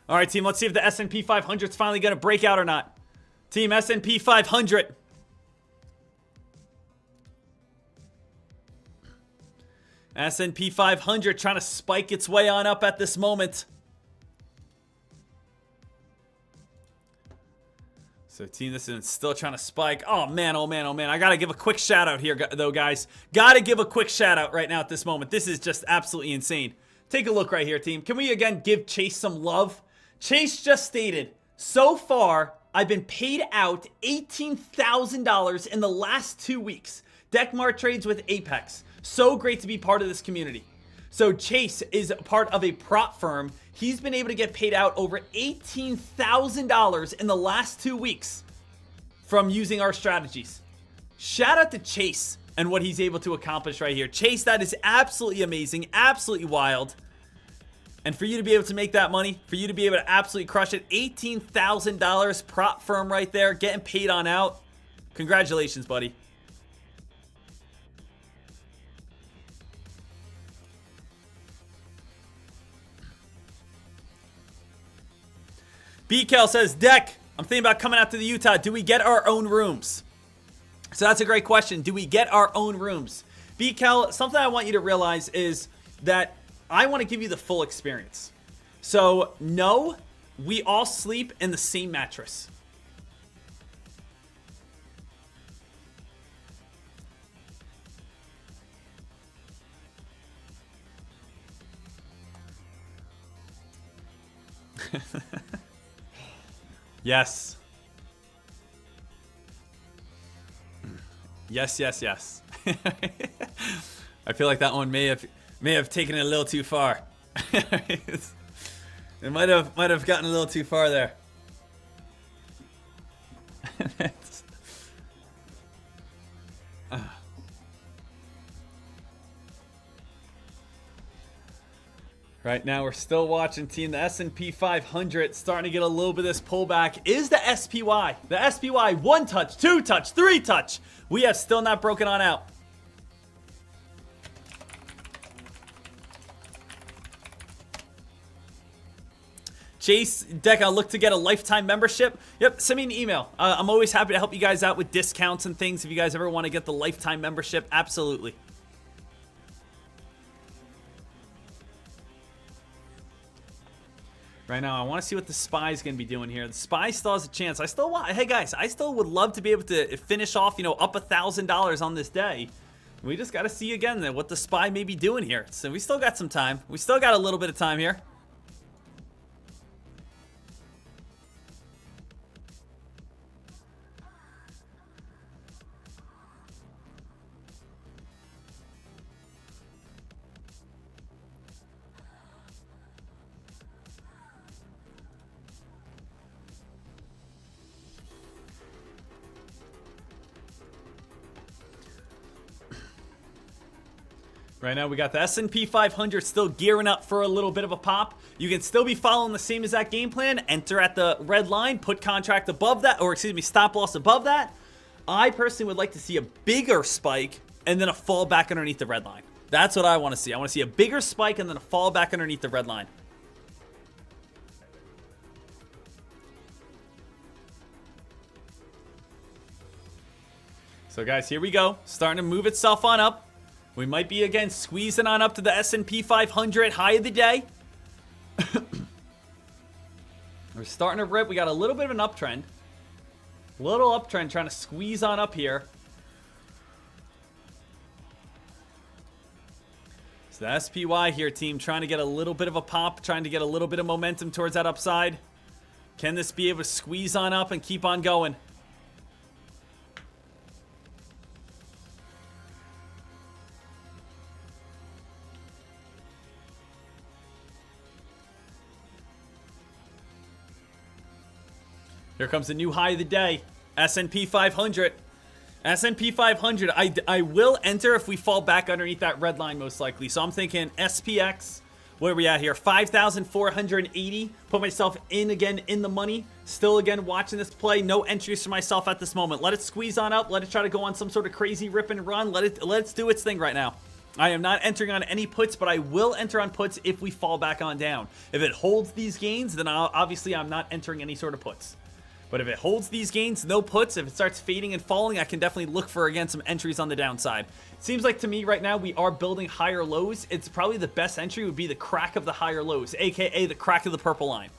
Speaker 9: All right, team, let's see if the S&P 500 is finally going to break out or not. Team S&P 500. S&P 500 trying to spike its way on up at this moment. So team, this is still trying to spike. Oh man, oh man, oh man. I got to give a quick shout out here though, guys. Got to give a quick shout out right now at this moment. This is just absolutely insane. Take a look right here, team. Can we again give Chase some love? Chase just stated, so far, I've been paid out $18,000 in the last 2 weeks. Dekmar trades with Apex. So great to be part of this community. So Chase is part of a prop firm. He's been able to get paid out over $18,000 in the last 2 weeks from using our strategies. Shout out to Chase and what he's able to accomplish right here. Chase, that is absolutely amazing, absolutely wild. And for you to be able to make that money, for you to be able to absolutely crush it, $18,000 prop firm right there, getting paid on out. Congratulations, buddy. BKL says, Deck, I'm thinking about coming out to the Utah. Do we get our own rooms? So that's a great question. Do we get our own rooms? BKL, something I want you to realize is that I want to give you the full experience. So, no, we all sleep in the same mattress. Yes. Yes, yes, yes. I feel like that one may have taken it a little too far. It might have gotten a little too far there. Right now, we're still watching, team. The S&P 500 starting to get a little bit of this pullback. Is the SPY. The SPY 1 touch, 2 touch, 3 touch. We have still not broken on out. Chase, Deck, I'll look to get a lifetime membership. Yep, send me an email. I'm always happy to help you guys out with discounts and things. If you guys ever want to get the lifetime membership, absolutely. Right now, I want to see what the SPY is going to be doing here. The SPY still has a chance. Hey guys, I still would love to be able to finish off, up $1,000 on this day. We just got to see again what the SPY may be doing here. So we still got some time. We still got a little bit of time here. Right now, we got the S&P 500 still gearing up for a little bit of a pop. You can still be following the same exact game plan. Enter at the red line, put contract above that, or excuse me, stop loss above that. I personally would like to see a bigger spike and then a fall back underneath the red line. That's what I want to see. I want to see a bigger spike and then a fall back underneath the red line. So guys, here we go. Starting to move itself on up. We might be, again, squeezing on up to the S&P 500 high of the day. We're starting to rip. We got a little bit of an uptrend. Little uptrend trying to squeeze on up here. So the SPY here, team, trying to get a little bit of a pop, trying to get a little bit of momentum towards that upside. Can this be able to squeeze on up and keep on going? Here comes the new high of the day. S&P 500. S&P 500. I will enter if we fall back underneath that red line most likely. So I'm thinking SPX. Where are we at here? 5,480. Put myself in again in the money. Still again watching this play. No entries for myself at this moment. Let it squeeze on up. Let it try to go on some sort of crazy rip and run. Let it do its thing right now. I am not entering on any puts, but I will enter on puts if we fall back on down. If it holds these gains, then obviously I'm not entering any sort of puts. But if it holds these gains, no puts. If it starts fading and falling, I can definitely look for, again, some entries on the downside. It seems like to me right now we are building higher lows. It's probably the best entry would be the crack of the higher lows, aka the crack of the purple line.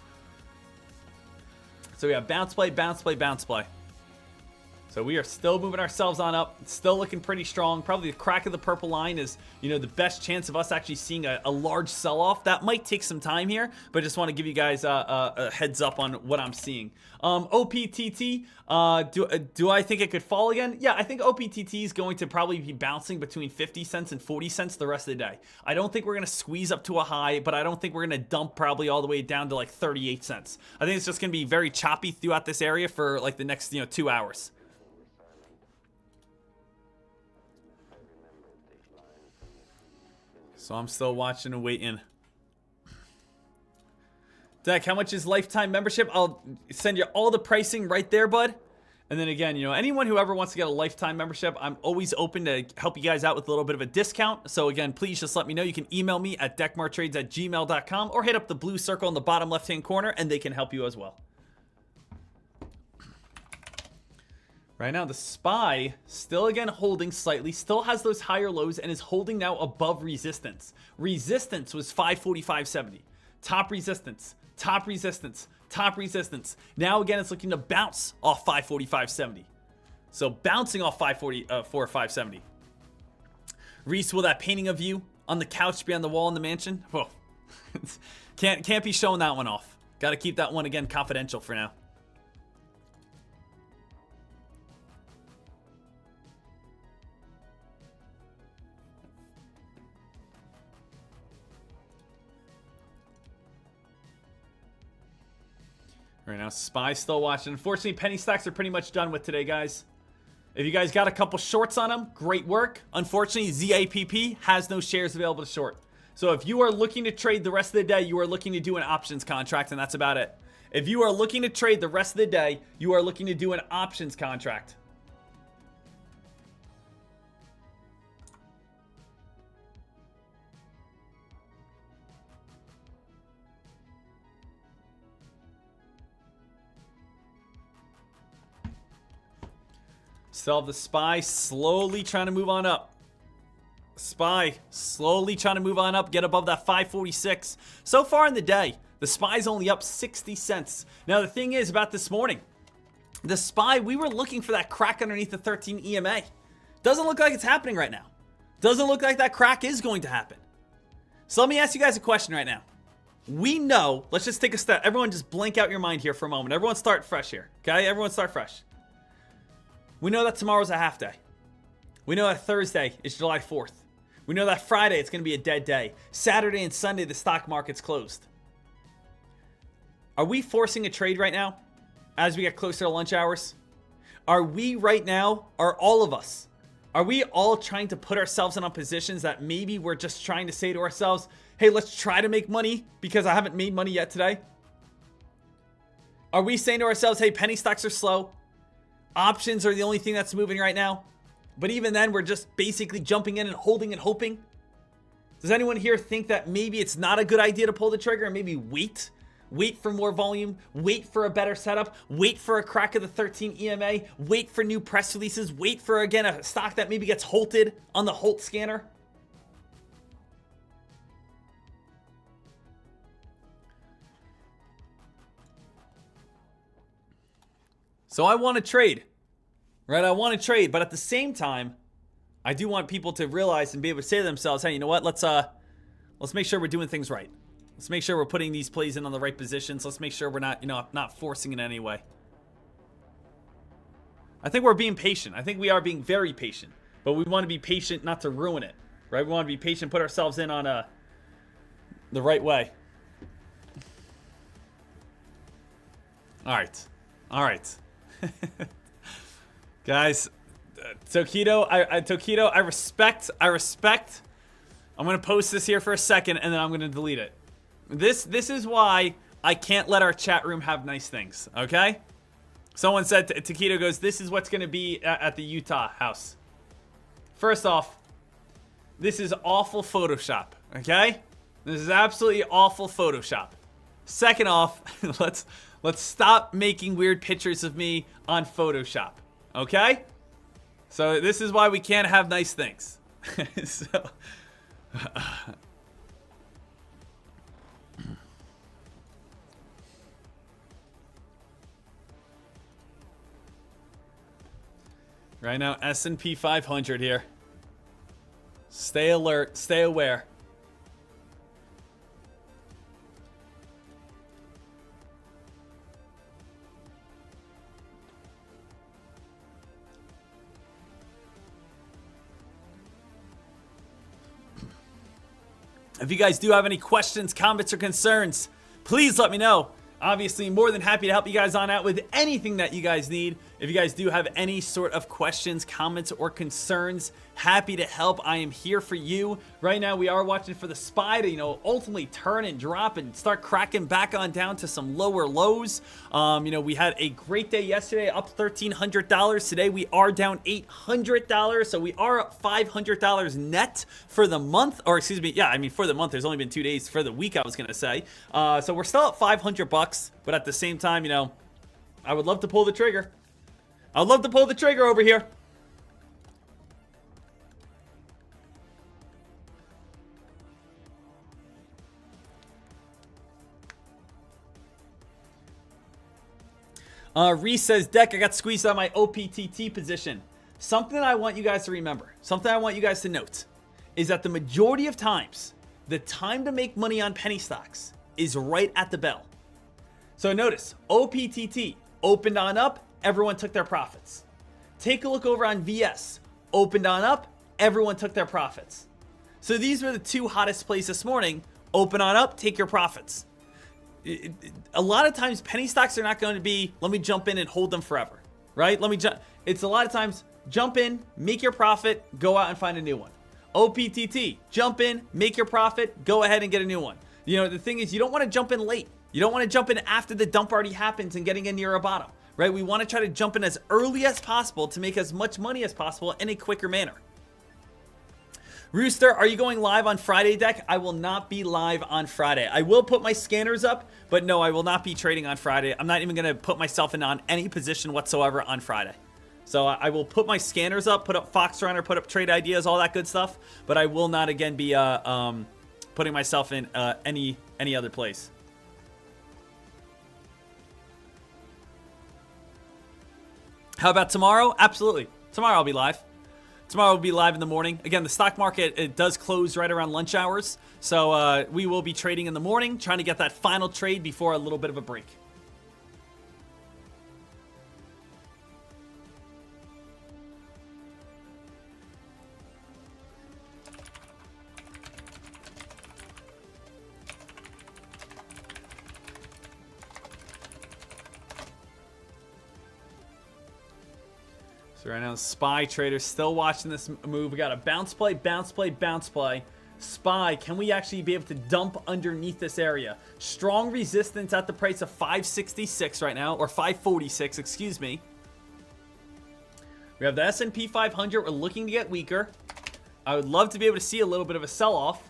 Speaker 9: So we have bounce play, bounce play, bounce play. So we are still moving ourselves on up. It's still looking pretty strong. Probably the crack of the purple line is, you know, the best chance of us actually seeing a large sell-off. That might take some time here, but I just want to give you guys a heads up on what I'm seeing. OPTT, do I think it could fall again? Yeah, I think OPTT is going to probably be bouncing between 50 cents and 40 cents the rest of the day. I don't think we're going to squeeze up to a high, but I don't think we're going to dump probably all the way down to like 38 cents. I think it's just going to be very choppy throughout this area for like the next, 2 hours. So I'm still watching and waiting. Dek, how much is lifetime membership? I'll send you all the pricing right there, bud. And then again, anyone who ever wants to get a lifetime membership, I'm always open to help you guys out with a little bit of a discount. So again, please just let me know. You can email me at dekmartrades@gmail.com or hit up the blue circle in the bottom left-hand corner and they can help you as well. Right now, the SPY still again holding slightly, still has those higher lows and is holding now above resistance. Resistance was 545.70. Top resistance, top resistance, top resistance. Now again, it's looking to bounce off 545.70. So bouncing off 540, 570. Reese, will that painting of you on the couch be on the wall in the mansion? Whoa. Can't be showing that one off. Got to keep that one again confidential for now. Right now, SPY still watching. Unfortunately, penny stocks are pretty much done with today, guys. If you guys got a couple shorts on them, great work. Unfortunately, ZAPP has no shares available to short. So if you are looking to trade the rest of the day, you are looking to do an options contract, and that's about it. If you are looking to trade the rest of the day, you are looking to do an options contract. Still have the SPY slowly trying to move on up. SPY slowly trying to move on up, get above that 546. So far in the day, the SPY's only up 60 cents. Now the thing is about this morning, the SPY, we were looking for that crack underneath the 13 EMA. Doesn't look like it's happening right now. Doesn't look like that crack is going to happen. So let me ask you guys a question right now. We know, let's just take a step. Everyone just blank out your mind here for a moment. Everyone start fresh here, okay? Everyone start fresh. We know that tomorrow's a half day. We know that Thursday is July 4th. We know that Friday it's going to be a dead day. Saturday and Sunday the stock market's closed. Are we forcing a trade right now as we get closer to lunch hours? Are we right now, are all of us, are we all trying to put ourselves in positions that maybe we're just trying to say to ourselves, hey, let's try to make money because I haven't made money yet today? Are we saying to ourselves, hey, penny stocks are slow. Options are the only thing that's moving right now. But even then, we're just basically jumping in and holding and hoping. Does anyone here think that maybe it's not a good idea to pull the trigger and maybe wait? Wait for more volume, wait for a better setup, wait for a crack of the 13 EMA, wait for new press releases, wait for, again, a stock that maybe gets halted on the Holt scanner? So I want to trade, right? I want to trade, but at the same time, I do want people to realize and be able to say to themselves, hey, you know what? Let's make sure we're doing things right. Let's make sure we're putting these plays in on the right positions. Let's make sure we're not, not forcing in any way. I think we're being patient. I think we are being very patient, but we want to be patient not to ruin it, right? We want to be patient, put ourselves in on the right way. All right. Guys, Tokido, I respect. I'm gonna post this here for a second, and then I'm gonna delete it. This is why I can't let our chat room have nice things. Okay? Someone said, Taquito goes, this is what's gonna be at the Utah house. First off, this is awful Photoshop. Okay? This is absolutely awful Photoshop. Second off, let's stop making weird pictures of me on Photoshop. Okay? So this is why we can't have nice things. So right now, S&P 500 here. Stay alert, stay aware. If you guys do have any questions, comments, or concerns, please let me know. Obviously, more than happy to help you guys on out with anything that you guys need. If you guys do have any sort of questions, comments, or concerns, happy to help. I am here for you. Right now, we are watching for the SPY to, ultimately turn and drop and start cracking back on down to some lower lows. We had a great day yesterday, up $1,300. Today, we are down $800. So we are up $500 net for the month. Or excuse me, for the month. There's only been 2 days. For the week, I was going to say. So we're still at $500. But at the same time, I would love to pull the trigger. I would love to pull the trigger over here. Reese says, Deck, I got squeezed out of my OPTT position. Something I want you guys to remember, something I want you guys to note, is that the majority of times, the time to make money on penny stocks is right at the bell. So notice, OPTT opened on up, everyone took their profits. Take a look over on VS, opened on up, everyone took their profits. So these were the two hottest plays this morning. Open on up, take your profits. A lot of times penny stocks are not going to be, let me jump in and hold them forever, right? It's a lot of times, jump in, make your profit, go out and find a new one. OPTT, jump in, make your profit, go ahead and get a new one. The thing is, you don't want to jump in late. You don't want to jump in after the dump already happens and getting in near a bottom, right? We want to try to jump in as early as possible to make as much money as possible in a quicker manner. Rooster, are you going live on Friday, Deck? I will not be live on Friday. I will put my scanners up, but no, I will not be trading on Friday. I'm not even going to put myself in on any position whatsoever on Friday. So I will put my scanners up, put up Fox Runner, put up trade ideas, all that good stuff, but I will not again be putting myself in any other place. How about tomorrow? Absolutely. Tomorrow I'll be live. Tomorrow we'll be live in the morning. Again, the stock market, it does close right around lunch hours. So we will be trading in the morning, trying to get that final trade before a little bit of a break. So right now, SPY traders still watching this move. We got a bounce play, bounce play, bounce play. SPY, can we actually be able to dump underneath this area? Strong resistance at the price of 566 right now, or 546, excuse me. We have the S&P 500. We're looking to get weaker. I would love to be able to see a little bit of a sell-off.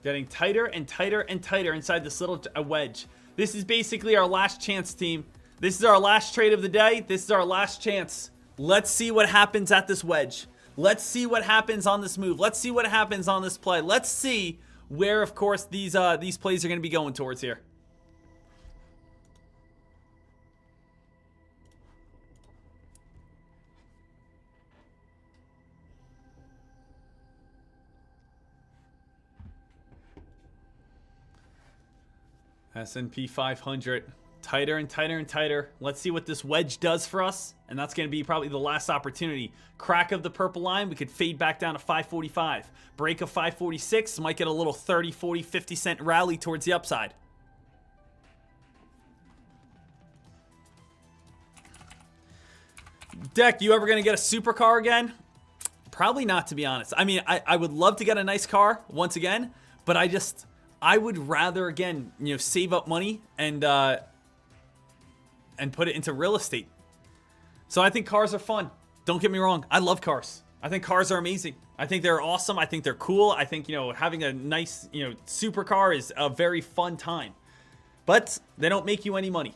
Speaker 9: Getting tighter and tighter and tighter inside this little wedge. This is basically our last chance, team. This is our last trade of the day. This is our last chance. Let's see what happens at this wedge. Let's see what happens on this move. Let's see what happens on this play. Let's see where, of course, these plays are going to be going towards here. S&P 500. Tighter and tighter and tighter. Let's see what this wedge does for us. And that's going to be probably the last opportunity. Crack of the purple line. We could fade back down to 545. Break of 546. Might get a little 30, 40, 50 cent rally towards the upside. Dek, you ever gonna get a supercar again? Probably not, to be honest. I mean, I would love to get a nice car once again, but I would rather, again, you know, save up money and put it into real estate. So I think cars are fun. Don't get me wrong. I love cars. I think cars are amazing. I think they're awesome. I think they're cool. I think, you know, having a nice, you know, supercar is a very fun time. But they don't make you any money,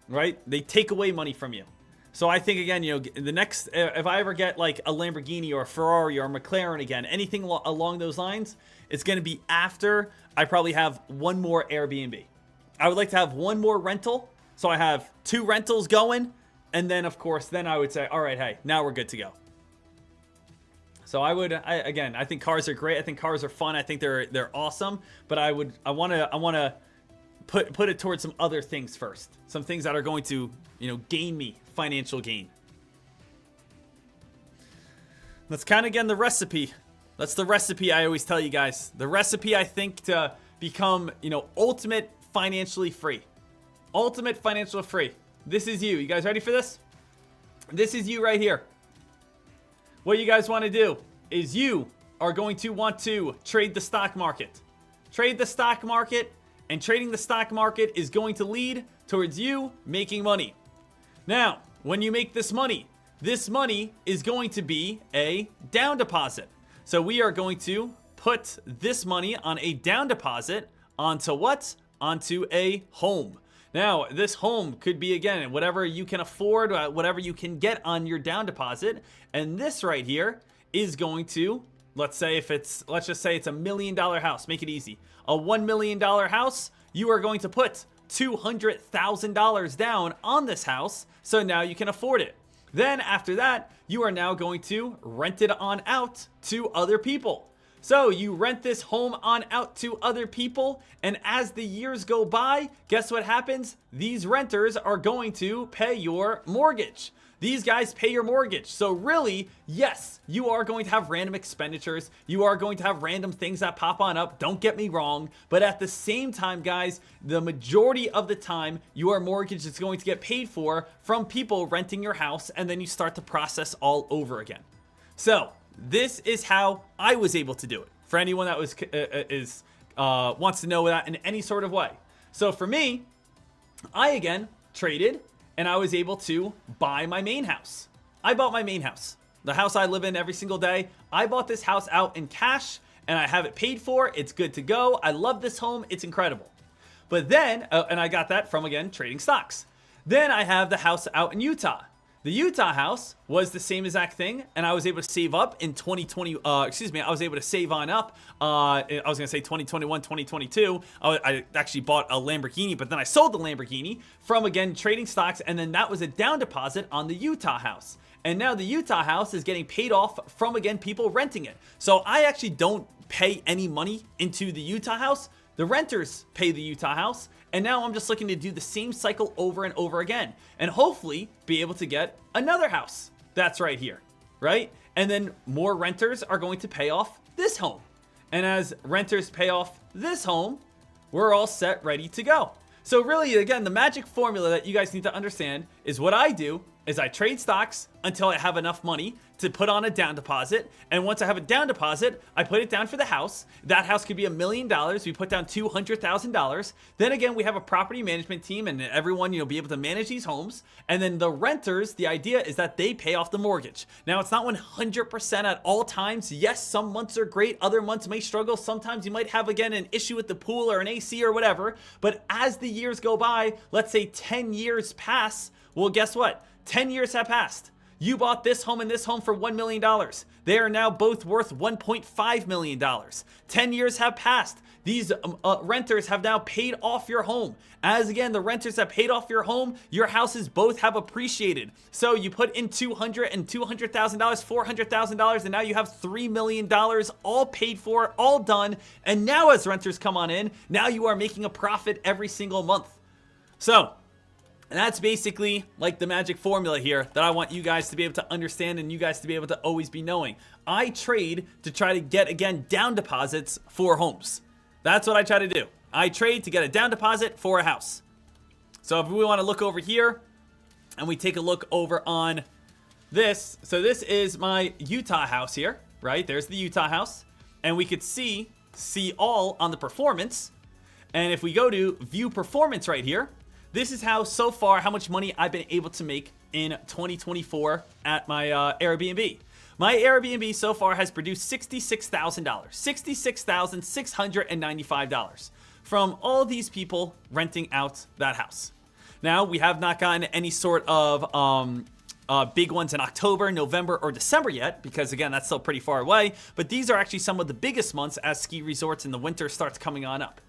Speaker 9: right? They take away money from you. So I think, again, you know, the next, if I ever get like a Lamborghini or a Ferrari or a McLaren again, anything along those lines, it's going to be after I probably have one more Airbnb. I would like to have one more rental. So I have 2 rentals going. And then, of course, then I would say, all right, hey, now we're good to go. So again, I think cars are great. I think cars are fun. I think they're awesome. But I want to put it towards some other things first. Some things that are going to, you know, gain me financial gain. That's kind of, again, the recipe. That's the recipe I always tell you guys. The recipe, I think, to become, you know, ultimate financially free. Ultimate financial free. This is you. You guys ready for this? This is you right here. What you guys want to do is you are going to want to trade the stock market. Trade the stock market, and trading the stock market is going to lead towards you making money. Now, when you make this money is going to be a down deposit. So we are going to put this money on a down deposit onto what? Onto a home. Now, this home could be, again, whatever you can afford, whatever you can get on your down deposit. And this right here is going to, let's just say it's $1 million house. Make it easy. A $1 million house, you are going to put $200,000 down on this house. So now you can afford it. Then after that, you are now going to rent it on out to other people. So you rent this home on out to other people, and as the years go by, guess what happens? These renters are going to pay your mortgage. These guys pay your mortgage. So really, yes, you are going to have random expenditures. You are going to have random things that pop on up. Don't get me wrong. But at the same time, guys, the majority of the time, your mortgage is going to get paid for from people renting your house, and then you start the process all over again. So this is how I was able to do it. For anyone that wants to know that in any sort of way. So for me, I again traded, and I was able to buy my main house. I bought my main house, the house I live in every single day. I bought this house out in cash, and I have it paid for. It's good to go. I love this home. It's incredible. But then, and I got that from, again, trading stocks. Then I have the house out in Utah. The Utah house was the same exact thing, and I was able to save up in 2020, I was able to save on up, I was going to say 2021, 2022, I actually bought a Lamborghini, but then I sold the Lamborghini from, again, trading stocks, and then that was a down deposit on the Utah house. And now the Utah house is getting paid off from, again, people renting it. So I actually don't pay any money into the Utah house. The renters pay the Utah house. And now I'm just looking to do the same cycle over and over again, and hopefully be able to get another house that's right here, right? And then more renters are going to pay off this home. And as renters pay off this home, we're all set, ready to go. So really, again, the magic formula that you guys need to understand is what I do is I trade stocks until I have enough money to put on a down deposit. And once I have a down deposit, I put it down for the house. That house could be $1 million. We put down $200,000. Then again, we have a property management team and everyone, be able to manage these homes. And then the renters, the idea is that they pay off the mortgage. Now, it's not 100% at all times. Yes, some months are great. Other months may struggle. Sometimes you might have, again, an issue with the pool or an AC or whatever. But as the years go by, let's say 10 years pass, well, guess what? 10 years have passed. You bought this home and this home for $1 million. They are now both worth $1.5 million. 10 years have passed. These renters have now paid off your home. As again, the renters have paid off your home, your houses both have appreciated. So you put in $200,000 and $200,000, $400,000, and now you have $3 million all paid for, all done. And now as renters come on in, now you are making a profit every single month. So, and that's basically like the magic formula here that I want you guys to be able to understand and you guys to be able to always be knowing. I trade to try to get, again, down deposits for homes. That's what I try to do. I trade to get a down deposit for a house. So if we want to look over here and we take a look over on this is my Utah house here, right? There's the Utah house, and we could see all on the performance. And if we go to view performance right here, this is how much money I've been able to make in 2024 at my Airbnb. My Airbnb so far has produced $66,000, $66,695 from all these people renting out that house. Now, we have not gotten any sort of big ones in October, November, or December yet, because again, that's still pretty far away. But these are actually some of the biggest months as ski resorts in the winter starts coming on up.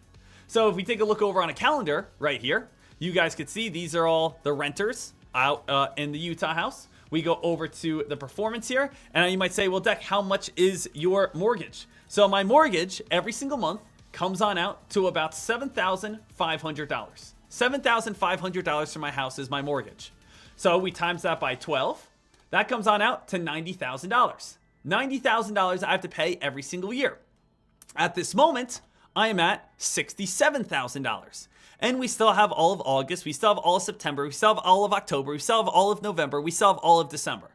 Speaker 9: So if we take a look over on a calendar right here, you guys can see these are all the renters out in the Utah house. We go over to the performance here, and you might say, well, Dek, how much is your mortgage? So my mortgage every single month comes on out to about $7,500. $7,500 for my house is my mortgage. So we times that by 12. That comes on out to $90,000. $90,000 I have to pay every single year. At this moment, I am at $67,000. And we still have all of August, we still have all of September, we still have all of October, we still have all of November, we still have all of December.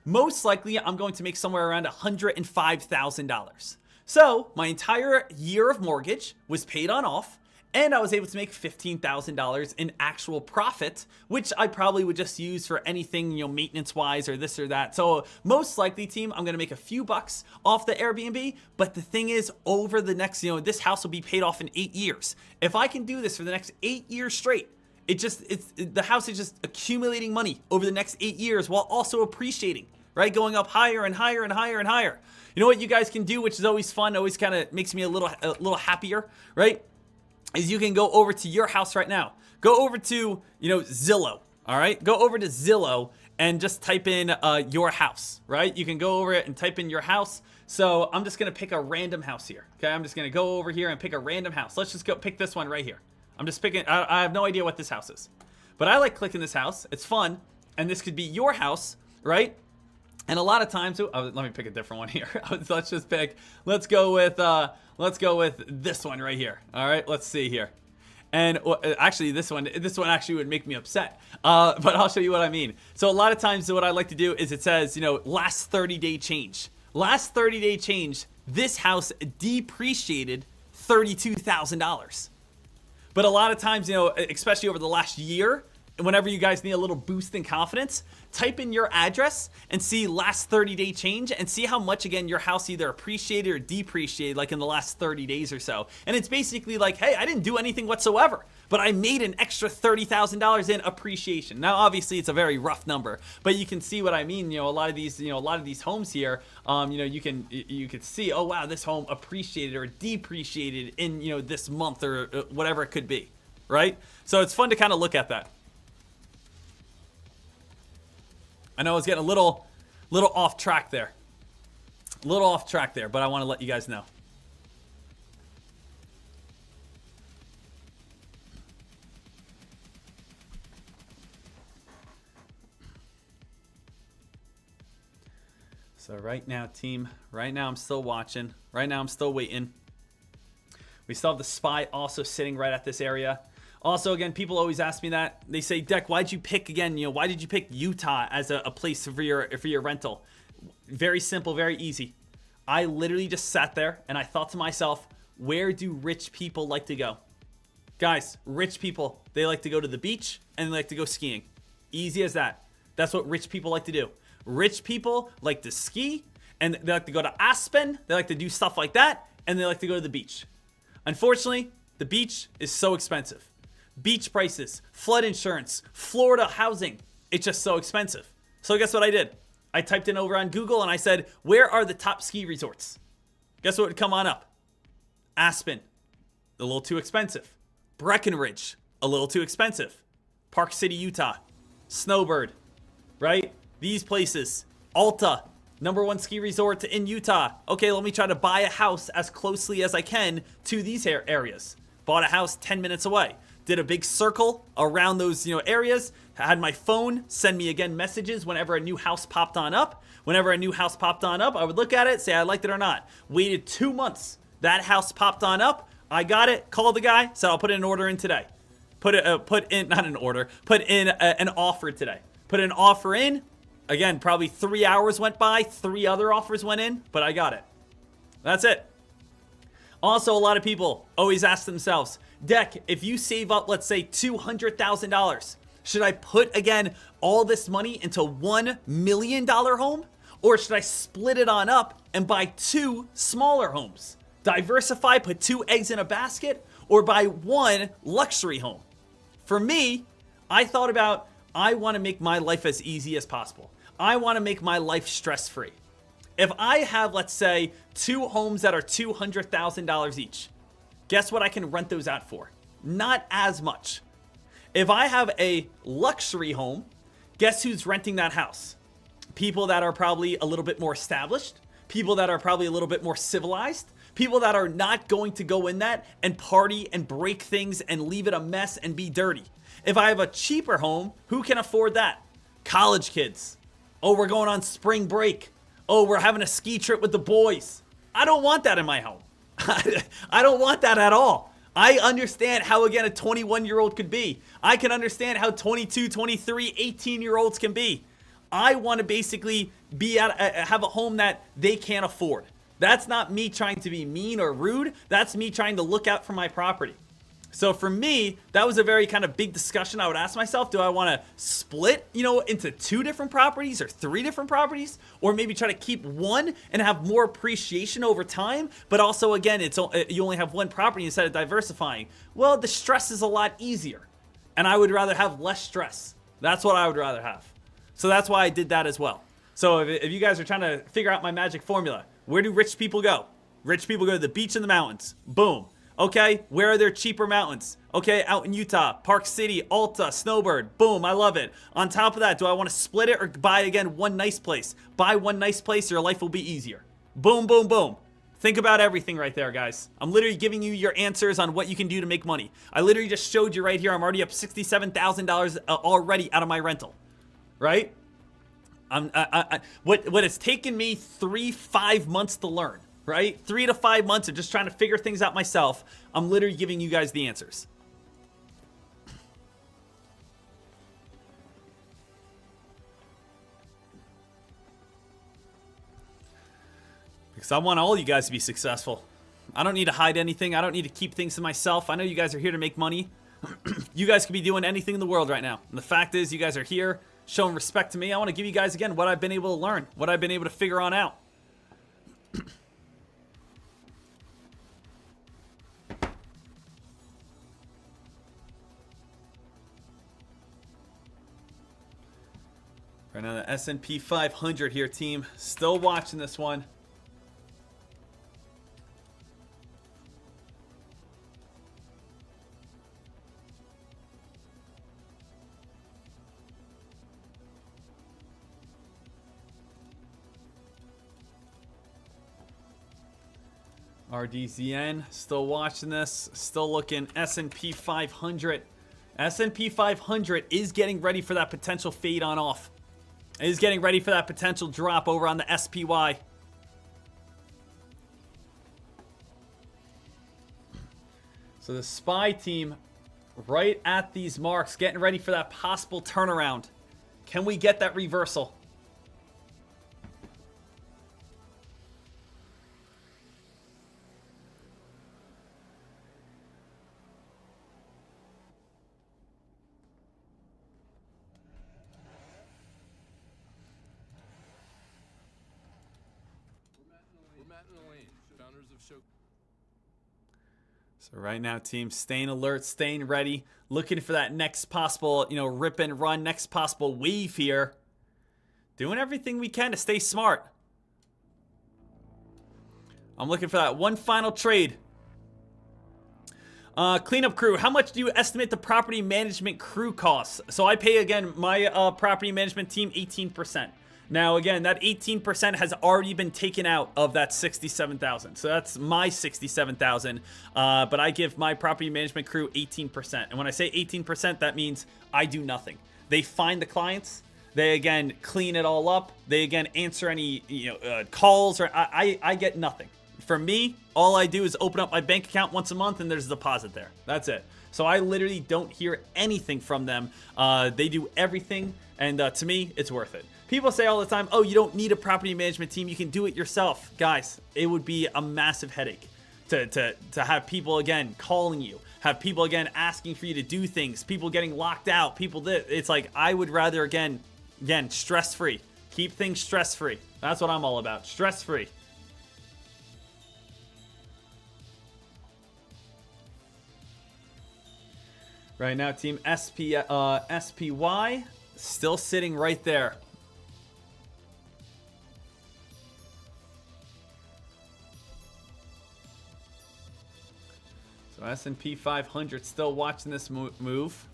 Speaker 9: Most likely, I'm going to make somewhere around $105,000. So my entire year of mortgage was paid on off, and I was able to make $15,000 in actual profit, which I probably would just use for anything, maintenance-wise or this or that. So most likely, team, I'm gonna make a few bucks off the Airbnb, but the thing is, over the next, this house will be paid off in 8 years. If I can do this for the next 8 years straight, the house is just accumulating money over the next 8 years while also appreciating, right? Going up higher and higher and higher and higher. You know what you guys can do, which is always fun, always kind of makes me a little happier, right? Is you can go over to your house right now. Go over to, Zillow, all right? Go over to Zillow and just type in your house, right? You can go over it and type in your house. So I'm just gonna pick a random house here, okay? I'm just gonna go over here and pick a random house. Let's just go pick this one right here. I'm just picking, I have no idea what this house is. But I like clicking this house, it's fun. And this could be your house, right? And a lot of times, let me pick a different one here. Let's go with this one right here. All right, let's see here. And actually, this one actually would make me upset. But I'll show you what I mean. So a lot of times, what I like to do is it says, last 30-day change. Last 30-day change, this house depreciated $32,000. But a lot of times, especially over the last year, whenever you guys need a little boost in confidence, type in your address and see last 30-day change and see how much, again, your house either appreciated or depreciated like in the last 30 days or so. And it's basically like, hey, I didn't do anything whatsoever, but I made an extra $30,000 in appreciation. Now, obviously, it's a very rough number, but you can see what I mean. A lot of these homes here, you can see, oh, wow, this home appreciated or depreciated in, this month or whatever it could be, right? So it's fun to kind of look at that. I know I was getting a little off track there. A little off track there, but I want to let you guys know. So right now, team, right now I'm still watching. Right now I'm still waiting. We still have the spy also sitting right at this area. Also, again, people always ask me that. They say, Dek, why'd you pick, again, why did you pick Utah as a place for your rental? Very simple, very easy. I literally just sat there and I thought to myself, where do rich people like to go? Guys, rich people, they like to go to the beach and they like to go skiing. Easy as that. That's what rich people like to do. Rich people like to ski and they like to go to Aspen. They like to do stuff like that and they like to go to the beach. Unfortunately, the beach is so expensive. Beach prices, flood insurance, Florida housing, it's just so expensive. So guess what I did? I typed in over on Google and I said, where are the top ski resorts? Guess what would come on up? Aspen, a little too expensive. Breckenridge, a little too expensive. Park City, Utah, Snowbird, right? These places. Alta, #1 ski resort in Utah. Okay, let me try to buy a house as closely as I can to these areas. Bought a house 10 minutes away. Did a big circle around those areas. Had my phone send me again messages whenever a new house popped on up. Whenever a new house popped on up, I would look at it, say I liked it or not. Waited 2 months. That house popped on up. I got it. Called the guy. Said I'll put an order in today. Put in an offer today. Put an offer in. Again, probably 3 hours went by, 3 other offers went in, but I got it. That's it. Also, a lot of people always ask themselves, Dek, if you save up, let's say $200,000, should I put, again, all this money into $1 million home? Or should I split it on up and buy 2 smaller homes? Diversify, put 2 eggs in a basket, or buy 1 luxury home? For me, I thought about, I want to make my life as easy as possible. I want to make my life stress-free. If I have, let's say, 2 homes that are $200,000 each, guess what I can rent those out for? Not as much. If I have a luxury home, guess who's renting that house? People that are probably a little bit more established, people that are probably a little bit more civilized, people that are not going to go in that and party and break things and leave it a mess and be dirty. If I have a cheaper home, who can afford that? College kids. Oh, we're going on spring break. Oh, we're having a ski trip with the boys. I don't want that in my home. I don't want that at all. I understand how, again, a 21-year-old could be. I can understand how 22, 23, 18-year-olds can be. I want to basically have a home that they can't afford. That's not me trying to be mean or rude. That's me trying to look out for my property. So for me, that was a very kind of big discussion. I would ask myself, do I want to split, into 2 different properties or 3 different properties? Or maybe try to keep 1 and have more appreciation over time? But also, again, you only have 1 property instead of diversifying. Well, the stress is a lot easier. And I would rather have less stress. That's what I would rather have. So that's why I did that as well. So if you guys are trying to figure out my magic formula, where do rich people go? Rich people go to the beach and the mountains. Boom. Okay, where are there cheaper mountains? Okay, out in Utah, Park City, Alta, Snowbird. Boom, I love it. On top of that, do I want to split it or buy, again, 1 nice place? Buy 1 nice place, your life will be easier. Boom, boom, boom. Think about everything right there, guys. I'm literally giving you your answers on what you can do to make money. I literally just showed you right here. I'm already up $67,000 already out of my rental. Right? What it's taken me 3-5 months to learn. Right? 3 to 5 months of just trying to figure things out myself. I'm literally giving you guys the answers. Because I want all you guys to be successful. I don't need to hide anything. I don't need to keep things to myself. I know you guys are here to make money. You guys could be doing anything in the world right now. And the fact is, you guys are here showing respect to me. I want to give you guys, again, what I've been able to learn. What I've been able to figure on out. Right now, the S&P 500 here, team. Still watching this one. RDZN, still watching this. Still looking S&P 500. S&P 500 is getting ready for that potential fade on off. It is getting ready for that potential drop over on the SPY. So the SPY team right at these marks, getting ready for that possible turnaround. Can we get that reversal? So right now, team, staying alert, staying ready, looking for that next possible, rip and run, next possible wave here. Doing everything we can to stay smart. I'm looking for that one final trade. Cleanup crew, how much do you estimate the property management crew costs? So I pay, again, my property management team 18%. Now, again, that 18% has already been taken out of that $67,000. So that's my $67,000. But I give my property management crew 18%. And when I say 18%, that means I do nothing. They find the clients. They, again, clean it all up. They, again, answer any calls. Or I get nothing For me, all I do is open up my bank account once a month and there's a deposit there. That's it. So I literally don't hear anything from them. They do everything, and to me, it's worth it. People say all the time, oh, you don't need a property management team. You can do it yourself. Guys, it would be a massive headache to have people, again, calling you. Have people, again, asking for you to do things. People getting locked out. People that it's like, I would rather, again, stress-free. Keep things stress-free. That's what I'm all about. Stress-free. Right now, team SPY still sitting right there. So S&P 500 still watching this move.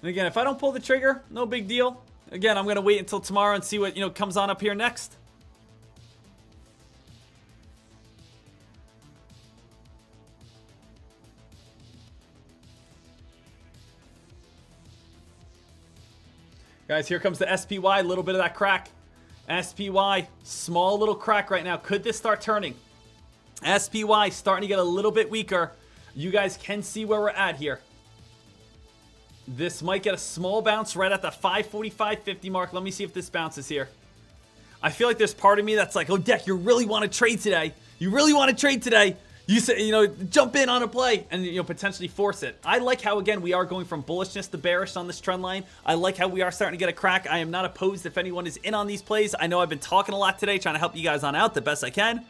Speaker 9: And again, if I don't pull the trigger, no big deal. Again, I'm going to wait until tomorrow and see what, comes on up here next. Guys, here comes the SPY, a little bit of that crack. SPY, small little crack right now. Could this start turning? SPY starting to get a little bit weaker. You guys can see where we're at here. This might get a small bounce right at the 545.50 mark. Let me see if this bounces here. I feel like there's part of me that's like, oh, Dek, you really want to trade today. You really want to trade today. You say, jump in on a play and, potentially force it. I like how, again, we are going from bullishness to bearish on this trend line. I like how we are starting to get a crack. I am not opposed if anyone is in on these plays. I know I've been talking a lot today, trying to help you guys on out the best I can.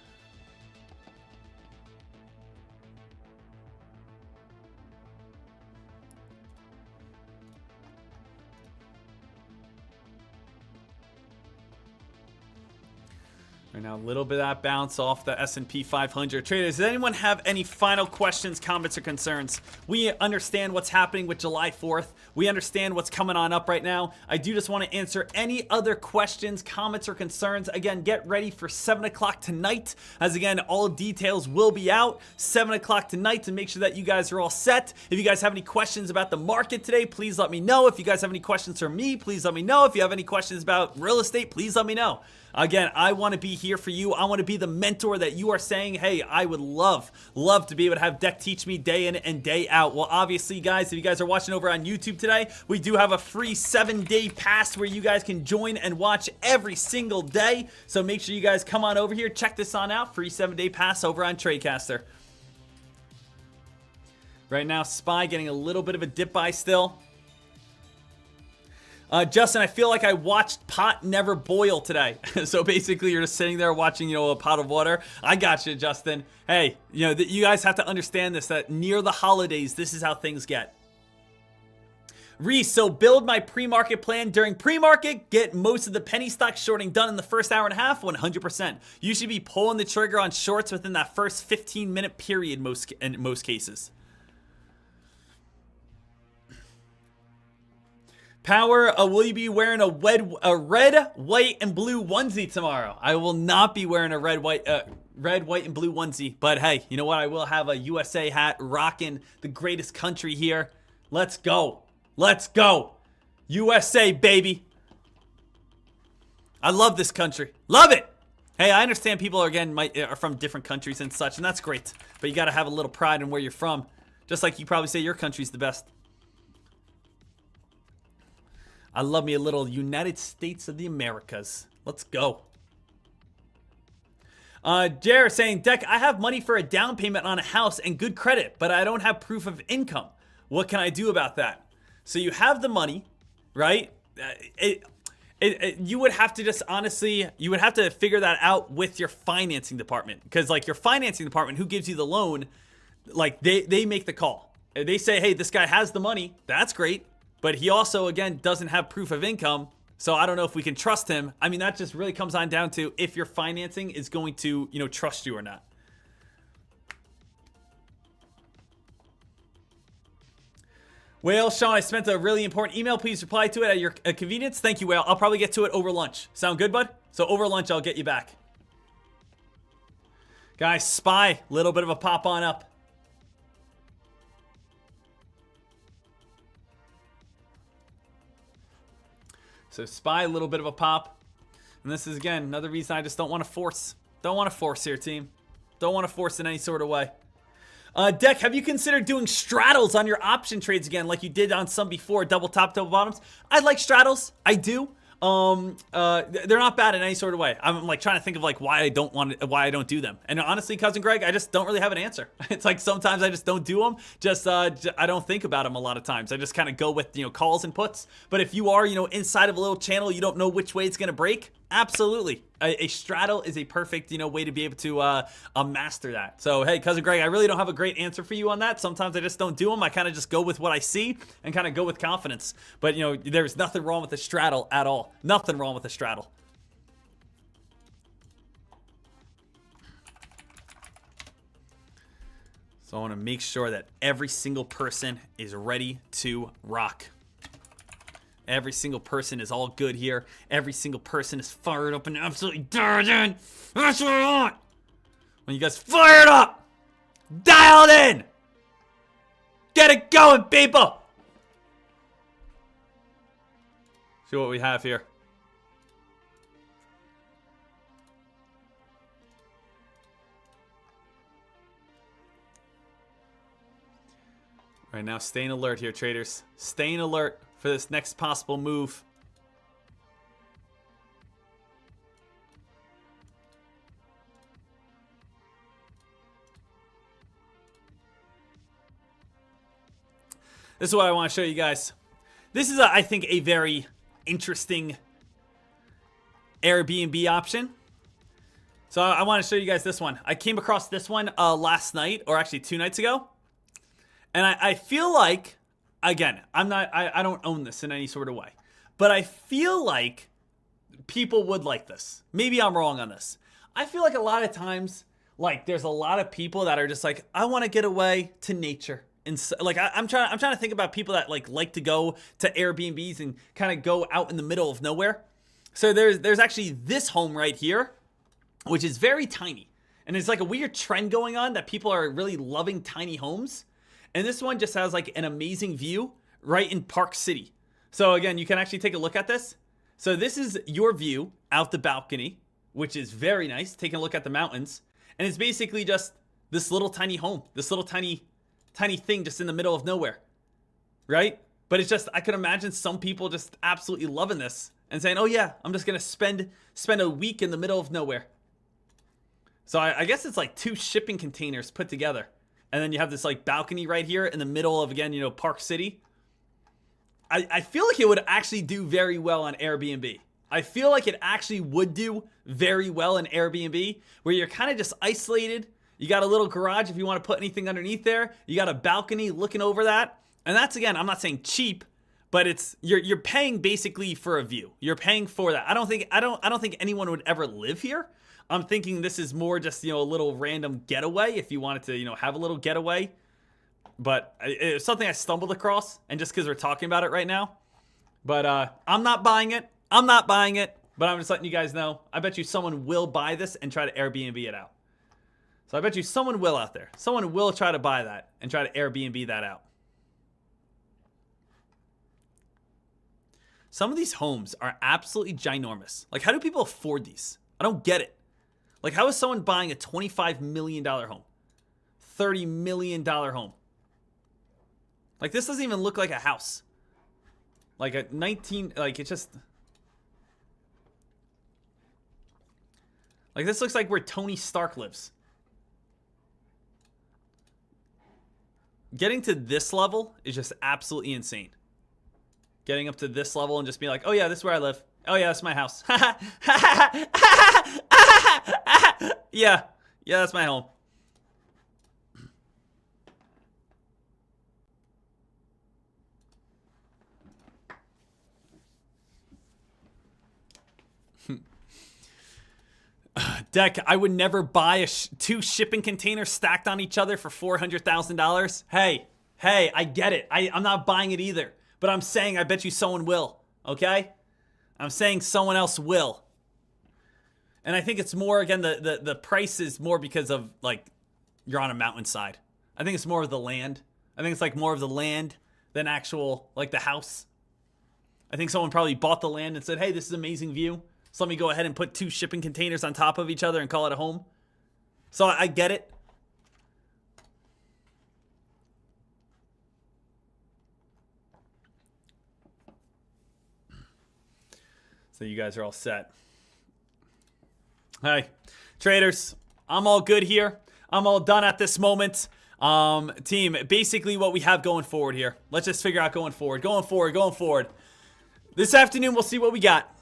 Speaker 9: Right now, a little bit of that bounce off the S&P 500. Traders, does anyone have any final questions, comments, or concerns? We understand what's happening with July 4th. We understand what's coming on up right now. I do just want to answer any other questions, comments, or concerns. Again, get ready for 7 o'clock tonight, as again, all details will be out 7 o'clock tonight to make sure that you guys are all set. If you guys have any questions about the market today, please let me know. If you guys have any questions for me, please let me know. If you have any questions about real estate, please let me know. Again, I want to be here for you. I want to be the mentor that you are saying, hey, I would love to be able to have Dek teach me day in and day out. Well, obviously, guys, if you guys are watching over on YouTube today, we do have a free 7-day pass where you guys can join and watch every single day. So make sure you guys come on over here. Check this on out. Free 7-day pass over on TradeCaster. Right now, SPY getting a little bit of a dip buy still. Justin, I feel like I watched pot never boil today. So basically, you're just sitting there watching, a pot of water. I got you, Justin. Hey, you guys have to understand this, that near the holidays, this is how things get. Reese, so build my pre-market plan during pre-market, get most of the penny stock shorting done in the first hour and a half, 100%. You should be pulling the trigger on shorts within that first 15-minute period in most cases. Power, will you be wearing a red, white, and blue onesie tomorrow? I will not be wearing a red, white, and blue onesie. But hey, you know what? I will have a USA hat rocking the greatest country here. Let's go. Let's go. USA, baby. I love this country. Love it. Hey, I understand people are from different countries and such, and that's great. But you got to have a little pride in where you're from. Just like you probably say your country's the best. I love me a little United States of the Americas. Let's go. Jared saying, Dek, I have money for a down payment on a house and good credit, but I don't have proof of income. What can I do about that? So you have the money, right? You would have to just honestly, you would have to figure that out with your financing department. Because like your financing department, who gives you the loan, like they make the call. They say, hey, this guy has the money. That's great. But he also, again, doesn't have proof of income. So I don't know if we can trust him. I mean, that just really comes on down to if your financing is going to, trust you or not. Whale, Sean, I sent a really important email. Please reply to it at your convenience. Thank you, Whale. I'll probably get to it over lunch. Sound good, bud? So over lunch, I'll get you back. Guys, SPY, little bit of a pop on up. So SPY, a little bit of a pop. And this is, again, another reason I just don't want to force. Don't want to force here, team. Don't want to force in any sort of way. Deck, have you considered doing straddles on your option trades again like you did on some before, double top, double bottoms? I like straddles. I do. They're not bad in any sort of way. I'm like trying to think of like why I don't do them. And honestly, Cousin Greg, I just don't really have an answer. It's like sometimes I just don't do them. I don't think about them a lot of times. I just kind of go with, calls and puts. But if you are, inside of a little channel, you don't know which way it's going to break. Absolutely. A straddle is a perfect, way to be able to master that. So, hey, Cousin Greg, I really don't have a great answer for you on that. Sometimes I just don't do them. I kind of just go with what I see and kind of go with confidence. But, there's nothing wrong with a straddle at all. Nothing wrong with a straddle. So I want to make sure that every single person is ready to rock. Every single person is all good here. Every single person is fired up and absolutely dialed in. That's what I want. When you guys fired up, dialed in. Get it going, people. See what we have here. Right now, staying alert here, traders. Staying alert for this next possible move. This is what I want to show you guys. This is, I think, a very interesting Airbnb option. So I want to show you guys this one. I came across this one last night, or actually 2 nights ago. And I feel like, again, I don't own this in any sort of way, but I feel like people would like this. Maybe I'm wrong on this. I feel like a lot of times, like there's a lot of people that are just like, I want to get away to nature. And so, like I'm trying to think about people that like to go to Airbnbs and kind of go out in the middle of nowhere. So there's actually this home right here, which is very tiny, and it's like a weird trend going on that people are really loving tiny homes. And this one just has like an amazing view right in Park City. So again, you can actually take a look at this. So this is your view out the balcony, which is very nice. Taking a look at the mountains. And it's basically just this little tiny home, this little tiny thing just in the middle of nowhere, right? But it's just, I could imagine some people just absolutely loving this and saying, oh yeah, I'm just going to spend a week in the middle of nowhere. So I guess it's like 2 shipping containers put together. And then you have this like balcony right here in the middle of, again, Park City. I feel like it would actually do very well on Airbnb. I feel like it actually would do very well in Airbnb, where you're kind of just isolated. You got a little garage if you want to put anything underneath there. You got a balcony looking over that. And that's, again, I'm not saying cheap, but it's you're paying basically for a view. You're paying for that. I don't think anyone would ever live here. I'm thinking this is more just, a little random getaway if you wanted to, have a little getaway. But it's something I stumbled across, and just because we're talking about it right now. But I'm not buying it. But I'm just letting you guys know. I bet you someone will buy this and try to Airbnb it out. So I bet you someone will out there. Someone will try to buy that and try to Airbnb that out. Some of these homes are absolutely ginormous. Like, how do people afford these? I don't get it. Like, how is someone buying a $25 million home? $30 million home? Like, this doesn't even look like a house. Like, a 19... Like, it's just... Like, this looks like where Tony Stark lives. Getting to this level is just absolutely insane. Getting up to this level and just being like, oh, yeah, this is where I live. Oh, yeah, that's my house. Yeah, that's my home. Deck, I would never buy 2 shipping containers stacked on each other for $400,000. Hey, I get it. I'm not buying it either. But I'm saying I bet you someone will, okay? I'm saying someone else will. And I think it's more, again, the price is more because of, like, you're on a mountainside. I think it's more of the land. I think it's, like, more of the land than actual, like, the house. I think someone probably bought the land and said, hey, this is an amazing view. So let me go ahead and put 2 shipping containers on top of each other and call it a home. So I get it. So you guys are all set. Hey, traders, I'm all good here. I'm all done at this moment. Team, basically what we have going forward here. Let's just figure out going forward. Going forward. This afternoon, we'll see what we got.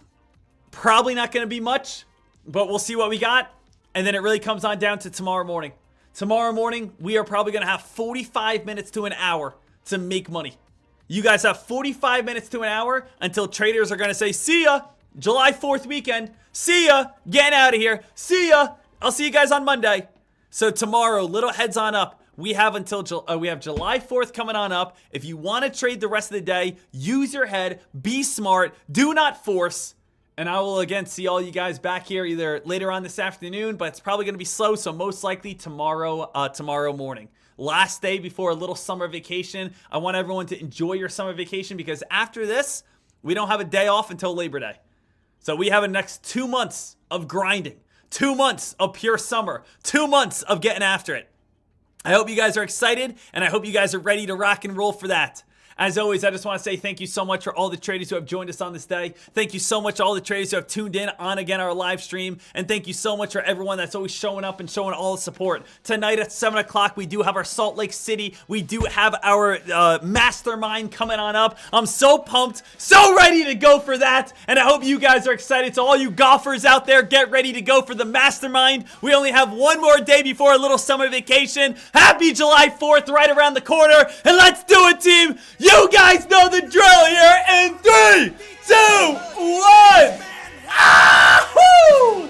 Speaker 9: Probably not going to be much, but we'll see what we got. And then it really comes on down to tomorrow morning. Tomorrow morning, we are probably going to have 45 minutes to an hour to make money. You guys have 45 minutes to an hour until traders are going to say, see ya, July 4th weekend. See ya, getting out of here. See ya, I'll see you guys on Monday. So tomorrow, little heads on up. We have until we have July 4th coming on up. If you want to trade the rest of the day, use your head, be smart, do not force. And I will again see all you guys back here either later on this afternoon, but it's probably going to be slow, so most likely tomorrow morning. Last day before a little summer vacation. I want everyone to enjoy your summer vacation because after this, we don't have a day off until Labor Day. So we have the next 2 months of grinding, 2 months of pure summer, 2 months of getting after it. I hope you guys are excited, and I hope you guys are ready to rock and roll for that. As always, I just want to say thank you so much for all the traders who have joined us on this day. Thank you so much to all the traders who have tuned in on again our live stream. And thank you so much for everyone that's always showing up and showing all the support. Tonight at 7 o'clock, we do have our Salt Lake City. We do have our Mastermind coming on up. I'm so pumped, so ready to go for that. And I hope you guys are excited. So all you golfers out there, get ready to go for the Mastermind. We only have one more day before a little summer vacation. Happy July 4th right around the corner. And let's do it, team. You guys know the drill here in 3, 2, 1. Ah-hoo!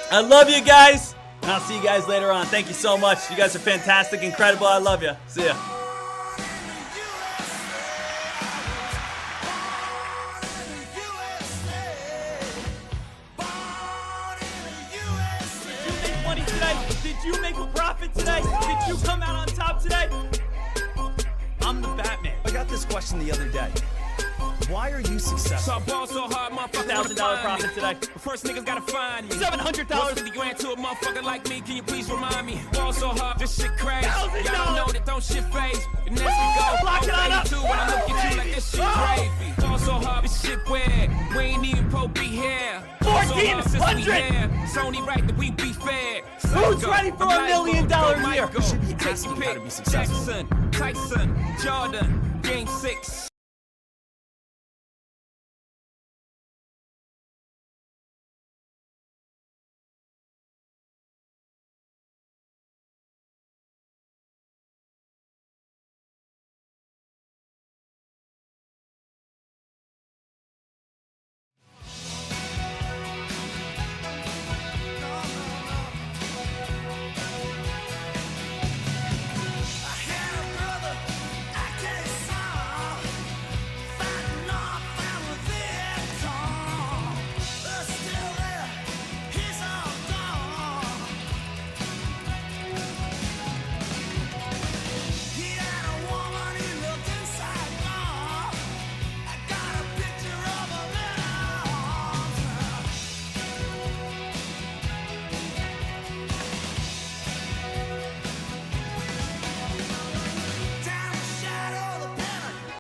Speaker 9: I love you guys, and I'll see you guys later on. Thank you so much. You guys are fantastic, incredible. I love you. See ya. Did you make money today? Did you make a profit today? Did you come out on top today? I'm the Batman.
Speaker 10: I got this question the other day. Why are you successful?
Speaker 5: So I ball so hard, motherfucker.
Speaker 9: $1,000 profit today.
Speaker 5: First niggas gotta find me.
Speaker 9: $700.
Speaker 5: 50 grand to a motherfucker like me. Can you please remind me? Ball so hard, this shit crazy.
Speaker 9: $1,000.
Speaker 5: Y'all know that don't shit phase. And as we go,
Speaker 9: Lock it on up.
Speaker 5: too when I look at you like this shit gravy. Ball so hard, this shit weird. We ain't even pro be here. Ball so hard since we here. It's only right that we be fair.
Speaker 9: Who's ready for $1 million year?
Speaker 5: Take your pick. Jackson, Tyson, Jordan, Game 6.